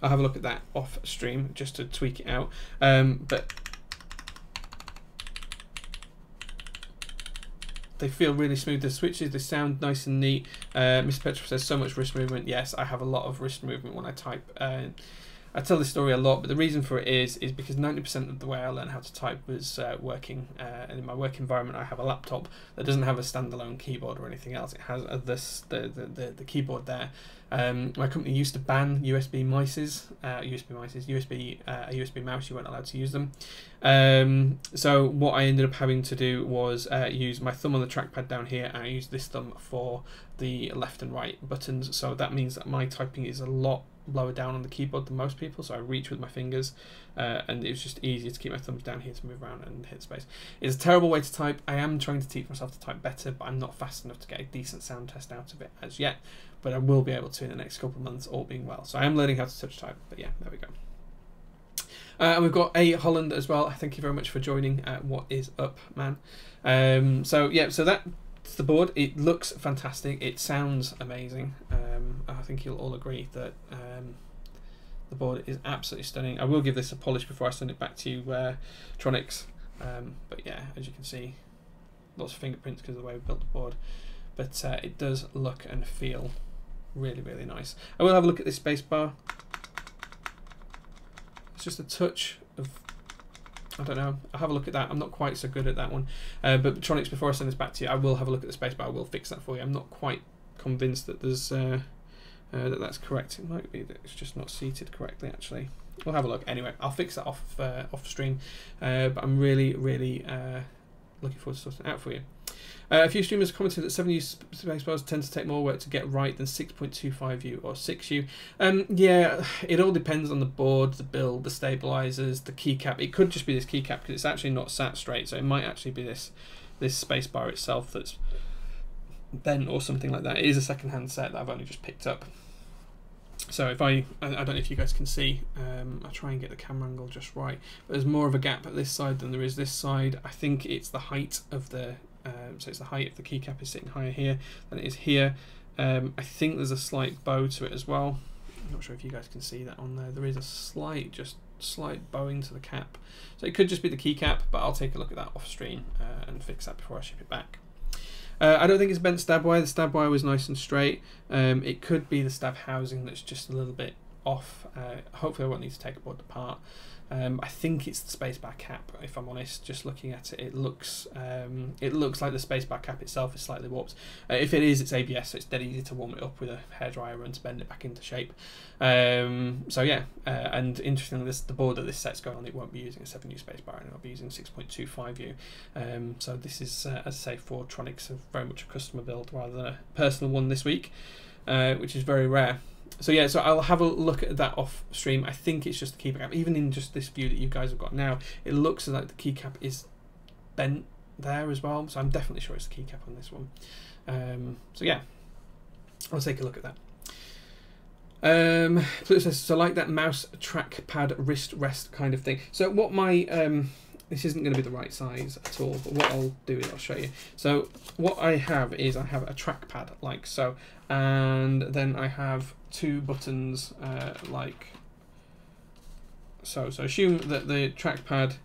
I'll have a look at that off stream just to tweak it out. But they feel really smooth. The switches, they sound nice and neat. Mr. Petrov says so much wrist movement. Yes, I have a lot of wrist movement when I type. I tell this story a lot, but the reason for it is because 90% of the way I learned how to type was working. And in my work environment, I have a laptop that doesn't have a standalone keyboard or anything else. It has the keyboard there. My company used to ban USB mices, a USB mouse. You weren't allowed to use them. So what I ended up having to do was use my thumb on the trackpad down here, and I use this thumb for the left and right buttons. So that means that my typing is a lot lower down on the keyboard than most people, so I reach with my fingers, and it was just easier to keep my thumbs down here to move around and hit space. It's a terrible way to type. I am trying to teach myself to type better, but I'm not fast enough to get a decent sound test out of it as yet, but I will be able to in the next couple of months, all being well. So I am learning how to touch type, but yeah, there we go. And we've got A Holland as well. Thank you very much for joining. What is up, man? So yeah, so that's the board. It looks fantastic. It sounds amazing. I think you'll all agree that the board is absolutely stunning. I will give this a polish before I send it back to you, Tronics. But yeah, as you can see, lots of fingerprints because of the way we built the board. But it does look and feel really, really nice. I will have a look at this space bar. It's just a touch of, I don't know, I'll have a look at that. I'm not quite so good at that one. But Tronics, before I send this back to you, I will have a look at the spacebar. I will fix that for you. I'm not quite convinced that there's that's correct. It might be that it's just not seated correctly, actually. We'll have a look. Anyway, I'll fix that off stream. But I'm really, really looking forward to sorting it out for you. A few streamers commented that 7U spacebars tend to take more work to get right than 6.25U or 6U. Yeah, it all depends on the board, the build, the stabilizers, the keycap. It could just be this keycap because it's actually not sat straight, so it might actually be this spacebar itself that's bent or something like that. It is a second-hand set that I've only just picked up. So if I don't know if you guys can see, I'll try and get the camera angle just right, but there's more of a gap at this side than there is this side. I think it's the height of the so it's the height of the keycap is sitting higher here than it is here. I think there's a slight bow to it as well. I'm not sure if you guys can see that on there. There is a slight bowing to the cap, so it could just be the keycap, but I'll take a look at that off stream and fix that before I ship it back. I don't think it's bent stab wire. The stab wire was nice and straight. It could be the stab housing that's just a little bit off. Hopefully I won't need to take a board apart. I think it's the spacebar cap, if I'm honest. Just looking at it, it looks like the spacebar cap itself is slightly warped. If it is, it's ABS, so it's dead easy to warm it up with a hairdryer and to bend it back into shape. So yeah, and interestingly, the board that this set's going on, it won't be using a 7U spacebar, and it'll be using 6.25U. So this is, as I say, for Tronics, very much a customer build rather than a personal one this week, which is very rare. So yeah, so I'll have a look at that off stream. I think it's just the keycap. Even in just this view that you guys have got now, it looks like the keycap is bent there as well. So I'm definitely sure it's the keycap on this one. So yeah, I'll take a look at that. Pluto says, so like that mouse trackpad wrist rest kind of thing. So what my this isn't going to be the right size at all, but what I'll do is I'll show you. So what I have is I have a trackpad like so, and then I have two buttons like so. So assume that the trackpad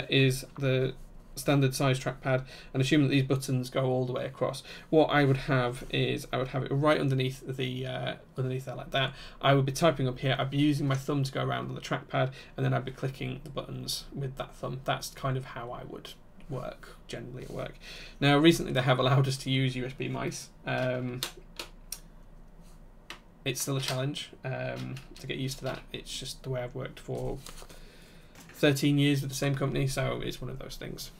is the standard size trackpad, and assume that these buttons go all the way across. What I would have is I would have it right underneath the underneath there like that. I would be typing up here. I'd be using my thumb to go around on the trackpad, and then I'd be clicking the buttons with that thumb. That's kind of how I would work generally at work. Now recently they have allowed us to use USB mice. It's still a challenge to get used to that. It's just the way I've worked for 13 years with the same company, so it's one of those things.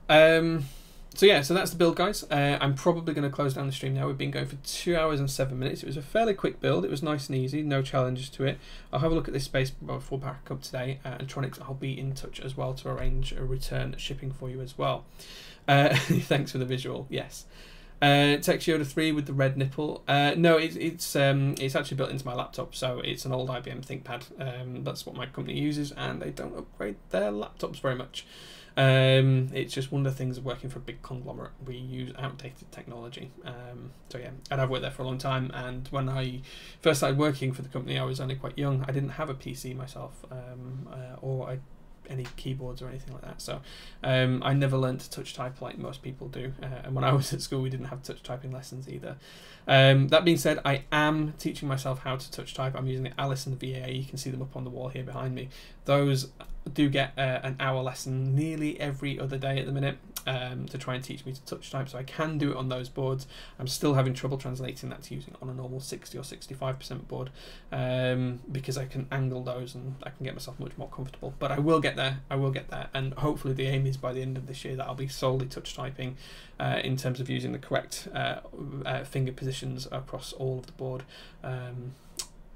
So yeah, so that's the build, guys. I'm probably going to close down the stream now. We've been going for 2 hours and 7 minutes. It was a fairly quick build. It was nice and easy, no challenges to it. I'll have a look at this space before back up today, and Tronics, I'll be in touch as well to arrange a return shipping for you as well. Thanks for the visual. Yes. Text Yoda 3 with the red nipple. No, it's actually built into my laptop, so it's an old IBM ThinkPad. That's what my company uses, and they don't upgrade their laptops very much. It's just one of the things of working for a big conglomerate. We use outdated technology. So yeah, and I've worked there for a long time, and when I first started working for the company, I was only quite young. I didn't have a PC myself, or any keyboards or anything like that, so I never learned to touch type like most people do, and when I was at school we didn't have touch typing lessons either. That being said, I am teaching myself how to touch type. I'm using the Alice and the VAA. You can see them up on the wall here behind me. Those do get an hour lesson nearly every other day at the minute, to try and teach me to touch type, so I can do it on those boards. I'm still having trouble translating that to using it on a normal 60 or 65% board, because I can angle those and I can get myself much more comfortable, but I will get there. I will get there, and hopefully the aim is by the end of this year that I'll be solely touch typing in terms of using the correct finger positions across all of the board.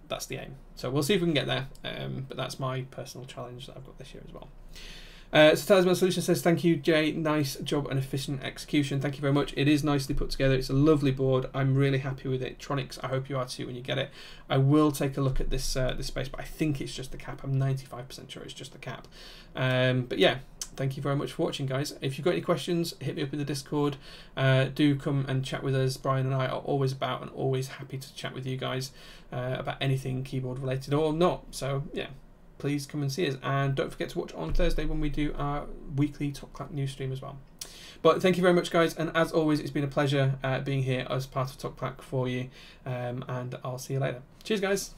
That's the aim. So we'll see if we can get there, but that's my personal challenge that I've got this year as well. So Talisman Solution says, thank you, Jay. Nice job and efficient execution. Thank you very much. It is nicely put together. It's a lovely board. I'm really happy with it. Tronics, I hope you are too when you get it. I will take a look at this this space, but I think it's just the cap. I'm 95% sure it's just the cap. But yeah, thank you very much for watching, guys. If you've got any questions, hit me up in the Discord. Do come and chat with us. Brian and I are always about and always happy to chat with you guys about anything keyboard related or not. So yeah, please come and see us, and don't forget to watch on Thursday when we do our weekly Top Clack news stream as well. But thank you very much, guys, and as always, it's been a pleasure being here as part of Top Clack for you, and I'll see you later. Cheers, guys.